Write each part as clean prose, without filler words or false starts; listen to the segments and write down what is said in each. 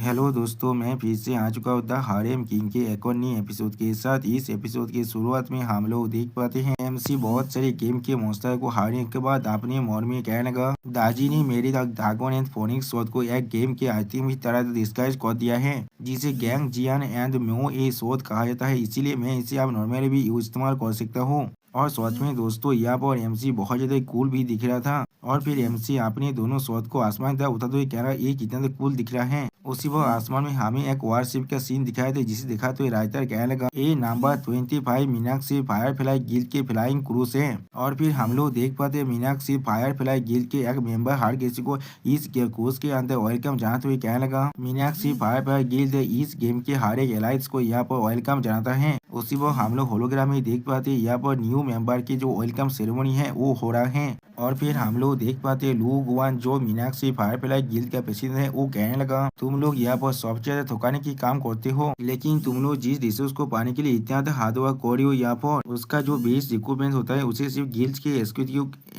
Hello दोस्तों, मैं फिर से आ चुका हूँ द हारेम किंग के एक और नए एपिसोड के साथ। इस एपिसोड की शुरुआत में हम लोग देख पाते हैं एमसी बहुत सारे गेम के मॉन्स्टर को हारने के बाद अपने मन में कहने लगा, दाजी ने मेरे ड्रैगन एंड फोनिक्स शोध को एक गेम के आइटम की तरह डिस्गाइज कर दिया है, जिसे गैंग जियान एंड म्यो ए शोध कहा जाता है। इसीलिए मैं इसे अब नॉर्मली भी इस्तेमाल कर सकता हूँ। और सच में दोस्तों, यहाँ पर एमसी बहुत ज्यादा कूल भी दिख रहा था। और फिर एमसी अपने दोनों शॉट को आसमान तक उठाते हुए कह रहा है, ये कितना तो कूल दिख रहा है। उसी वक्त आसमान में हमें एक वारशिप का सीन दिखाया था, जिसे दिखाते हुए राइटर कहने लगा, ये नंबर 25 मीनाक्षी फायरफ्लाई गिल्ड के फ्लाइंग क्रूज है। और फिर हम लोग देख पाते हैं मीनाक्षी फायरफ्लाई गिल्ड के एक मेंबर हर किसी को इस क्रूज के अंदर वेलकम जनाते हुए कहने लगा, मीनाक्षी फायरफ्लाई गिल्ड इस गेम के हर एक एलाइट्स को यहाँ पर वेलकम जनाता है। उसी वक्त हम लोग होलोग्राम में देख पाते हैं यहाँ पर न्यू मेंबर की जो वेलकम सेरेमनी है वो हो रहा है। और फिर हम लोग देख पाते हैं लू गुआन जो मीनाक्षी फायरफ्लाई गिल्ड का प्रेसिडेंट है वो कहने लगा, तुम लोग यहाँ पर सबसे ज्यादा थकाने की काम करते हो, लेकिन तुम लोग जिस रिसोर्स को पाने के लिए इतना हार्ड वर्क कर रही हो यहाँ पर, उसका जो बेस रिक्रूटमेंट होता है उसे सिर्फ गिल्ड के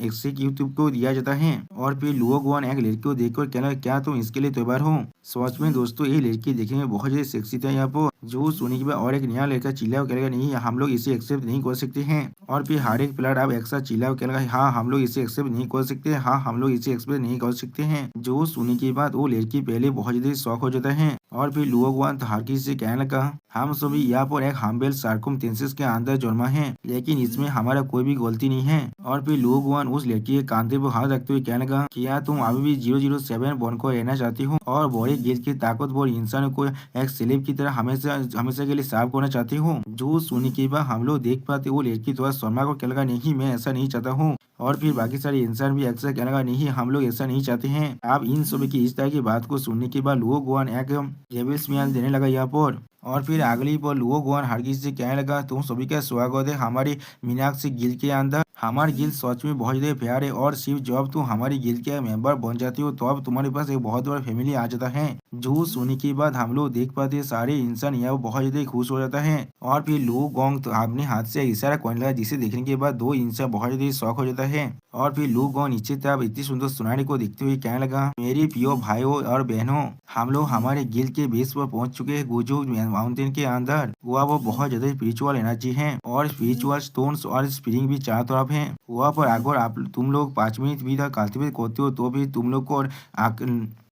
एग्जीक्यूटिव को दिया जाता है। और फिर लुओ गुआन एक लड़की को देखकर कहना, क्या तुम इसके लिए तैयार हो? सच में दोस्तों, ये लड़की देखने में बहुत ज्यादा सेक्सी था यहाँ पर। जो सुनी के बाद और एक नया लड़का चिल्ला करेगा, नहीं हम लोग इसे एक्सेप्ट नहीं कर सकते हैं। और फिर हर एक प्लेयर अब एक साथ चिल्ला करेगा, हाँ हम लोग इसे एक्सेप्ट नहीं कर सकते, हाँ हम लोग इसे एक्सेप्ट नहीं कर सकते हैं। जो सुनी के बाद वो लड़की पहले बहुत ज्यादा शौक हो जाता है। और फिर लुओगुआन हार्की से कहने लगा, हम सभी यहाँ पर एक हम्बेल सार्कुमटेंसिस के अंदर जन्मा है, लेकिन इसमें हमारा कोई भी गलती नहीं है। और फिर लुओगुआन उस लड़की के कांधे पर हाथ रखते हुए कहने लगा, क्या तुम अभी भी 007 बनकर रहना चाहती हो और बड़े गिल्ड के ताकतवर इंसान को एक स्लेव की तरह हमेशा हमेशा के लिए साफ करना चाहती हो? जो सुनी के बाद हम लोग देख पाते वो लड़की थोड़ा शर्मा को कहने लगा, नहीं मैं ऐसा नहीं चाहता हूँ। और फिर बाकी सारे इंसान भी अक्सर कहने लगा, नहीं हम लोग ऐसा नहीं चाहते हैं। आप इन सभी की इस तरह की बात को सुनने के बाद लुओ गुआन एक डेविल्स म्यान देने लगा यहाँ पर। और फिर अगली पर लुओ गुआन हरगिज से कहने लगा, तुम सभी का स्वागत है हमारी मीनाक्षी गिल्ड के अंदर। हमारी गिल्ड सच में बहुत ज्यादा प्यार है, और सिर्फ जब तुम हमारी गिल्ड के मेंबर बन जाती हो तो अब तुम्हारे पास एक बहुत बड़ा फैमिली आ जाता है। जो सुनने के बाद हम लोग देख पाते हैं सारे इंसान यहाँ बहुत ज्यादा खुश हो जाता है। और फिर लू गोंग तो अपने हाथ से इशारा करने लगा, जिसे देखने के बाद दो इंसान बहुत ज्यादा शौक हो जाता है। और फिर लू गोंग नीचे तरफ इतनी सुंदर सुनारी को देखते हुए कहने लगा, मेरी प्रिय भाइयों और बहनों, हम लोग हमारे गिल्ड के बेस पर पहुंच चुके हैं। गुजू माउंटेन के अंदर वहाँ वो बहुत ज्यादा स्पिरिचुअल एनर्जी है, और स्पिरिचुअल स्टोन्स और स्प्रिंग भी चारों तरफ है। वहाँ पर अगर आप तुम लोग 5 मिनट भी तक कल्टिवेट करते हो तो भी तुम लोग को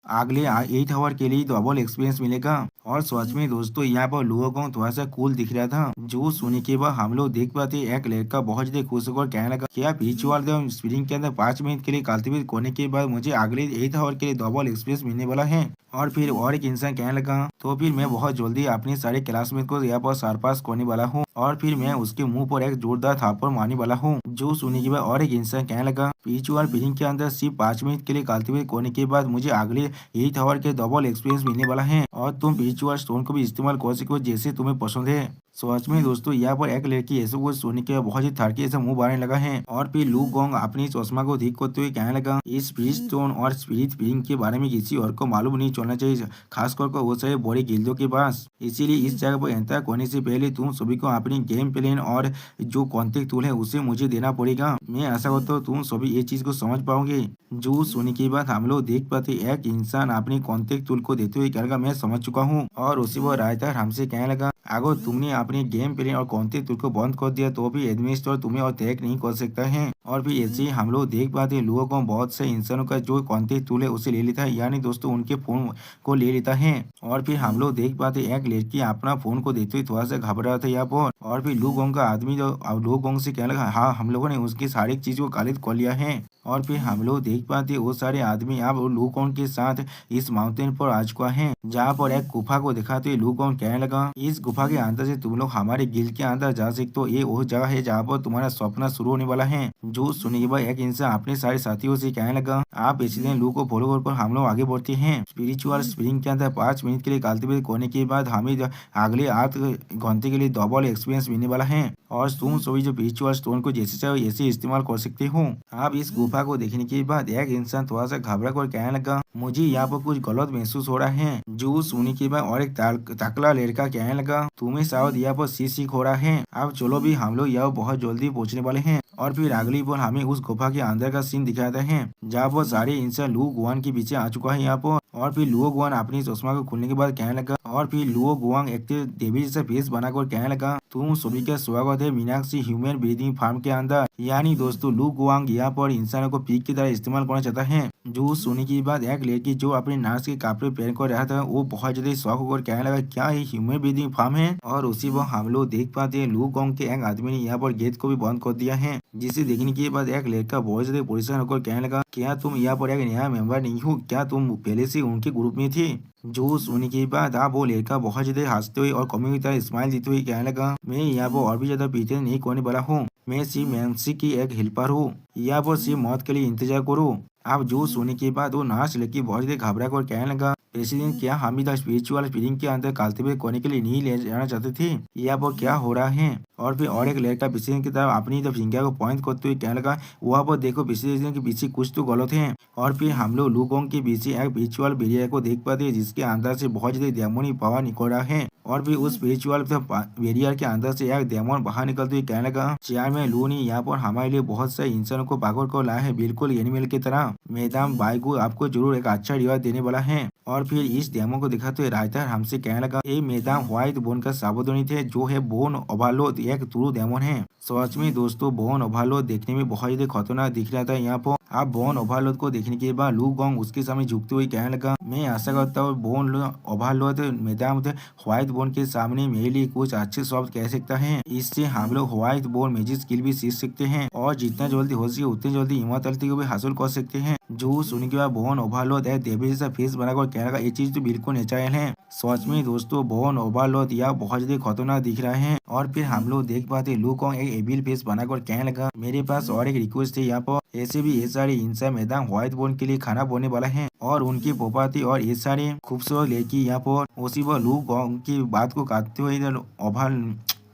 अगले 8 आवर के लिए डबल एक्सपीरियंस मिलेगा। और सच में दोस्तों, यहाँ पर लुओ गोंग थोड़ा सा कूल दिख रहा था। जो सुनने के बाद हम लोग देख पाते एक लड़का बहुत ज्यादा खुश होकर कहने लगा, क्या स्पिरिचुअल स्प्रिंग के अंदर 5 मिनट के लिए कल्टिवेट करने के बाद मुझे अगले 8 आवर के लिए डबल एक्सपीरियंस मिलने वाला है। और फिर और एक इंसान कहने लगा, तो फिर मैं बहुत जल्दी अपने सारे क्लासमेट को यहाँ पर सरपास करने वाला हूँ, और फिर मैं उसके मुंह पर एक जोरदार थापड़ मारने वाला हूँ। जो सुनने के बाद और एक इंसान कहने लगा, स्पिरिचुअल बीइंग के अंदर सिर्फ 5 मिनट के लिए कल्टिवेट करने के बाद मुझे अगले 8 आवर के डबल एक्सपीरियंस मिलने वाला है, और तुम स्पिरिचुअल स्टोन को भी इस्तेमाल कर सको जैसे तुम्हें पसंद है। सच में दोस्तों, यहाँ पर एक लड़की ऐसे कुछ सुनने के बाद बहुत ही थड़के ऐसा मुंह बनाने लगा है। और फिर लू गोंग अपनी चश्मा को ठीक करते हुए कहने लगा, इस स्पिरिट स्टोन और स्पिरिट बीइंग के बारे में किसी और को मालूम नहीं चलना चाहिए, खासकर वो सारे बड़े गिल्डों के पास। इसीलिए इस जगह पर एंटर करने से पहले तुम सभी को अपनी गेम प्लान और जो कॉन्टेक्ट टूल है उसे मुझे देना पड़ेगा। मैं आशा करता हूँ तुम सभी ये चीज को समझ पाओगे। जो सुनने के बाद हम लोग देख पाते एक इंसान अपनी कॉन्टेक्ट टूल को देते हुए कहेगा, मैं समझ चुका हूँ। और उसी वो रायता हमसे कहने लगा, अगर तुमने अपनी गेम प्लान और कॉन्टेक्ट टूल को बंद कर दिया तो भी एडमिनिस्ट्रेटर तुम्हें और टैग नहीं कर सकता है। और फिर ऐसे ही हम लोग देख पाते हैं लोगों को बहुत से इंसानों का जो कॉन्टेक्ट टूल है उसे ले लेता है, यानी दोस्तों उनके फोन को ले लेता है। और फिर हम लोग देख पाते एक लड़की अपना फोन को देखते हुए थोड़ा सा घबरा था यहाँ पर। और फिर लू गोंग का आदमी जो लू गोंग से कहने लगा, हाँ हम लोगों ने उसकी सारी चीज को कलेक्ट कर लिया है। और फिर हम लोग देख पाते वो सारे आदमी अब लू गोंग के साथ इस माउंटेन पर आ चुका है, जहाँ पर एक गुफा को दिखाते लू गोंग कहने लगा, इस गुफा के अंदर से तुम लोग हमारे गिल्ड के अंदर जा सकते हो। ये वो जगह है जहाँ पर तुम्हारा सपना शुरू होने वाला है। जो सुनने के बाद एक इंसान अपने सारे साथियों से कहने लगा, आप प्रेसिडेंट लू को फॉलो कर हम लोग आगे बढ़ते हैं। स्पिरिचुअल स्प्रिंग के अंदर 5 मिनट के लिए कल्टिवेट करने के बाद हमें अगले 8 घंटे के लिए डबल एक्सपीरियंस मिलने वाला है, और तुम सभी जो स्पिरिचुअल स्टोन को जैसे चाहो ऐसे इस्तेमाल कर सकते हो। आप इस गुफा को देखने के बाद एक इंसान थोड़ा सा घबरा कर कहने लगा, मुझे यहाँ पर कुछ गलत महसूस हो रहा है। जो सुनने के बाद और एक तकला लड़का कहने लगा, तुम्हें शायद यहाँ पर सीख हो रहा है। अब चलो भी हम लोग यहाँ बहुत जल्दी पहुँचने वाले हैं। और फिर अगली बार हमें उस गुफा के अंदर का सीन दिखाता है, जहाँ पर सारे इंसान लू गुआन के पीछे आ चुका है यहाँ पर। और फिर लुओ गुआन अपनी चश्मा को खोलने के बाद कहने लगा, और फिर लुओ गुआंग एक देवी जैसा फेस बनाकर कहने लगा, तुम सभी का स्वागत है मीनाक्षी ह्यूमन ब्रीदिंग फार्म के अंदर। यानी दोस्तों लू गुआंग यहाँ पर इंसानों को पीक की तरह इस्तेमाल करना चाहता है। जो सुनने की बात एक लड़की जो अपने नर्स के कपड़े पहन कर रहा था वो बहुत ज्यादा शौक होकर कहने लगा, क्या ये ह्यूमन ब्रीदिंग फार्म है। और उसी वक्त हम लोग देख पाते हैं लू गुआंग के एक आदमी ने यहाँ पर गेट को भी बंद कर दिया है, जिसे देखने के बाद एक लड़का बहुत ज्यादा परेशान होकर कहने लगा, क्या तुम यहाँ पर एक नया मेंबर नहीं हो, क्या तुम पहले से उनके ग्रुप में थे। जो सुनने के बाद आप वो लड़का बहुत ज्यादा हंसते हुए और कॉमेडी की तरह स्माइल देते हुए कहने लगा, मैं यहाँ पर और भी ज्यादा पीछे नहीं करने वाला हूँ, मैं सिर्फ मैंसी की एक हेल्पर हूँ, यहाँ पर सिर्फ मौत के लिए इंतजार करो। आप जो सुनने के बाद वो नाच लड़की बहुत ज्यादा घबरा कर कहने लगा, प्रेसिडेंट क्या हम भी स्पिरिचुअल फीलिंग के अंदर कल्टीवेट करने के लिए नहीं ले जाना चाहते थे, यहाँ पर क्या हो रहा है। और फिर और एक लड़का प्रेसिडेंट की तरफ अपनी फिंगर को पॉइंट करते हुए कहने लगा, वहाँ पर देखो प्रेसिडेंट के पीछे कुछ तो गलत है। और फिर हम लोग लुगोंग के पीछे एक स्पिरिचुअल बैरियर को देख पाते हैं, जिसके अंदर से बहुत ज्यादा डेमोनी पावर निकल रहा है। और फिर उस स्पिरिचुअल बैरियर के अंदर से एक डेमन बाहर निकलते हुए कहने लगा, चेयरमैन लू ने यहाँ पर हमारे लिए बहुत से इंसानों को पकड़ कर लाया है, बिल्कुल एनिमल की तरह। मैडम भाई को आपको जरूर एक अच्छा रिवार्ड देने वाला है। और फिर इस डेमो को दिखाते हुए राइटर हमसे कहने लगा, ये मैडम व्हाइट बोन का सावधानी थे, जो है बोन ओवरलोड एक ट्रू डेमन है। सच में दोस्तों बोन ओवरलोड देखने में बहुत ज्यादा खतरनाक दिख रहा था। यहाँ पर आप बोन ओवरलोड को देखने के बाद लू गोंग उसके सामने झुकते हुए कहने लगा, मैं आशा करता हूँ bone overload madam white bone के सामने मेरे लिए कुछ अच्छे शब्द कह सकता है। इससे हम लोग व्हाइट बोन मैजिक स्किल भी सीख सकते हैं और जितना जल्दी हो सके उतनी जल्दी इमोर्टैलिटी को भी हासिल कर सकते हैं। जो सुनने के बाद बोन ओवरलोड है देवी जैसा फेस बनाकर कहने लगा, ये चीज तो बिल्कुल नेचुरल है। सच में दोस्तों बोन ओवरलोड यह बहुत ज्यादा खतरनाक दिख रहा है। और फिर हम लोग देख पाते लू गोंग एक एविल फेस बनाकर कहने लगा, मेरे पास और एक रिक्वेस्ट है, यहाँ पर ऐसे भी ये सारे इंसान मैदान व्हाइट बोन के लिए खाना बोने वाला है और उनकी पोपाती और ये सारे खूबसूरत लड़की यहाँ पर उसी पर लू गोंग की बात को काटते हुए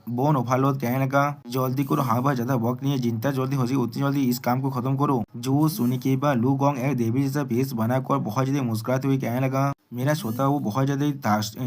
बोन ओवरलोड कहने लगा, जल्दी करो, हाँ भाई ज्यादा वक्त नहीं है, जितना जल्दी हो सके उतनी जल्दी इस काम को खत्म करो। जो सुनने के बाद लू गोंग एक देवी जैसा फेस बनाकर बहुत ज्यादा मुस्कुराते हुए कहने लगा, मेरा श्रोता वो बहुत ज्यादा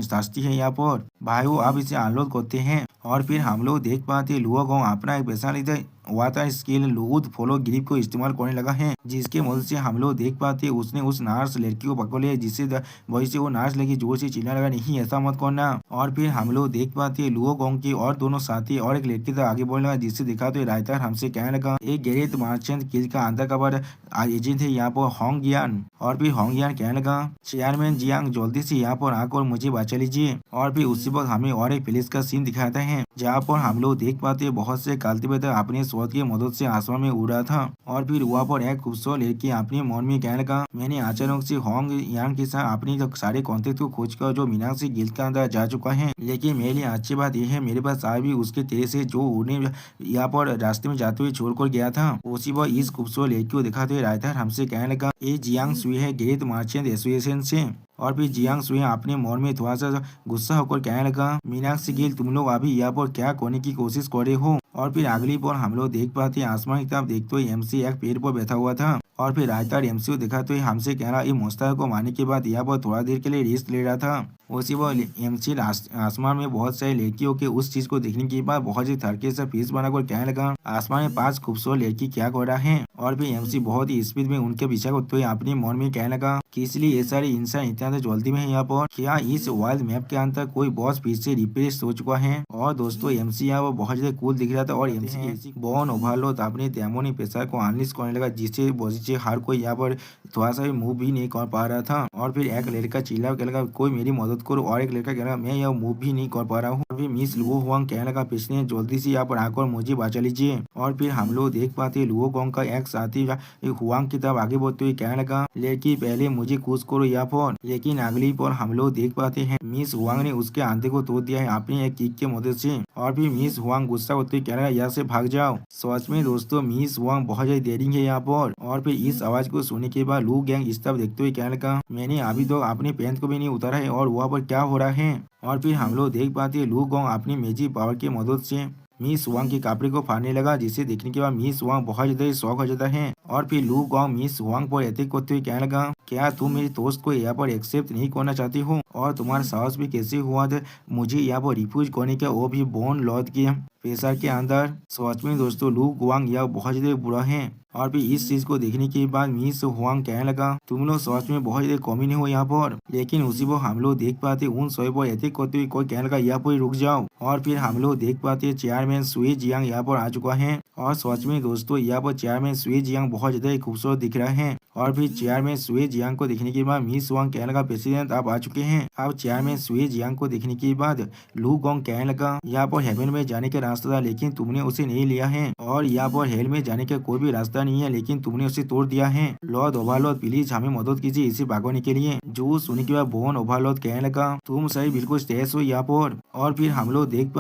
तास्ती है यहाँ पर भाई, वो आप इसे अनलोड करते हैं। और फिर हम लोग देख पाते लुओ गोंग अपना एक पर्सनालिटी वाटर स्किल लूद फॉलो ग्रिप को इस्तेमाल करने लगा है, जिसके मदद से हम लोग देख पाते उसने उस नर्स लड़की को पकड़ लिया, जिससे वही से वो नर्स लड़की जोर से चिल्लाने लगा, नहीं ऐसा मत करना। और फिर हम लोग देख पाते लुओ गोंग की और दोनों साथी और एक लड़की तक आगे बढ़ने लगा, जिससे दिखा तो राइटर हमसे कहने लगा, एक गैरेट मार्चेंट किल का अंडर कवर एजेंट है यहाँ पर होंग यान। और फिर होंग यान कहने लगा, चेयरमैन जियांग जल्दी से यहाँ पर आकर मुझे बचा लीजिए। और फिर उसी वक्त हमें और एक पुलिस का सीन दिखाता है, जहाँ पर हम लोग देख पाते बहुत से कल्टीवेटर अपने शोध की मदद से आसमान में उड़ रहा था। और फिर वहाँ पर एक खूबसूरत लड़की अपने मन में कहने लगा, मैंने अचानक से होंग यान के साथ अपनी सारे कॉन्टेक्ट को खोज कर जो मीनाक्षी गिल्ड के अंदर जा चुका है, लेकिन मेरे लिए अच्छी बात यह है मेरे पास आज भी उसके तेरे से जो उन्हें यहाँ पर रास्ते में जाते हुए छोड़कर गया था। उसी पर इस खूबसूरत लड़की को दिखाते हुए राइटर हमसे कहने लगा, ये जियांग सुई है ग्रेट मर्चेंट एसोसिएशन से। और फिर जियांग सुई अपने मन में थोड़ा सा गुस्सा होकर कहने लगा, मीनाक्षी गिल तुम लोग अभी यहाँ पर क्या करने की कोशिश कर रहे हो। और फिर अगली बार हम लोग देख पाते आसमान की तरफ देखते हुए एमसी एक पेड़ पर बैठा हुआ था। और फिर राइटर एमसी को दिखाते हुए हमसे कह रहा, ये मोस्तार को मारने के बाद यहाँ पर थोड़ा देर के लिए रेस्ट ले रहा था। उसी पर एमसी आसमान में बहुत सारी लड़कियों के उस चीज को देखने के बाद बहुत ही थरके से फीस बनाकर कहने लगा, आसमान में 5 खूबसूरत लड़की क्या कर रहा है। और फिर एमसी बहुत ही स्पीड में उनके पीछे करते हुए अपने मन में कहने लगा कि इसलिए ये सारे इंसान इतना जल्दी में है यहाँ पर, क्या इस वर्ल्ड मैप के अंदर कोई बॉस फिर से रिप्लेस हो चुका है। और दोस्तों एमसी यहाँ बहुत ज्यादा कूल दिख रहा था और एमसी बोन ओवरलोड अपने डेमोनिक प्रेशर को अनलिस्ट करने लगा, जिससे बॉसी हर कोई यहाँ पर थोड़ा सा भी मूव भी नहीं कर पा रहा था। और फिर एक लड़का चिल्ला कहने लगा, कोई मेरी मदद करो। और एक लड़का कहने लगा, मैं यह मूव भी नहीं कर पा रहा हूँ। फिर मिस लुओ हुआंग कहने लगा, पिछले जल्दी से यहाँ पर आकर मुझे बचा लीजिए। और फिर हम लोग देख पाते लुओ गोंग का एक साथी हुआंग की तरफ आगे बढ़ते हुए कहने लगा, लेकिन पहले मुझे कुछ करो यहाँ पर। लेकिन अगली पर हम लोग देख पाते हैं मिस हुआंग ने उसके आंधे को तोड़ दिया है अपनी एक किक के मदद से। और फिर मिस हुआंग गुस्सा होते हुए कहने लगा, यहाँ से भाग जाओ। सच में दोस्तों मिस हुआंग बहुत ज्यादा देरी है यहाँ पर। और फिर इस आवाज को सुनने के बाद लू गैंग इस तरफ देखते हुए कहने लगा, मैंने अभी तो अपने पैंट को भी नहीं उतारा है और वहाँ पर क्या हो रहा है। और फिर हम लोग देख पाते हैं लू गोंग अपनी मैजिक पावर की मदद से मिस हुआंग के कपड़े को फाड़ने लगा, जिसे देखने के बाद मिस हुआंग बहुत ज्यादा शौक हो जाता है। और फिर लू गोंग मिस हुआंग पर अटैक करते हुए कहने लगा, क्या तुम मेरी दोस्त को यहाँ पर एक्सेप्ट नहीं करना चाहती हो? और तुम्हारा साहस भी कैसे हुआ था मुझे यहाँ पर रिफ्यूज करने का, वो भी बोन लॉर्ड के प्रेशर के अंदर। सच में दोस्तों लू गुआंग यह बहुत ज्यादा बुरा है। और फिर इस चीज को देखने के बाद मिस हुआंग कहने लगा, तुम लोग सच में बहुत ज्यादा कमी नहीं हो यहाँ पर। लेकिन उसी को हम लोग देख पाते उन सभी पर अटैक करते हुए कोई कहने लगा यहाँ पर रुक जाओ। और फिर हम लोग देख पाते चेयरमैन सुई जियांग यहाँ पर आ चुका है। और सच में दोस्तों यहाँ पर चेयरमैन सुई जियांग बहुत ज्यादा खूबसूरत दिख रहा है। और फिर चेयरमैन सुई जियांग को देखने के बाद मिस हुआंग कहने लगा, प्रेसिडेंट आप आ चुके हैं। अब चेयरमैन सुई जियांग को देखने के बाद लू गोंग कहने लगा, यहाँ पर हेवन में जाने का रास्ता था लेकिन तुमने उसे नहीं लिया है। और यहाँ पर हेल में जाने का कोई भी रास्ता नहीं है लेकिन तुमने उसे तोड़ दिया है। लॉर्ड ओवरलॉर्ड प्लीज हमें मदद कीजिए इसे भागवाने के लिए। जो सुनने के बाद बोन ओवरलॉर्ड कहने लगा, तुम सही बिल्कुल स्टेज हो यहाँ पर। और फिर हम लोग देख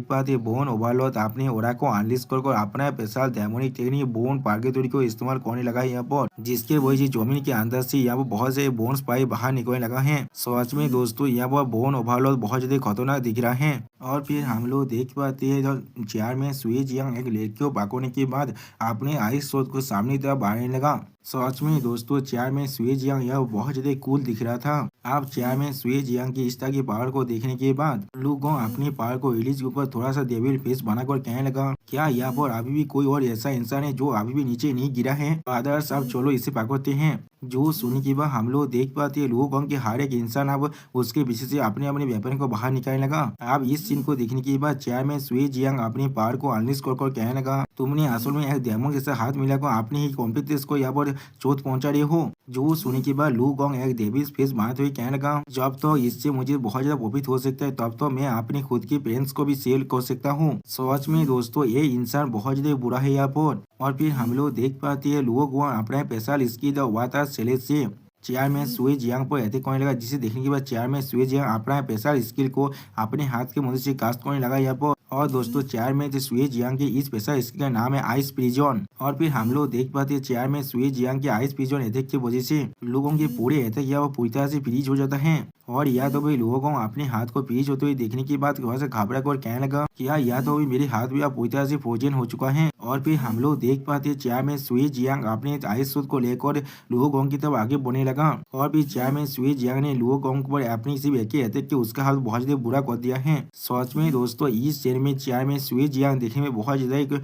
पाते हैं बोन ओवरलॉर्ड अपने ओरा को अनलिस्ट कर अपना स्पेशल डेमोनिक टेक्निक बोन पार्गेटोरी को इस्तेमाल करने लगा है यहाँ पर, जिसके वजह से जमीन के अंदर से यहाँ पर बहुत से बोन्स पाई बाहर निकलने लगा है। सच में दोस्तों यहाँ पर बोन ओवरलॉर्ड बहुत ज्यादा खतरनाक दिख रहा है। और फिर हम लोग देख पाते हैं जब चेयरमैन सुई जियांग एक लड़की को पकड़ने के बाद अपने आइस शोध को सामने तरफ बढ़ाने लगा। सच में दोस्तों चेयरमैन सुई जियांग यह बहुत ज्यादा कूल दिख रहा था। आप चेयरमैन सुई जियांग की इस तरह की पावर को देखने के बाद लू गोंग अपनी पावर को रिलीज के ऊपर थोड़ा सा डेविल फेस बनाकर कहने लगा, क्या यहाँ पर अभी भी कोई और ऐसा इंसान है जो अभी भी नीचे नहीं गिरा है? फादर्स अब चलो इसे पकड़ते हैं। जो सुनने के बाद हम लोग देख पाते हैं लू गोंग के हर एक इंसान अब उसके पीछे से अपने अपने वेपन को बाहर निकालने लगा। अब इस सीन को देखने के बाद चेयरमैन सुई जियांग अपनी पावर को अनलिस्ट कर कहने लगा, तुमने असल में एक डेमन के साथ हाथ मिलाकर अपने ही कॉम्पिटिटर्स को यहाँ पर चोट पहुंचा रहे हो। जो सुनने के बाद लू गोंग एक डेविल्स फेस बनाते हुए कहने लगा, जब तो इससे मुझे बहुत ज्यादा प्रॉफिट हो सकता है तब तो मैं अपनी खुद की पेरेंट्स को भी सेल कर सकता हूँ। सच में दोस्तों ये इंसान बहुत ज्यादा बुरा है यहाँ पर। और फिर हम लोग देख पाते हैं लू गोंग अपना पैसा इसकी वाटर सेलेट से चेयरमैन सुई जियांग पर अटैक करने लगा, जिसे देखने के बाद चेयरमैन सुई जियांग अपना पैसा स्किल को अपने हाथ के मदद से कास्ट करने लगा यहाँ पर। और दोस्तों चेयरमैन सुई जियांग के इस स्पेशल स्किल का नाम है आइस प्रिजन। और फिर हम लोग देख पाते हैं चेयरमैन सुई जियांग के आइस प्रिजन अटैक की वजह से लोगों के पूरे अटैक या वो पूरी तरह से फ्रीज हो जाता है। और या तो भाई लोगों को अपने हाथ को फ्रीज होते हुए देखने के बाद थोड़ा सा घबरा कर कहने लगा कि या तो मेरे हाथ भी अब पूरी तरह से फ्रोजन हो चुका है। और फिर हम लोग देख पाते हैं चेयरमैन सुई जियांग अपने आइस सूट को लेकर लुओगोंग की तरफ आगे बढ़ने लगा। और फिर चेयरमैन सुई जियांग ने लुओगोंग पर अपनी सिर्फ एक ही अटैक के उसका हाथ बहुत ज्यादा बुरा कर दिया है। सच में दोस्तों इस सीन में चेयरमैन सुई जियांग देखने में बहुत ज्यादा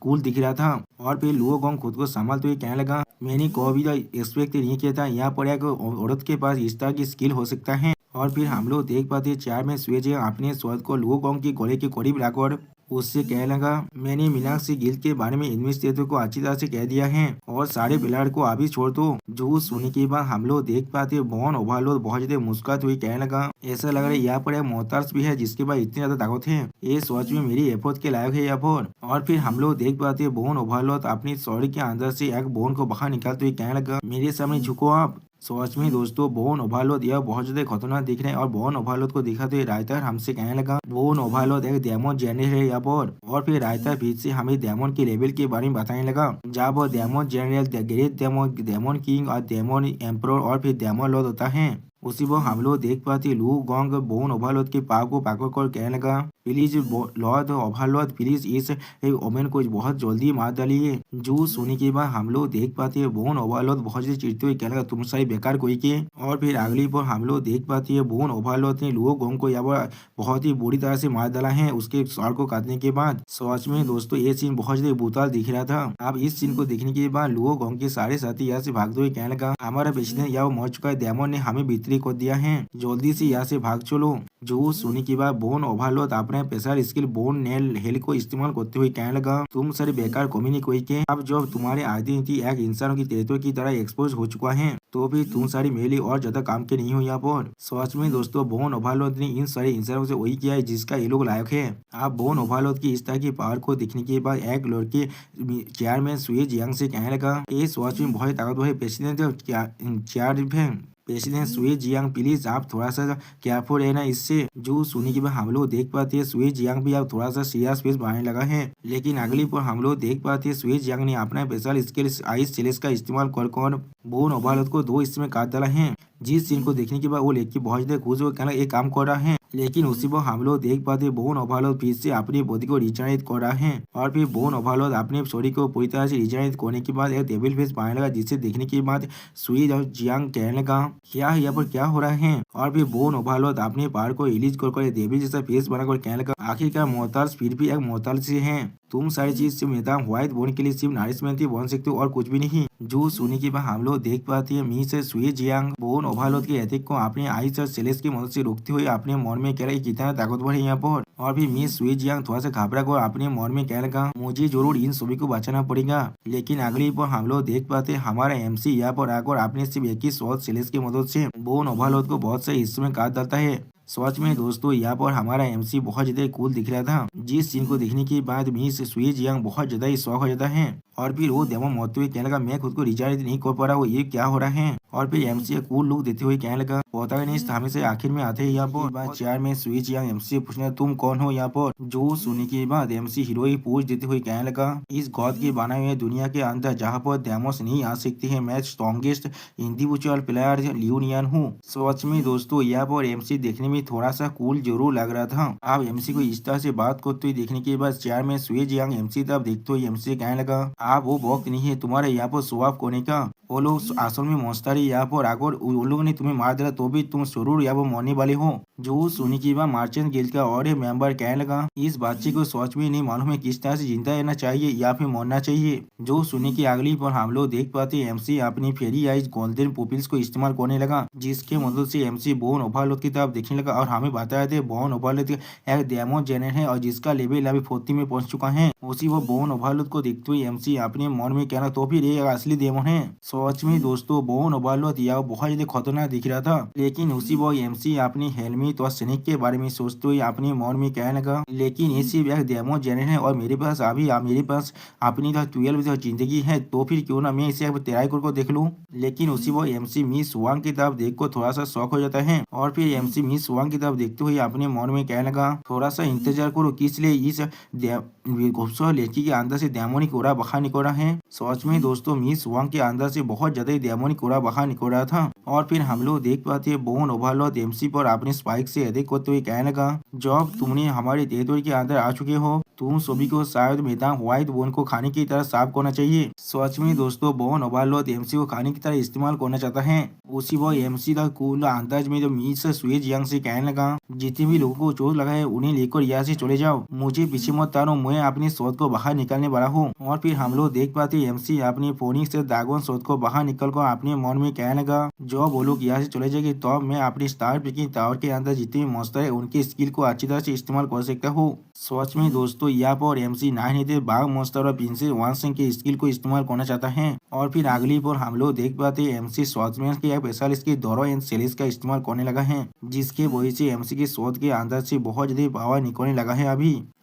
कूल दिख रहा था। और फिर लुओगोंग खुद को संभालते हुए कहने लगा, मैंने कभी भी एक्सपेक्ट नहीं किया था यहाँ पर एक औरत के पास इस तरह की स्किल हो सकता है। और फिर हम लोग देख पाते हैं चेयरमैन सुई जियांग अपने स्वर्ण को लुओगोंग के गले के करीब लाकर उससे कहने लगा, मैंने मीनाक्षी गिल्ड के बारे में इन्वेस्टिगेटर को अच्छी तरह से कह दिया है और सारे प्लेयर को अभी छोड़ दो। जो सुनने के बाद हम लोग देख पाते बोन ओवरलॉर्ड बहुत ज्यादा मुस्कुराते हुए कहने लगा, ऐसा लग रहा है यहाँ पर एक मोहताज भी है जिसके पास इतनी ज्यादा ताकत है, ये सोच में मेरी एफर्ट के लायक है यहाँ पर। और फिर हम लोग देख पाते बोन ओवरलॉर्ड अपनी सॉरी के अंदर से एक बोन को बाहर निकालते हुए कहने लगा, मेरे सामने झुको आप। सच में दोस्तों बोन ओवरलॉर्ड यह बहुत ज्यादा खतरनाक दिख रहे हैं। और बोन ओवरलॉर्ड को दिखाते हुए राइटर हमसे कहने लगा, बोन ओवरलॉर्ड एक डेमन जनरल है यहाँ पर। और फिर राइटर फिर से हमें डेमन के लेवल के बारे में बताने लगा, जहाँ पर demon general, great demon, demon king और डेमन एम्परर और फिर डेमन लॉर्ड होता है। उसी पर हम लोग देख पाते लू गोंग बोन ओवरलॉर्ड के पाव को पकड़ कर कहने लगा, प्लीज लॉर्ड ओवरलॉर्ड प्लीज इस ओमेन को बहुत जल्दी मार डालिए। जो सुनने के बाद हम लोग देख पाते हैं बोन ओवरलॉर्ड बहुत ज्यादा चिढ़ते हुए कहने लगा, तुम सारी बेकार कोई के। और फिर अगली पर हम लोग देख पाते हैं बोन ओवरलॉर्ड ने लू गोंग को यहाँ पर बहुत ही बुरी तरह से मार डाला है उसके सर को काटने के बाद। सच में दोस्तों ये सीन बहुत ज्यादा ब्रूटल दिख रहा था। अब इस सीन को देखने के बाद लू गोंग के सारे साथी यहाँ से भागते हुए कहने लगा, हमारा प्रेसिडेंट यहाँ मर चुका है, डेमन ने हमें बिक्री कर दिया है, जल्दी से यहाँ से भाग चलो। जो सुनने के बाद बोन ओवरलॉर्ड अपने special skill bone nail hello को इस्तेमाल करते हुए कहने लगा, तुम सारे बेकार कमीनी कोई के, अब जब तुम्हारे आइडेंटिटी एक इंसानों की टेरिटरी की तरह एक्सपोज हो चुका है तो भी तुम सारी मेरे लिए और ज्यादा काम के नहीं हो यहाँ पर। सच में दोस्तों बोन ओवरलॉर्ड ने इन सारे इंसानों से वही किया है जिसका ये लोग लायक है। आप बोन ओवरलॉर्ड की इस तरह की पावर को देखने के बाद एक लड़के चेयरमैन सुई जियांग से कहने लगा, ये सच में बहुत ताकतवर है प्रेसिडेंट प्रेसिडेंट सुई जियांग प्लीज आप थोड़ा सा केयरफुल रहना इससे। जो सुनी के बाद हम लोग देख पाते हैं सुई जियांग भी अब थोड़ा सा सीरियस फेस बनाने लगा है। लेकिन अगली पर हम लोग देख पाते हैं सुई जियांग ने अपना स्पेशल स्किल आइस चेलेस का इस्तेमाल कर बोन ओवरलॉर्ड को 2 हिस्से में काट डाला है। जिस सीन को देखने के बाद वो लेके बहुत ज्यादा खुश हो कहना एक काम कर रहा है लेकिन उसी पर हम लोग देख पाते बोन ओवरलोड फिर से अपनी बॉडी को रिजनरेट कर रहा है और फिर बोन ओवरलोड अपने शरीर को पूरी तरह से रिजनरेट करने के बाद एक डेविल फेस पाने लगा, जिसे देखने के बाद सुई और जियांग कहने लगा क्या यहाँ पर क्या हो रहा है। और फिर बोन ओवरलोड अपने पार को रिलीज कर डेविल जैसा फेस बनाकर कहने लगा आखिरकार मोहताज फिर भी एक मोहताज से है, तुम सारी चीज से मैदान व्हाइट बोन के लिए सिर्फ नारिशमेंट ही बन सकते हो और कुछ भी नहीं। जो सुनी के बाद हम लोग देख पाते हैं मी से सुई जियांग बोन ओवरलोड के अटैक को अपने आइस और सेलेस की मदद से रोकते हुए अपने मन में कह रहा है कितना ताकतवर है यहाँ पर। और भी मिस सुई जियांग थोड़ा सा घबरा कर अपने मन में कहने लगा मुझे जरूर इन सभी को बचाना पड़ेगा। लेकिन अगली पर हम लोग देख पाते हमारा एमसी यहाँ पर आकर अपने सिर्फ एक ही शॉट सेलेस की मदद से बोन ओवरलोड को बहुत से हिस्सों में काट डालता है। सच में दोस्तों यहाँ पर हमारा एमसी बहुत ज्यादा कूल दिख रहा था, जिस सीन को देखने के बाद मिस सुई जियांग बहुत ज्यादा ही शौक हो जाता है और फिर वो डेमो मरते हुए कहने लगा मैं खुद को रिचार्ज नहीं कर पा रहा हूँ, ये क्या हो रहा है। और फिर एमसी कूल लुक देते हुए कहने लगा पता नहीं हमेशा आखिर में आते हैं यहाँ पर। बाद चार में सुई जियांग एमसी से पूछना तुम कौन हो यहाँ पर। जो सुनने के बाद एमसी हीरो ही पूछ देते हुए कहने लगा इस गॉड के बनाए हुए दुनिया के अंदर जहाँ पर डेमोस नहीं आ सकते हैं, मैं स्ट्रॉन्गेस्ट इंडिविजुअल प्लेयर लियोनियन हूँ। सच में दोस्तों यहाँ पर एमसी देखने में थोड़ा सा कूल जरूर लग रहा था। अब एमसी को इस तरह से बात करते हुए देखने के बाद चेयर में सुई जियांग एमसी तब देखते हुए एमसी कहने लगा आप वो वक्त नहीं है तुम्हारे यहाँ पर शो ऑफ करने का, वो लोग असल में मौसतारी यहाँ पर आकर उन लोगों ने तुम्हें मार दिया तो भी तुम जरूर यहाँ पर मरने वाले हो। जो सुनी की बात मार्चेंट गिल्ड का और मेंबर कहने लगा इस बच्चे को सोच में नहीं मालूम है किस तरह से जिंदा रहना चाहिए या फिर मरना चाहिए। जो सुनी की अगली पर हम लोग देख पाते एमसी अपनी फेरी आइज गोल्डन पुपिल्स को इस्तेमाल करने लगा, जिसके मदद से एमसी बोन ओवरलोड की तरफ देखने लगा और हमें बताया थे बोन ओवरलोड एक डेमो जेनर है और जिसका लेवल अभी 40 में पहुंच चुका है। उसी वो बोन ओवरलोड को देखते हुए एमसी अपने मन में कहना तो फिर ये असली डेमो है। सच में दोस्तों बोन ओवरलोड यह बहुत ज्यादा खतरनाक दिख रहा था, लेकिन उसी वो एमसी अपनी हेलमेट और स्नेक के बारे में सोचते हुए अपने मन में कहने लगा लेकिन ये सिर्फ एक डेमो जेनर है और मेरे पास अपनी 12 जिंदगी है, तो फिर क्यों ना मैं इसे ट्राई करके देख लूं। लेकिन उसी वो एमसी मिस वांग की तरफ देख को थोड़ा सा शौक हो जाता है और फिर एमसी मिस वांग की तरफ देखते हुए अपने मन में कहने लगा थोड़ा सा इंतजार करो किस लिए इस खूबसूरत लड़की के अंदर से डेमोनिक कोरा बाहर निकल रहा है। सच में दोस्तों मिस वांग के अंदर से बहुत ज्यादा डेमोनिक कोरा बाहर निकल रहा था। और फिर हम लोग देख पाते हैं बोन ओवरलोड एमसी पर अपने स्पाइक से अटैक करते हुए कहने लगा जब तुमने हमारे टेरिटोरी के अंदर आ चुके हो तुम सभी को शायद मैदान व्हाइट बोन को खाने की तरह साफ करना चाहिए। सच में दोस्तों बोन ओवरलोड एमसी को खाने की तरह इस्तेमाल करना चाहता है। उसी वो एमसी का कूल अंदाज में जो मीस सुई जियांग से कहने लगा जितने भी लोगों को चोट लगा है उन्हें लेकर यहाँ से चले जाओ, मुझे पीछे मत तारो, मैं अपनी शोध को बाहर निकालने वाला हूँ। और फिर हम लोग देख पाते एमसी अपनी फोनिक्स से ड्रैगन शोध को बाहर निकल कर अपने मन में कहने लगा जो वो लोग यहाँ से चले जाएंगे तो मैं अपनी स्टार ब्रेकिंग टावर के अंदर जितने भी मॉन्स्टर है उनकी स्किल को अच्छी तरह से इस्तेमाल कर सकता हूँ। सच में दोस्तों यहाँ पर एमसी 9 बाघ मॉन्स्टर और प्रिंसेस वानसिंग के स्किल को इस्तेमाल करना चाहता है। और फिर अगली पर हम लोग देख पाते एमसी स्वॉर्ड्समैन के स्पेशल स्किल दोरो एंड सेलिस का इस्तेमाल करने लगा है, जिसके वजह से एमसी के शोध के अंदर से बहुत ज्यादा पावर निकलने लगा है।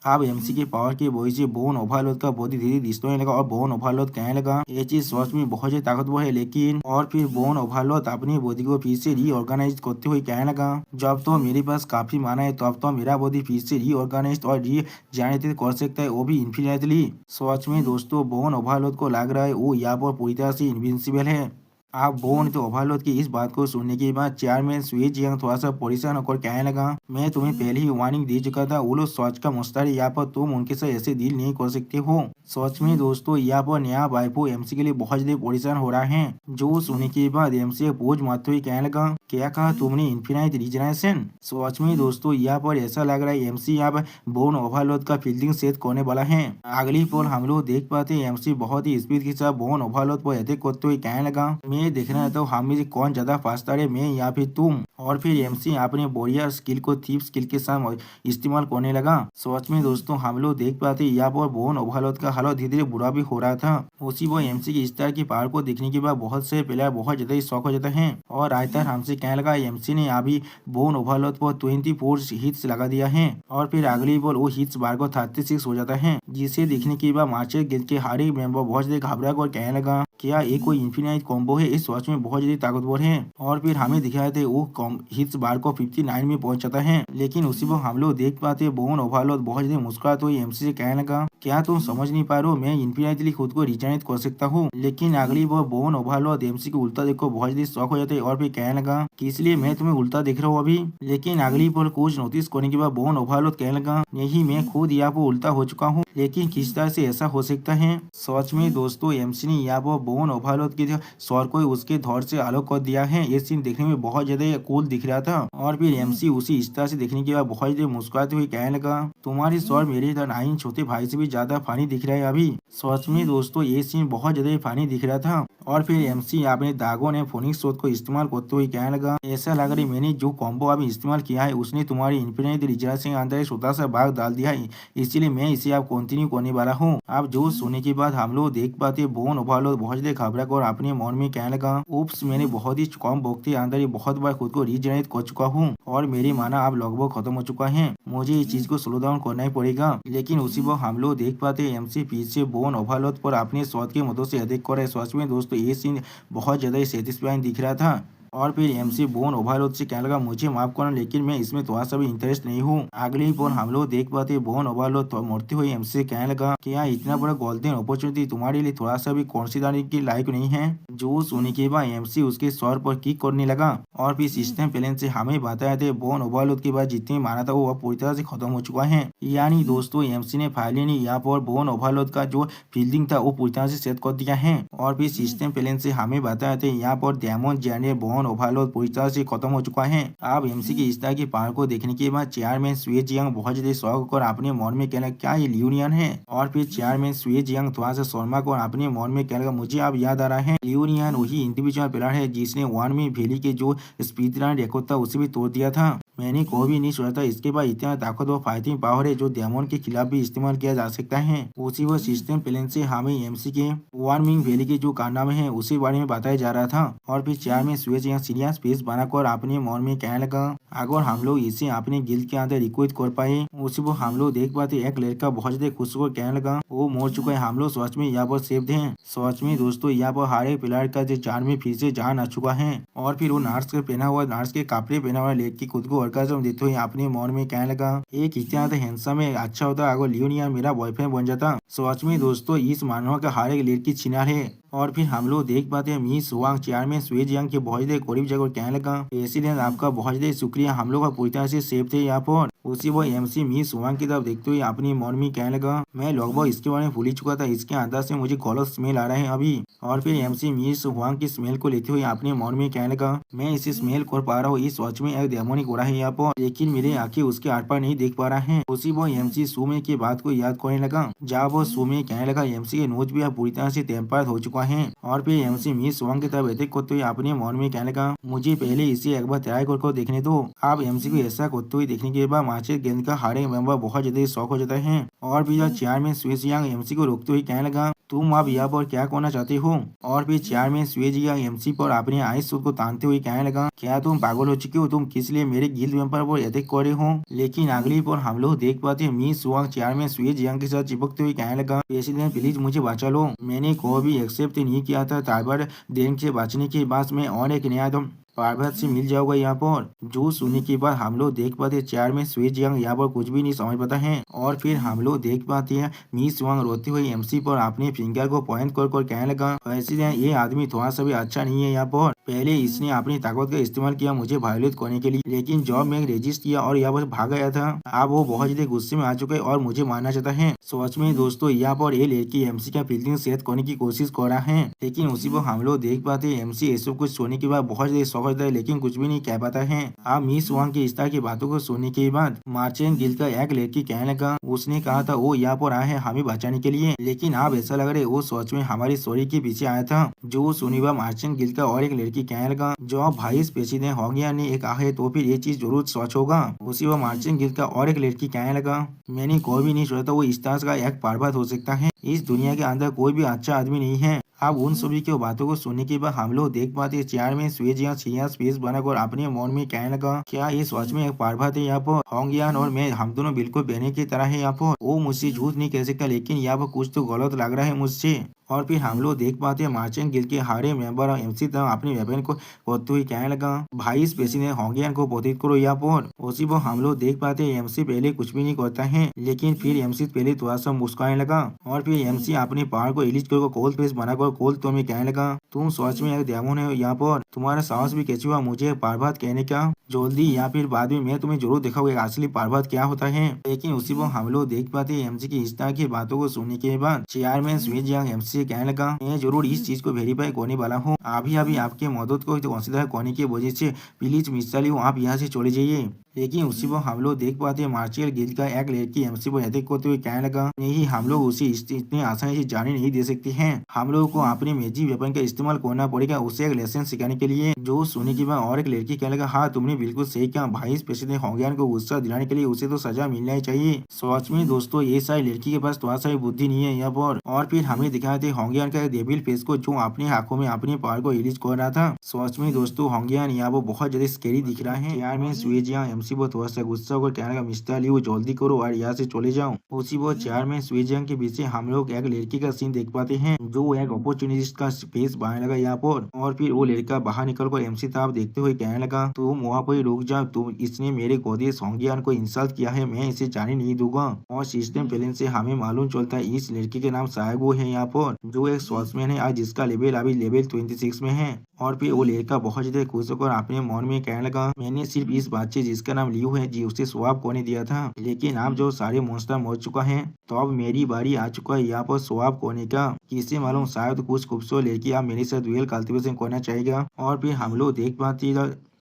अब एमसी के पावर की वजह से बोन ओवरलोड का बॉडी धीरे डिस्ट्रॉय लगा और बोन ओवरलोड कहने लगा ये चीज सच में बहुत ज्यादा ताकतवर है। लेकिन और फिर बोन ओवरलोड अपनी बॉडी को फिर से रीऑर्गेनाइज करते हुए कहने लगा जब तो मेरे पास काफी माना है तब तो मेरा बॉडी फिर से रीऑर्गेनाइज और रीजेनरेट कर सकता है, वो भी इन्फिनिटली। सच में दोस्तों बोन ओवरलोड को लग रहा है वो यहाँ पर पूरी तरह से इनविंसिबल है। आप बोन तो ओवरलोड की इस बात को सुनने के बाद चेयरमैन सुई जियांग थोड़ा सा परेशान होकर कहने लगा मैं तुम्हें पहले ही वार्निंग दे चुका था, वो लोग सोच का मुस्तार यहाँ पर तुम उनके साथ ऐसे डील नहीं कर सकते हो। सच में दोस्तों यहाँ पर नया वाइफो एमसी के लिए बहुत ज्यादा परेशान हो रहा है। जो सुनने के बाद एमसी पोज मारते हुए कहने लगा क्या कहा तुमने इन्फिनाइट रीजनरेशन। सच में दोस्तों यहाँ पर ऐसा लग रहा है एमसी यहाँ पर बोन ओवरलोड का फील्डिंग सेट करने वाला है। अगली पोल हम लोग देख पाते हैं एमसी बहुत ही स्पीड के साथ बोन ओवरलोड पर अटैक करते हुए कहने लगा मैं देखना है तो हम में से कौन ज्यादा फास्टर है, मैं या फिर तुम। और फिर एमसी अपने बोरियर स्किल को थीप स्किल के साथ इस्तेमाल करने लगा। सच में दोस्तों हम लोग देख पाते यहाँ पर बोन ओवरलोड का हालत धीरे धीरे बुरा भी हो रहा था। उसी वो एमसी की इस तरह की पावर को देखने के बाद बहुत से प्लेयर बहुत ज्यादा शौक हो जाता है और रायतर हमसे कहने लगा एमसी ने अभी बोन ओवरलोड पर 24 हिट्स लगा दिया है और फिर अगली बॉल वो हिट्स बार को 36 हो जाता है, जिसे देखने के बाद मार्चर गिल्ड के हर एक मेंबर बहुत ज्यादा घबरा कर कहने लगा क्या ये कोई इन्फिनाइट कॉम्बो है। है इस वॉच में बहुत ज्यादा ताकतवर है। और फिर हमें दिखाए थे वो हिट्स बार को 59 में पहुंच जाता है। लेकिन उसी वक्त हम लोग देख पाते बोन ओवरलोड बहुत ज्यादा मुस्कुराते हुए एमसी से कहने लगा, क्या तुम समझ नहीं पा रहे हो, मैं इन्फिनिटली खुद को रिजनरेट कर सकता हूँ। लेकिन अगली वो बोन ओवरलोड एमसी को उल्टा देखो बहुत ज्यादा शौक हो जाते है और फिर कहने लगा कि इसलिए मैं तुम्हें उल्टा देख रहा हूँ अभी। लेकिन अगली पर कुछ नोटिस करने के बाद बोन ओवरलोड कहने लगा, नहीं मैं खुद यहाँ पर उल्टा हो चुका हूँ। लेकिन किस तरह से ऐसा हो सकता है। सच में दोस्तों एमसी ने यहाँ पर बोन ओवरलोड के स्वर को उसके धौर से अलग कर दिया है। ये सीन देखने में बहुत ज्यादा कूल दिख रहा था। और फिर एमसी उसी इस तरह से देखने के बाद बहुत ज्यादा मुस्कुराते हुए कहने लगा, तुम्हारी स्वर मेरे इधर 9 छोटे भाई से भी ज्यादा फानी दिख रहा है अभी। सच में दोस्तों ये सीन बहुत ज्यादा फानी दिख रहा था। और फिर एमसी अपने दागों ने फोनिक्स शोध को इस्तेमाल करते हुए कहने लगा, ऐसा लग रहा है मैंने जो कॉम्बो अभी इस्तेमाल किया है उसने तुम्हारी इन्फिनिट रिजर्व के अंदर एक छोटा सा भाग डाल दिया है, इसीलिए मैं इसे अब कंटिन्यू करने वाला हूँ। अब जो सुनने के बाद हम लोग देख पाते बोन ओवरलोड बहुत ज्यादा घबरा कर अपने मन में कहने लगा, उप्स मैंने बहुत ही कम वक्त के अंदर ही बहुत बार खुद को रिजनरेट कर चुका हूँ और मेरी माना अब लगभग खत्म हो चुका है, मुझे इस चीज को स्लो डाउन करना ही पड़ेगा। लेकिन उसी वक्त हम लोग देख पाते एमसी पीछे बोन ओवरलोड पर अपने शॉट की मदद से अधिक करे। सच में दोस्तों ये सीन बहुत ज्यादा सेटिस्फाइंग दिख रहा था। और फिर एमसी बोन ओवरलोड से कहने लगा, मुझे माफ करना लेकिन मैं इसमें थोड़ा सा भी इंटरेस्ट नहीं हूँ। अगले ही पर हम लोग देख पाते बोन ओवरलोड मरते हुए एमसी से कहने लगा, क्या इतना बड़ा गोल्डन अपॉर्चुनिटी तुम्हारे लिए थोड़ा सा भी कंसीडर की लायक नहीं है। जो सुनने के बाद एमसी उसके स्वर पर किक करने लगा। और फिर सिस्टम प्लान से हमें बताया थे बोन ओवरलोड के बाद जितनी माना था वो पूरी तरह से खत्म हो चुका है। यानी दोस्तों एमसी ने फाइनली यहाँ पर बोन ओवरलोड का जो फील्डिंग था वो पूरी तरह से सेट कर दिया है। और फिर सिस्टम प्लान से हमें बताया थे यहाँ पर डेमन जैने बोन ओवरलोड पूरी तरह से खत्म हो चुका है। अब एमसी के इस तरह की पावर को देखने के बाद चेयरमैन सुए जियांग बहुत ज्यादा शौक होकर अपने मन में कहना, क्या ये लियूनियन है। और फिर चेयरमैन सुए जियांग थोड़ा सा शर्मा को अपने मन में कहने लगा, मुझे अब याद आ रहा है लियूनियन वही इंडिविजुअल प्लेयर है जिसने वन में वैली के जो स्पीड रन रिकॉर्ड था उसे भी तोड़ दिया था। मैंने कोई भी नहीं सोचा था इसके बाद इतना ताकतवर फाइटिंग पावर है जो डेमन के खिलाफ भी इस्तेमाल किया जा सकता है। उसी वो सिस्टम प्लान से हमें एमसी के वार्मिंग वैली के जो कारनामे हैं उसी बारे में बताया जा रहा था। और फिर चेयरमैन सुएज यहाँ सीरियस फेस बनाकर अपने मन में कहने लगा, अगर हम लोग इसे अपने गिल्ड के अंदर रिक्रूट कर पाए। उसी वो हम लोग देख पाते एक लड़का बहुत ज्यादा खुश होकर कहने लगा, वो मर चुका है, हम लोग सच में यहाँ पर सेफ है। सच में दोस्तों यहाँ पर हर एक प्लेयर का जो जान में फिर से जान आ चुका है। और फिर वो नर्स के पहना हुआ नर्स के कपड़े पहना हुआ लड़की खुद को ऑर्गेज़म देते हुए अपने मन में कहने लगा, एक इतना तो हैंडसम है, अच्छा होता अगर लियोनिया मेरा बॉयफ्रेंड बन जाता। सच में दोस्तों इस मानव का हर एक लड़की छिनार है। और फिर हम लोग देख पाते हैं मी सुवांग चेयरमैन सुए जियांग के बहुत ज्यादा करीब जगह कहने लगा, प्रेसिडेंट आपका बहुत ज्यादा शुक्रिया, हम लोग का पूरी तरह से सेफ थे यहाँ पर। उसी वो एमसी मी सुवांग की तरफ देखते हुए अपनी मन में कहने लगा, मैं लगभग इसके बारे में भूल ही चुका था, इसके अंदर से मुझे गलत स्मेल आ रहा है अभी। और फिर एमसी मी सुवांग की स्मेल को लेते हुए अपने मन में कहने लगा, मैं इसे स्मेल कर पा रहा हूँ, इस वॉच में एक डेमोनिक हो रहा है यहाँ पर, लेकिन मेरी आंखें उसके आर पार नहीं देख पा रहा है। उसी वो एमसी सुमे की बात को याद करने लगा जहाँ वो सुमे कहने लगा, एमसी के नोज भी अब पूरी तरह से टेम्पर्ड हो चुका है। और फिर एमसी मी सुवांग की तरफ अटैक करते हुए अपने मन में कहने लगा, मुझे पहले इसे एक बार ट्राई कर देखने दो। अब एमसी को ऐसा करते हुए देखने के बाद मार्चेट गेंद का हर एक मेंबर बहुत ज्यादा शौक हो जाता है। और फिर चेयरमैन सुएजियांग एमसी को रोकते हुए कहने लगा, तुम अब यहाँ पर क्या करना चाहते हो। और फिर चेयरमैन सुएजियांग एमसी पर अपने आइस सूट को तानते हुए कहने लगा, क्या तुम पागल हो चुके हो, तुम किस लिए मेरे गिल्ड मेंबर पर अटैक कर रहे हो। लेकिन अगली पर हम लोग देख पाते हैं मी सुवांग चेयरमैन सुएजियांग के साथ चिपकते हुए कहने लगा, प्रेसिडेंट प्लीज मुझे बचा लो, मैंने कोई भी एक्सेप्ट नहीं किया था, ताइबर देन से बचने के बाद मैं और एक नया पार्वत से मिल जाओगा यहाँ पर। जो सुनने के बाद हम लोग देख पाते चेयरमैन सुएजियांग यहाँ पर कुछ भी नहीं समझ पाता है। और फिर हम लोग देख पाते हैं मी सुवांग रोते हुए एमसी पर अपने फिंगर को पॉइंट कर कहने लगा, प्रेसिडेंट ये आदमी थोड़ा सा भी अच्छा नहीं है यहाँ पर, पहले इसने अपनी ताकत का इस्तेमाल किया मुझे वायलेट करने के लिए, लेकिन जब मैं रेजिस्ट किया और यहाँ पर भाग गया था, अब वो बहुत ज्यादा गुस्से में आ चुका है और मुझे मारना चाहता है। सच में दोस्तों यहाँ पर ये लड़की एमसी का फील्डिंग सेट करने की कोशिश कर रहा है। लेकिन उसी पर हम लोग देख पाते एमसी ये सब कुछ सुनने के बाद बहुत ज्यादा शौक होता है लेकिन कुछ भी नहीं कह पाता है। अब मी सुवांग की इस तरह की बातों को सुनने के बाद मार्चेंट गिल्ड का एक लड़की कहने लगा, उसने कहा था वो यहाँ पर आया है हमें बचाने के लिए, लेकिन अब ऐसा लग रहा है वो सच में हमारी स्टोरी के पीछे आया था। जो सुनी हुआ मार्चेंट गिल्ड का और एक लड़की कहने लगा, जो वाइस प्रेसिडेंट होंगिया ने एक है तो फिर ये चीज जरूर सच होगा। उसी वो मार्चेंट गिल्ड का और एक लड़की कहने लगा, मैंने कोई भी नहीं सोचा था वो इस तरह का एक पर्वत हो सकता है, इस दुनिया के अंदर कोई भी अच्छा आदमी नहीं है। अब उन सभी की बातों को सुनने के बाद हम लोग देख पाते हैं चेयरमैन स्वेजियान सिया स्पेस बनाकर अपने मन में कहने लगा, क्या ये सच में एक पार्वत है यहाँ पर? होंगियान और मैं हम दोनों बिल्कुल बहने की तरह है यहाँ पर। वो मुझसे झूठ नहीं कह सकता, लेकिन यहाँ पर कुछ तो गलत लग रहा है मुझसे। और फिर हम लोग देख पाते हैं मार्चेंट गिल्ड के हारे मेंबर और एमसी तक अपने वेपन को होते हुए कहने लगा, भाई स्पेसी ने होंगियान को पोतित करो यहाँ पर। उसी पर हम लोग देख पाते हैं एमसी पहले कुछ भी नहीं करता है, लेकिन फिर एमसी पहले थोड़ा सा मुस्कुराने लगा और फिर एमसी अपने पहाड़ को इलिज कर कोल्ड फेस बनाकर कोल्ड तो में कहने लगा, तुम सच में एक डेमन है यहाँ पर, तुम्हारा साहस भी कैसे हुआ मुझे पार्वत कहने का? जल्दी या फिर बाद में मैं तुम्हें जरूर दिखाऊंगा असली पार्वत क्या होता है। लेकिन उसी पर हम लोग देख पाते हैं एमसी की इस तरह की बातों को सुनने के बाद चेयरमैन स्वेज एमसी से कहने लगा, मैं जरूर इस चीज को वेरीफाई करने वाला हूँ। अभी अभी आपके मदद को कंसिडर करने की वजह से प्लीज मिस्टर लियो आप यहाँ से चले जाइए। लेकिन उसी पर हम लोग देख पाते हैं मार्शियल गिल्ड का एक लड़की एमसी को अटैक करते हुए कहने लगा, नहीं हम लोग उसे इतनी आसानी से जाने नहीं दे सकते हैं, हम लोगों को अपने मैजिक वेपन का इस्तेमाल करना पड़ेगा उसे एक लेसन सिखाने के लिए। जो सुनने के बाद और एक लड़की कहने लगा, हाँ तुमने बिल्कुल सही कहा भाई, स्पेशली होंगियान को गुस्सा दिलाने के लिए उसे तो सजा मिलना ही चाहिए। सच में दोस्तों ये सारी लड़की के पास थोड़ा सा भी बुद्धि नहीं है यहाँ पर। और फिर हमें दिखाए थे होंगियान का डेविल फेस को जो अपने आंखों में अपने पावर को रिलीज कर रहा था। सच में दोस्तों होंगियान यहाँ वो बहुत ज्यादा स्केरी दिख रहा है। यार मैं स्वेजिया एमसी वो थोड़ा सा गुस्सा होकर कहने लगा, मिस्टर लियो जल्दी करो और यहाँ से चले जाओ। उसी वो चार में स्वेजियांग के पीछे हम लोग एक लड़की का सीन देख पाते हैं जो एक अपॉर्चुनिस्ट का फेस बनाने लगा यहाँ पर। और फिर वो लड़का बाहर निकल कर एमसी ताब देखते हुए कहने लगा, तुम वहाँ पर रुक जाओ, तुम इसने मेरे गोदी होंगियान को इंसल्ट किया है, मैं इसे जाने नहीं दूंगा। और सिस्टम प्लेन से हमें मालूम चलता है इस लड़की के नाम सायगो है यहाँ पर, जो एक स्वॉर्ड्समैन है आज जिसका लेवल अभी लेवल 26 में है। और फिर वो लड़का बहुत ज्यादा खुश होकर अपने मन में कहने लगा, मैंने सिर्फ इस बच्चे जिसका नाम लियो है जी उसे स्वैप करने दिया था, लेकिन अब जो सारे मॉन्स्टर मर चुका है तो अब मेरी बारी आ चुका है यहाँ पर स्वैप करने का। किसी मालूम शायद कुछ खूबसूरत लड़की आप मेरे साथ डुएल कल्टीवेशन करना चाहेगा। और फिर हम लोग देख पाते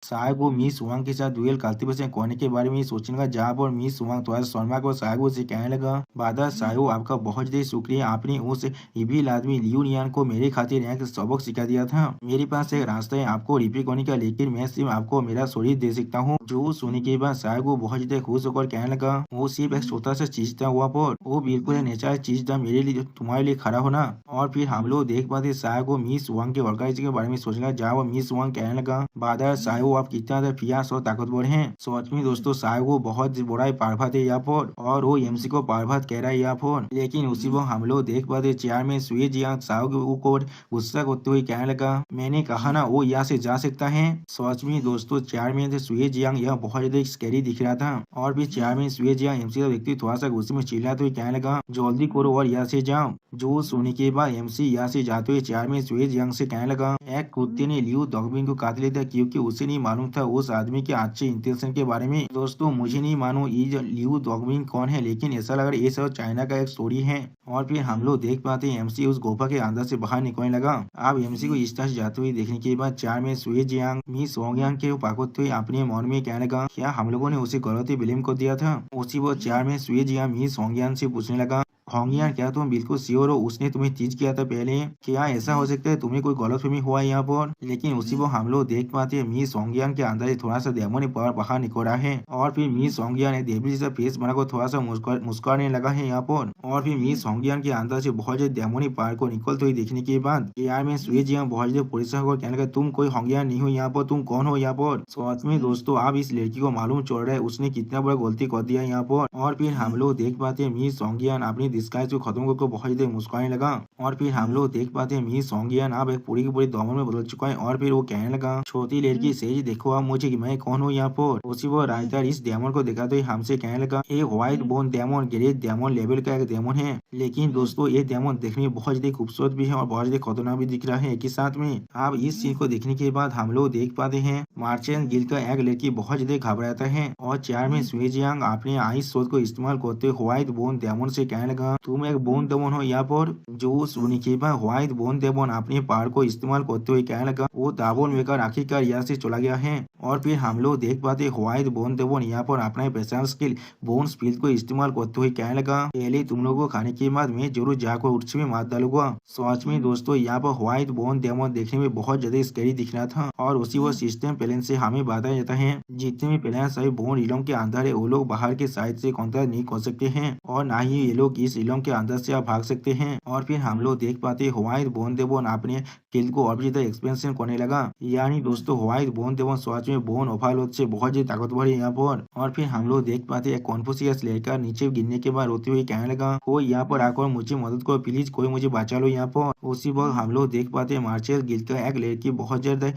शायद वो मिस वांग के साथ डुएल कल्टीवेशन करने के बारे में सोचने का जहाँ पर मिस वांग थोड़ा शर्मा को साइगो से कहने लगा, बादल साइगो आपका बहुत ज्यादा शुक्रिया, आपने उस इविल आदमी लियू नियान को मेरे खातिर एक सबक सिखा दिया था। मेरे पास एक रास्ता है आपको रिपीट करने का, लेकिन मैं सिर्फ आपको मेरा शरीर दे सकता हूँ। जो सुनने के बाद साइगो बहुत ज्यादा खुश होकर कहने लगा, वो सिर्फ एक छोटा सा चीज था वहाँ पर, वो बिल्कुल नेचुरल चीज था मेरे लिए तुम्हारे लिए खड़ा होना। और फिर हम लोग देख पाते साइगो मिस वांग के ऑर्गेनाइजेशन के बारे में सोचेगा जहाँ वो मिस वांग कहने लगा, बादल साइगो आप कितना फियास और ताकतवर हैं। सच में दोस्तों साइगो बहुत बड़ा पार्वत है यहाँ पर और वो एमसी को पार्वत कह रहा है यहाँ पर। लेकिन उसी पर हम लोग देख पाते चेयर में स्वेज साइगो को गुस्सा करते हुए कहने लगा, मैंने कहा ना वो यहाँ से जा सकता है। सच में दोस्तों चेयर में स्वेज यह बहुत ज्यादा स्कैरी दिख रहा था। और भी चेयर में स्वेज एमसी का व्यक्ति थोड़ा सा गुस्से में चिल्लाते हुए कहने लगा, जल्दी करो और यहाँ से जाओ। जो सुनने के बाद एमसी यहाँ से जाते हुए चेयर में स्वेज से कहने लगा, एक कुत्ते ने लियू डॉगबिन को काट लिया था क्योंकि उसे नहीं मालूम था उस आदमी के अच्छे इंटेंशन के बारे में। दोस्तों मुझे नहीं मानो ये लियू डॉगबिन कौन है, लेकिन ऐसा लग रहा है ये सब चाइना का एक स्टोरी है। और फिर हम लोग देख पाते हैं एमसी उस गुफा के अंदर से बाहर निकलने लगा। अब एमसी को इस तरह से जाते हुए देखने के बाद चार में स्वेजियांग मिस होंगियांग के पाकोते हुए अपने मन में कहने लगा, क्या हम लोगों ने उसे गलती ब्लेम को दिया था? उसी वो चार में स्वेजियांग मिस होंगियांग से पूछने लगा, होंगियान क्या तुम बिल्कुल श्योर हो उसने तुम्हें चीज किया था पहले? क्या ऐसा हो सकता है तुम्हें कोई गलतफहमी हुआ है यहाँ पर? लेकिन उसी को हम लोग देख पाते हैं मिस होंगियान के अंदर थोड़ा सा डेमोनी पावर बाहर निकल रहा है। और फिर मिस होंगियान ने देवी जैसा फेस बनाकर थोड़ा सा मुस्कुराने लगा है यहाँ पर। और फिर मिस होंगियान के अंदर से बहुत ज्यादा डेमोनी पावर को निकलते हुए देखने के बाद यार में स्वेज यहाँ बहुत ज्यादा परेशान होकर कहने लगा, तुम कोई होंगियान नहीं हो यहाँ पर, तुम कौन हो यहाँ पर? सच में दोस्तों आप इस लड़की को मालूम चल रहा है उसने कितना बड़ा गलती कर दिया यहाँ पर। और फिर हम लोग देख पाते हैं मिस होंगियान अपनी डिस्गाइज को खत्म को बहुत ज्यादा मुस्कुराने लगा। और फिर हम लोग देख पाते हैं मिस होंगियान अब एक पूरी की पूरी दामन में बदल चुका है। और फिर वो कहने लगा, छोटी लड़की सही देखो आप मुझे कि मैं कौन हूँ यहाँ पर। उसी वो राइटर इस डेमन को देखा तो हमसे कहने लगा, एक white bone demon great demon level का एक डेमन है, लेकिन दोस्तों ये डेमन देखने में बहुत ज्यादा खूबसूरत भी है और बहुत ज्यादा खतरनाक भी दिख रहा है एक ही साथ में। अब इस चीज को देखने के बाद हम लोग देख पाते हैं मार्चेंट गिल्ड का एक लड़की बहुत ज्यादा घबराता है और चार में स्वेजियांग अपने आइस शोध को इस्तेमाल करते व्हाइट बोन डेमन से कहने लगा, तुम एक बोन डेमन हो यहाँ पर? जो सुनने के बाद व्हाइट बोन डेमन अपने पावर को इस्तेमाल करते हुए कहने लगा, वो दाबोन लेकर आखिरकार यहाँ से चला गया है। और फिर हम लोग देख पाते व्हाइट बोन डेमन यहाँ पर अपना पेशेंट स्किल बोन स्पीड को इस्तेमाल करते हुए कहने लगा, पहले तुम लोगों को खाने के बाद मैं जरूर जाकर उर्च में मार डालूंगा। सच में दोस्तों यहाँ पर व्हाइट बोन डेमन देखने में बहुत ज्यादा स्कैरी दिख रहा था। और उसी वो सिस्टम प्लेन से हमें बताया जाता है जितने भी प्लेन सभी बोन रिलम के अंदर है वो लोग बाहर के साइड से कॉन्टैक्ट नहीं कर सकते हैं और ना ही ये लोग इस शिलोंग के अंदर से आप भाग सकते हैं। और फिर हम लोग देख पाते हैं व्हाइट बोन देवोन अपने स्किल को और भी ज्यादा एक्सपेंशन करने लगा। यानी दोस्तों व्हाइट बोन देवोन सच में बोन ओवरलोड से बहुत ज्यादा ताकतवर है यहाँ पर। और फिर हम लोग देख पाते हैं कॉन्फ्यूशियस लड़का नीचे गिरने के बाद रोते हुए कहने लगा, कोई यहाँ पर आकर मुझे मदद करो प्लीज, कोई मुझे बचा लो यहाँ पर। उसी वक्त हम लोग देख पाते हैं मार्शल गिल का एक लड़की बहुत ज्यादा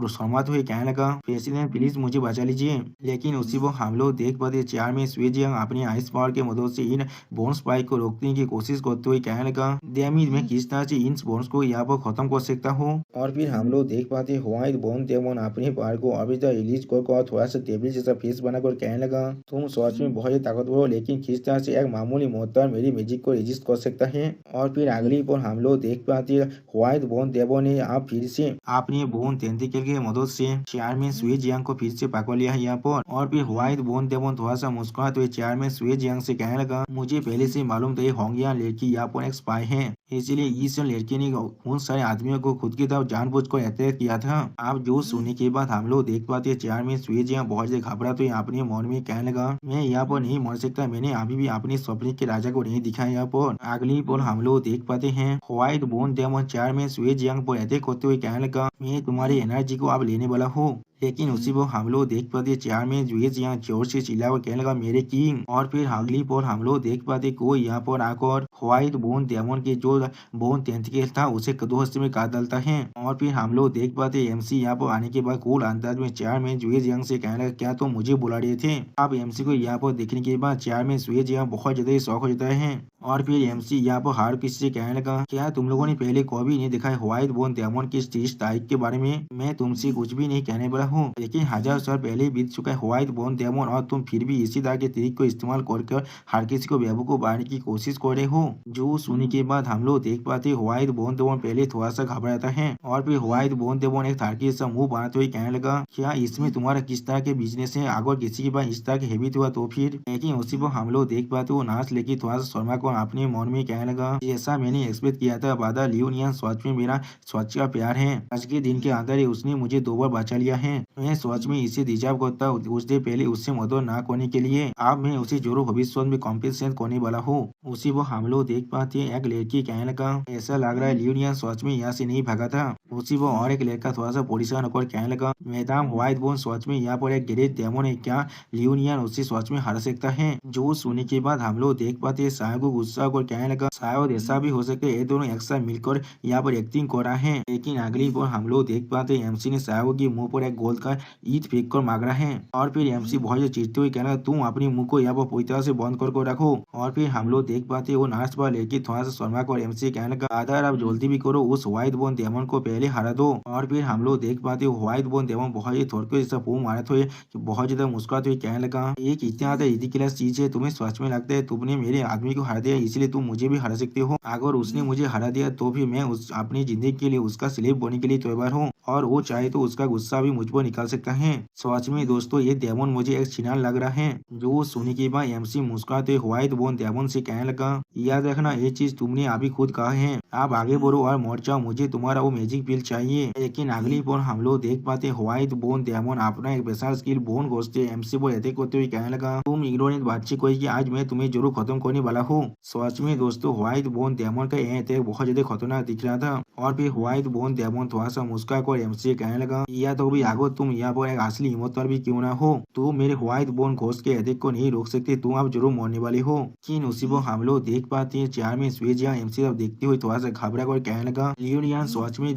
सहमत हुए कहने लगा, प्रेसिडेंट प्लीज मुझे बचा लीजिए। लेकिन उसी वक्त हम लोग देख पाते चेयर में स्वेजियंग अपनी आइस पावर की मदद से इन बोन स्पाइक को रोकने की कोशिश करते हुए कहने लगा, डैमेज मैं किस तरह से इन बोन्स को यहाँ पर खत्म कर सकता हूँ। और फिर हम लोग देख पाते व्हाइट बोन देवोन अपने पावर को अभी तक रिलीज कर और थोड़ा सा टेबल जैसा फेस बनाकर कहने लगा, तुम सच में बहुत ही ताकतवर हो, लेकिन किस तरह से एक मामूली मोहतर मेरी मैजिक को रेजिस्ट कर सकता है। और फिर अगली पर हम लोग देख पाते व्हाइट बोन देवोन ने आप फिर से अपनी बोन टेंटिकल की मदद से चेयरमैन स्वेजियंग को फिर से पकड़ लिया है यहाँ पर। और फिर व्हाइट बोन देवोन थोड़ा सा मुस्कुराते हुए चेयरमैन स्वेजियंग से कहने लगा, मुझे पहले से मालूम था ये होंगियान लड़की यहाँ पर एक स्पाई है, इसलिए इस लड़की ने उन सारे आदमियों को खुद की तरफ जानबूझकर अटैक किया था। आप जो सुनने के बाद हम लोग देख पाते चेयरमैन स्वेजियंग बहुत ज्यादा घबरा तो अपने मन में कहने लगा, मैं यहाँ पर नहीं मर सकता, मैंने अभी भी अपने सपने के राजा को नहीं दिखा यहाँ पर। अगली पल हम लोग देख पाते हैं व्हाइट बोन देवोन चेयरमैन स्वेजियंग पर अटैक करते हुए कहने लगा, मैं तुम्हारी एनर्जी को अब लेने वाला हूँ। लेकिन उसी वो हम लोग देख पाते चेयरमैन जुएज यहाँ जोर से चिल्लाकर कहने लगा, मेरे किंग। और फिर अगली पर हम लोग देख पाते कोई यहाँ पर आकर व्हाइट बोन डेमन के जो बोन टेंटिकल था उसे दो हिस्से में काट डालता है। और फिर हम लोग देख पाते एमसी यहाँ पर आने के बाद कूल अंदाज में चेयरमैन जुएज यंग से कहने लगा, क्या तुम मुझे बुला रहे थे। अब एमसी को यहाँ पर देखने के बाद चेयरमैन जुएज यहाँ बहुत ज्यादा शौक हो जाता है। और फिर एमसी यहाँ पर हार किसी से कहने लगा, क्या तुम लोगों ने पहले कभी नहीं देखा है व्हाइट बोन डेमन की 30 तारीख के बारे में, मैं तुमसे कुछ भी नहीं कहने वाला हूँ, लेकिन 1000 साल पहले बीत चुका है व्हाइट बोन डेमन और तुम फिर भी इसी तरह के तरीके को इस्तेमाल करके हर किसी को बेवकूफ बनाने की कोशिश कर रहे हो। जो सुनने के बाद हम लोग देख पाते व्हाइट बोन डेमन पहले थोड़ा सा घबराता है। और फिर व्हाइट बोन डेमन एक तार्किक सा मुंह बनाते हुए कहने लगा, क्या इसमें तुम्हारा किस तरह के बिजनेस है, अगर किसी के पास इस तरह के हैबिट हुआ तो फिर। लेकिन उसी पर हम लोग देख पाते वो नाच लेके थोड़ा सा शर्मा को अपने मन में कहने लगा, जैसा मैंने एक्सपेक्ट किया था बादल लियोनियन सच में मेरा सच का प्यार है, आज के दिन के अंदर ही उसने मुझे 2 बार बचा लिया है, मैं सच में इसे डिजर्व करता हूँ उससे पहले उससे मदद ना करने के लिए। अब मैं उसे जरूर भविष्य में कॉम्पेंसेट करने वाला हूँ। उसी वो हम लोग देख पाते हैं एक लड़की कहने लगा, ऐसा लग रहा है लियोनियन सच में यहाँ से नहीं भागा था। उसी वो और एक लड़का थोड़ा सा परेशान होकर कहने लगा, मैडम व्हाइट बोन सच में यहाँ पर एक ग्रेट डेमन है, क्या लियोनियन उसे सच में हरा सकता है। जो सुनने के बाद हम लोग देख पाते हैं साय को गुस्सा होकर कहने लगा, शायद ऐसा भी हो सके ये दोनों एक साथ मिलकर यहाँ पर एक्टिंग कर रहा है। लेकिन अगली बार हम लोग देख पाते हैं एमसी ने सायो के मुंह पर एक गोल्ड का ईद फेंक कर मांग रहा है। और फिर एमसी बहुत चिढ़ते हुए कहना, तुम अपने मुंह को यहाँ पर पूरी तरह से बंद कर रखो। और फिर हम लोग देख पाते वो नाच पर लेके थोड़ा सा शर्मा कर एमसी कहने का, आधार आप जल्दी भी करो, उस व्हाइट बोन डेमन को पहले हरा दो। और फिर हम लोग देख पाते व्हाइट बोन डेमन बहुत ही थोड़े जैसा फूम मारे थे, बहुत ज्यादा मुस्कुराते हुए कहने लगा, एक इतना ज्यादा रिडिकुलस चीज है, तुम्हें सच में लगता है तुमने मेरे आदमी को हरा दिया इसलिए तुम मुझे भी हरा सकते हो। अगर उसने मुझे हरा दिया तो भी मैं उस अपनी जिंदगी के लिए उसका स्लेव बनने के लिए तैयार हूँ, और वो चाहे तो उसका गुस्सा भी मुझ पर निकाल सकता है। सच में दोस्तों ये डेमन मुझे एक छिनाल लग रहा है। जो सुनने के बाद एमसी मुस्कुराते व्हाइट बोन डेमन से कहने लगा, याद रखना ये चीज तुमने अभी खुद कहा है, आप आगे बढ़ो और मर जाओ, मुझे तुम्हारा वो मैजिक पिल चाहिए। लेकिन अगली पर हम लोग देख पाते व्हाइट बोन डेमन अपना एक विशाल स्किल बोन घोषते एमसी पर अटैक करते हुए कहने लगा, तुम इग्नोरेंट बच्चे कोई कि आज मैं तुम्हें जरूर खत्म करने वाला हूँ। सच में दोस्तों व्हाइट बोन डेमन का यह अटैक बहुत ज्यादा खतरनाक दिख रहा था। और फिर व्हाइट बोन डेमन थोड़ा सा मुस्कुरा कर एमसी कहने लगा, या तो भी आगो तुम यहाँ पर एक असली हिम्मतवार भी क्यों ना हो, तो मेरे व्हाइट बोन घोष के अटैक को नहीं रोक सकते, तुम अब जरूर मरने वाले हो। लेकिन उसी वो हम लोग देख पाते हैं चेयरमैन स्वेजिया एमसी अब देखते हुए थोड़ा सा घबरा कर कहने लगा, लियोनियन सच में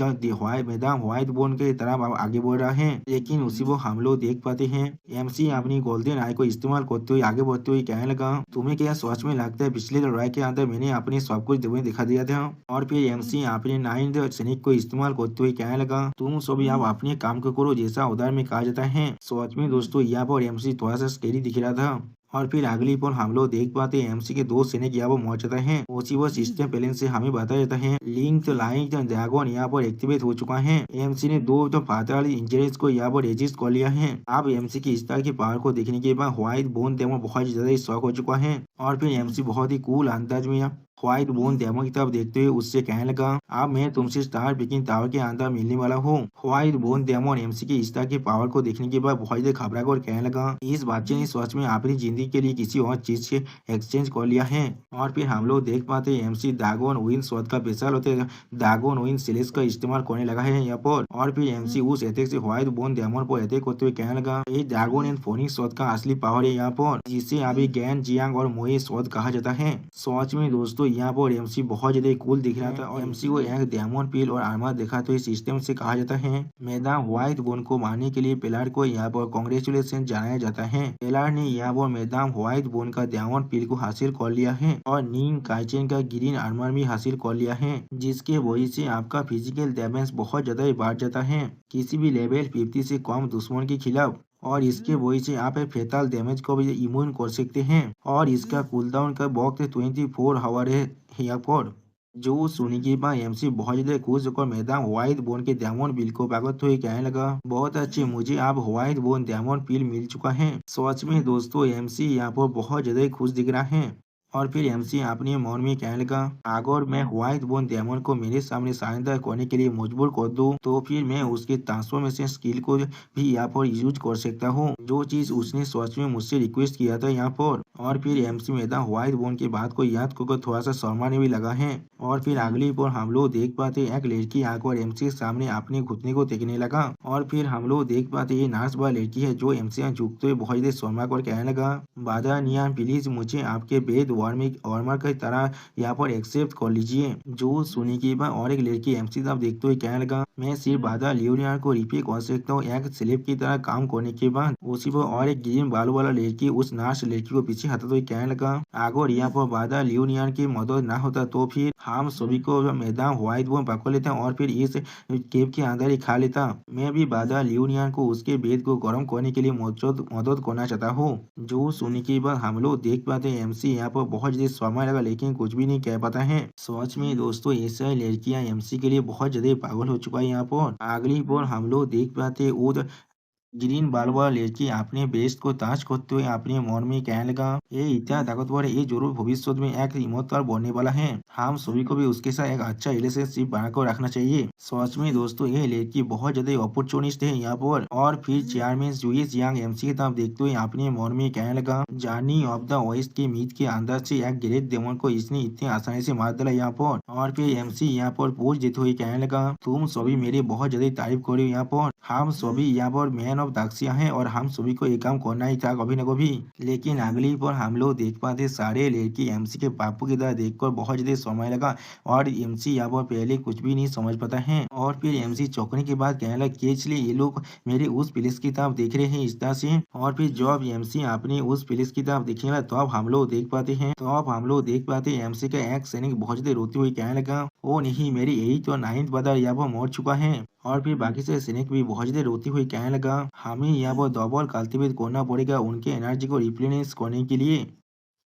मैदान व्हाइट बोन के तरफ आगे बढ़ रहा है। लेकिन उसी वो हम लोग देख पाते हैं एमसी अपनी गोल्डन आई को इस्तेमाल करते हुए आगे बढ़ते हुए कहने लगा, तुम्हें क्या सच में लगता है पिछले लड़ाई के अंदर मैंने अपने सब कुछ तुम्हें दिखा दिया था। और फिर एमसी अपने 9 सैनिक को इस्तेमाल करते हुए कहने लगा, तुम सभी आप अपने काम को करो जैसा उधर में कहा जाता है। सच में दोस्तों यहाँ पर एमसी थोड़ा सा स्केरी दिख रहा था। और फिर अगली पर हम लोग देख पाते हैं एमसी के 2 सैनिक यहाँ पर मौत जाता है। उसी वो सिस्टम पहले से हमें बताया जाता है लिंक लाइन ड्रैगन यहाँ पर एक्टिवेट हो चुका है। एमसी ने 2 तो फाटल इंजरीज को यहाँ पर रजिस्ट कर लिया है। अब एमसी की इस तरह की पावर को देखने के बाद व्हाइट बोन डेमन बहुत ज्यादा शॉक हो चुका है। और फिर एमसी बहुत ही कूल अंदाज में व्हाइट बोन डेमो की तरफ देखते हुए उससे कहने लगा, अब मैं तुमसे स्टार पिकिंग टावर के अंदर मिलने वाला हूँ। व्हाइट बोन डेमो एमसी के स्टार की पावर को देखने के बाद बहुत ज्यादा घबरा कर कहने लगा, इस बच्चे ने सच में अपनी जिंदगी के लिए किसी और चीज से एक्सचेंज कर लिया है। और फिर हम लोग देख पाते हैं एमसी दागोन विन शॉट का स्पेशल होते दागोन विन सिलेस का इस्तेमाल करने लगा है यहाँ पर। और फिर एमसी उस अटैक से व्हाइट बोन डेमन पर अटैक करते हुए कहने लगा, ये दागोन एंड फोनिक्स शॉट का असली पावर है यहाँ पर, जिसे अभी गैन जियांग और मोए शॉट कहा जाता है। सच में दोस्तों यहाँ पर एमसी बहुत ज्यादा कूल दिख रहा था और एमसी को एक डेमन पील और आर्मर देखा तो इस सिस्टम से कहा जाता है। मैदान व्हाइट बोन को मारने के लिए पेलार को यहाँ पर कांग्रेचुलेशन जनाया जाता है। पेलार ने यहाँ पर मैदान व्हाइट बोन का डेमन पील को हासिल कर लिया है और नीम काइचेन का ग्रीन आर्मर भी हासिल कर लिया है, जिसके वजह से आपका फिजिकल डैमेज बहुत ज्यादा बढ़ जाता है किसी भी लेवल 50 से कम दुश्मन के खिलाफ। और इसके वजह से आप एक फेटल डैमेज को भी इम्यून कर सकते हैं और इसका कूलडाउन का वक्त 24 आवर है यहाँ पर। जो सुनी के बाद एमसी बहुत ज्यादा खुश होकर मैदान व्हाइट बोन के डायमंड बिल को पागत हुए कहने लगा, बहुत अच्छे, मुझे अब व्हाइट बोन डायमंड बिल मिल चुका है। सच में दोस्तों एमसी यहाँ पर बहुत ज्यादा खुश दिख रहा है। और फिर एमसी अपने मन में कहने लगा, अगर मैं व्हाइट बोन डेमन को मेरे सामने शानदार करने के लिए मजबूर कर दूं, तो फिर मैं उसके ट्रांसफॉर्मेशन स्किल को भी यहाँ पर यूज कर सकता हूँ, जो चीज उसने सच में मुझसे रिक्वेस्ट किया था यहाँ पर। और फिर एमसी मैदान व्हाइट बोन की बात को याद कर थोड़ा सा शर्माने भी लगा है। और फिर अगली पर हम लोग देख पाते एक लड़की आकर एमसी के सामने अपने घुटने को देखने लगा। और फिर हम लोग देख पाते ये नर्स वाला लड़की है जो एमसी झुकते हुए बहुत देर शर्मा कर कहने लगा, बादा नियान प्लीज मुझे आपके बेड वार्मर की तरह यहाँ पर एक्सेप्ट कर लीजिए। जो सुनी के बाद और एक लड़की एमसी तरफ देखते हुए कहने लगा, मैं सिर्फ बादा लियोनियर को रिपीट कर सकता हूँ एक स्लेब की तरह काम करने के बाद। उसी पर और एक ग्रीन बालू वाला लड़की उस नर्स लड़की को पीछे हटाते हुए कहने लगा, अगर यहाँ पर बादा लियोनियर की मदद ना होता तो फिर हम सभी को मैदान व्हाइट बोन पकड़ लेता और फिर इस केव के अंदर ही खा लेता। मैं भी बादा लियोनियर को उसके बेद को गर्म करने के लिए मदद करना चाहता हूँ। जो सुनी के बाद हम लोग देख पाते हैं एमसी यहाँ पर बहुत ज्यादा समय लगा लेकिन कुछ भी नहीं कह पाता है। सच में दोस्तों ऐसा लड़कियां एमसी के लिए बहुत ज्यादा पागल हो चुका है यहाँ पर। अगली बार हम लोग देख पाते उद ग्रीन बाल वाला लड़की अपने बेस्ट को ताज करते हुए अपने मन में कहने लगा, ये इतना ताकतवर है, ये जरूर भविष्य में एक इमोर्टल बनने वाला है, हम सभी को भी उसके साथ एक अच्छा रिलेशनशिप बनाकर रखना चाहिए। सच में दोस्तों ये लड़की बहुत ज्यादा अपॉर्चुनिस्ट है यहाँ पर। और फिर चेयरमैन जुइस यांग एमसी की तरफ देखते हुए अपने मन में कहने लगा, जर्नी ऑफ द वेस्ट के मीट के अंदर से एक ग्रेट डेमन को इसने इतनी आसानी से मार डाला यहाँ पर। और फिर एमसी यहाँ पर पोज देते हुए कहने लगा, तुम सभी मेरे बहुत ज्यादा तारीफ करो यहाँ पर, हम सभी यहाँ पर मैन ऑफ दाक्षिया हैं और हम सभी को एक काम करना ही था कभी न कभी। लेकिन अगली पर हम लोग देख पाते सारे लड़की एमसी के पापू की तरह देखकर बहुत ज्यादा समय लगा और एमसी यहाँ पर पहले कुछ भी नहीं समझ पाता है। और फिर एमसी चौंकने के बाद कहने लगा, इसलिए ये लोग मेरे उस प्लेस की तरफ देख रहे हैं इस तरह से। और फिर जब एमसी अपनी उस प्लेस की तरफ देखेगा तब हम लोग देख पाते एमसी का एक सैनिक बहुत ज्यादा रोते हुए कहने लगा, ओ नहीं, मेरी यही तो 9th ब्रदर यहाँ पर मर चुका है। और फिर बाकी से सैनिक भी बहुत ज्यादा रोती हुई कहने लगा, हमें यहाँ पर डबल कल्टीवेट करना पड़ेगा उनके एनर्जी को रिप्लेनिश करने के लिए।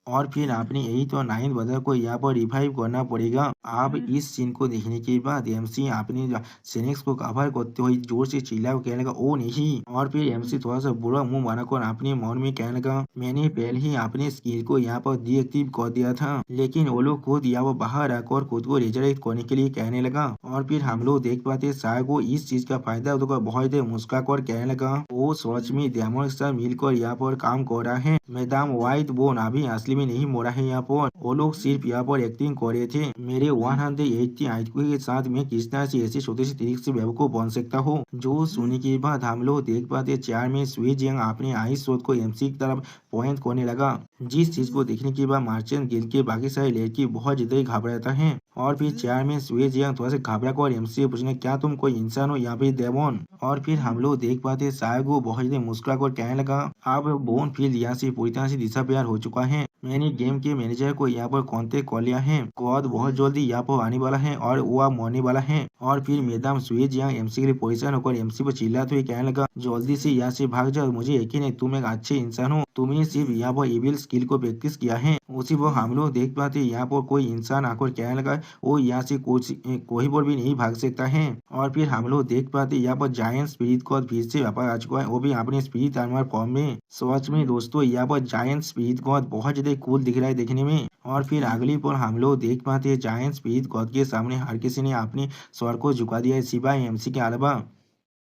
और फिर आपने यही तो 9th ब्रदर को यहाँ पर रिवाइव करना पड़ेगा। आप इस सीन को देखने के बाद एमसी अपने सैनिक्स को कवर करते हुए जोर से चिल्ला कहने लगा, ओ नहीं। और फिर एमसी थोड़ा सा बुरा मुंह बनाकर अपने मन में कहने लगा, मैंने पहले ही अपने स्किल को यहाँ पर डीएक्टिव कर दिया था, लेकिन वो लोग खुद यहाँ पर बाहर आकर खुद को रिजरेक्ट करने के लिए कहने लगा। और फिर हम लोग देख पाते सागो इस चीज का फायदा उठाकर बहुत देर मुस्कुरा कर कहने लगा, वो सच में डेमन के साथ मिलकर यहाँ पर काम कर रहा है, मैदान व्हाइट बोन अभी असली में नहीं मोड़ा है यहाँ पर, वो लोग सिर्फ यहाँ पर एक्टिंग कर रहे थे। मेरे 180 आईक्यू के साथ मैं किस तरह से ऐसे छोटे से तरीके से बेवकूफ बन सकता हूँ। जो सुनने के बाद हम लोग देख पाते चार में स्वी जियांग अपने आई शोध को एमसी की तरफ पॉइंट करने लगा, जिस चीज को देखने के बाद मार्चेंट गिल्ड के बाकी सारे लड़की बहुत ज्यादा घबराता है। और फिर चेयरमैन स्वे जियांग थोड़ा सा घबरा कर एमसी से पूछने, क्या तुम कोई इंसान हो यहाँ पे डेमन? और फिर हम लोग देख पाते सायगो बहुत ज्यादा मुस्कुरा कर कहने लगा, अब बोन फील्ड यहाँ से पूरी तरह से डिसअपियर हो चुका है, मैंने गेम के मैनेजर को यहाँ पर कांटेक्ट कर लिया है, गॉड बहुत जल्दी यहाँ पर आने वाला है और वो अब मरने वाला है। और फिर मैडम स्वे जियांग एमसी के लिए परेशान होकर एमसी पर चिल्लाते हुए कहने लगा, जल्दी से यहाँ से भाग जाओ, मुझे यकीन है तुम एक अच्छे इंसान हो, तुमने सिर्फ यहाँ पर इविल स्किल को प्रैक्टिस किया है उसी वक्त हम लोग देख पाते हैं यहाँ पर कोई इंसान आकर कहने लगा वो यहाँ से कोई पर भी नहीं भाग सकता है। और फिर हम लोग देख पाते हैं यहाँ पर जायंट स्पिरिट को फिर से वापस आ चुका है, वो भी अपने स्पिरिट आर्मर फॉर्म में। सच में दोस्तों यहाँ पर जायंट स्पिरिट गॉड बहुत ज्यादा कूल दिख रहा है देखने में। और फिर अगली पर हम लोग देख पाते हैं जायंट स्पिरिट गॉड के सामने हर किसी ने अपने स्वर को झुका दिया है सिवाय एमसी के अलावा।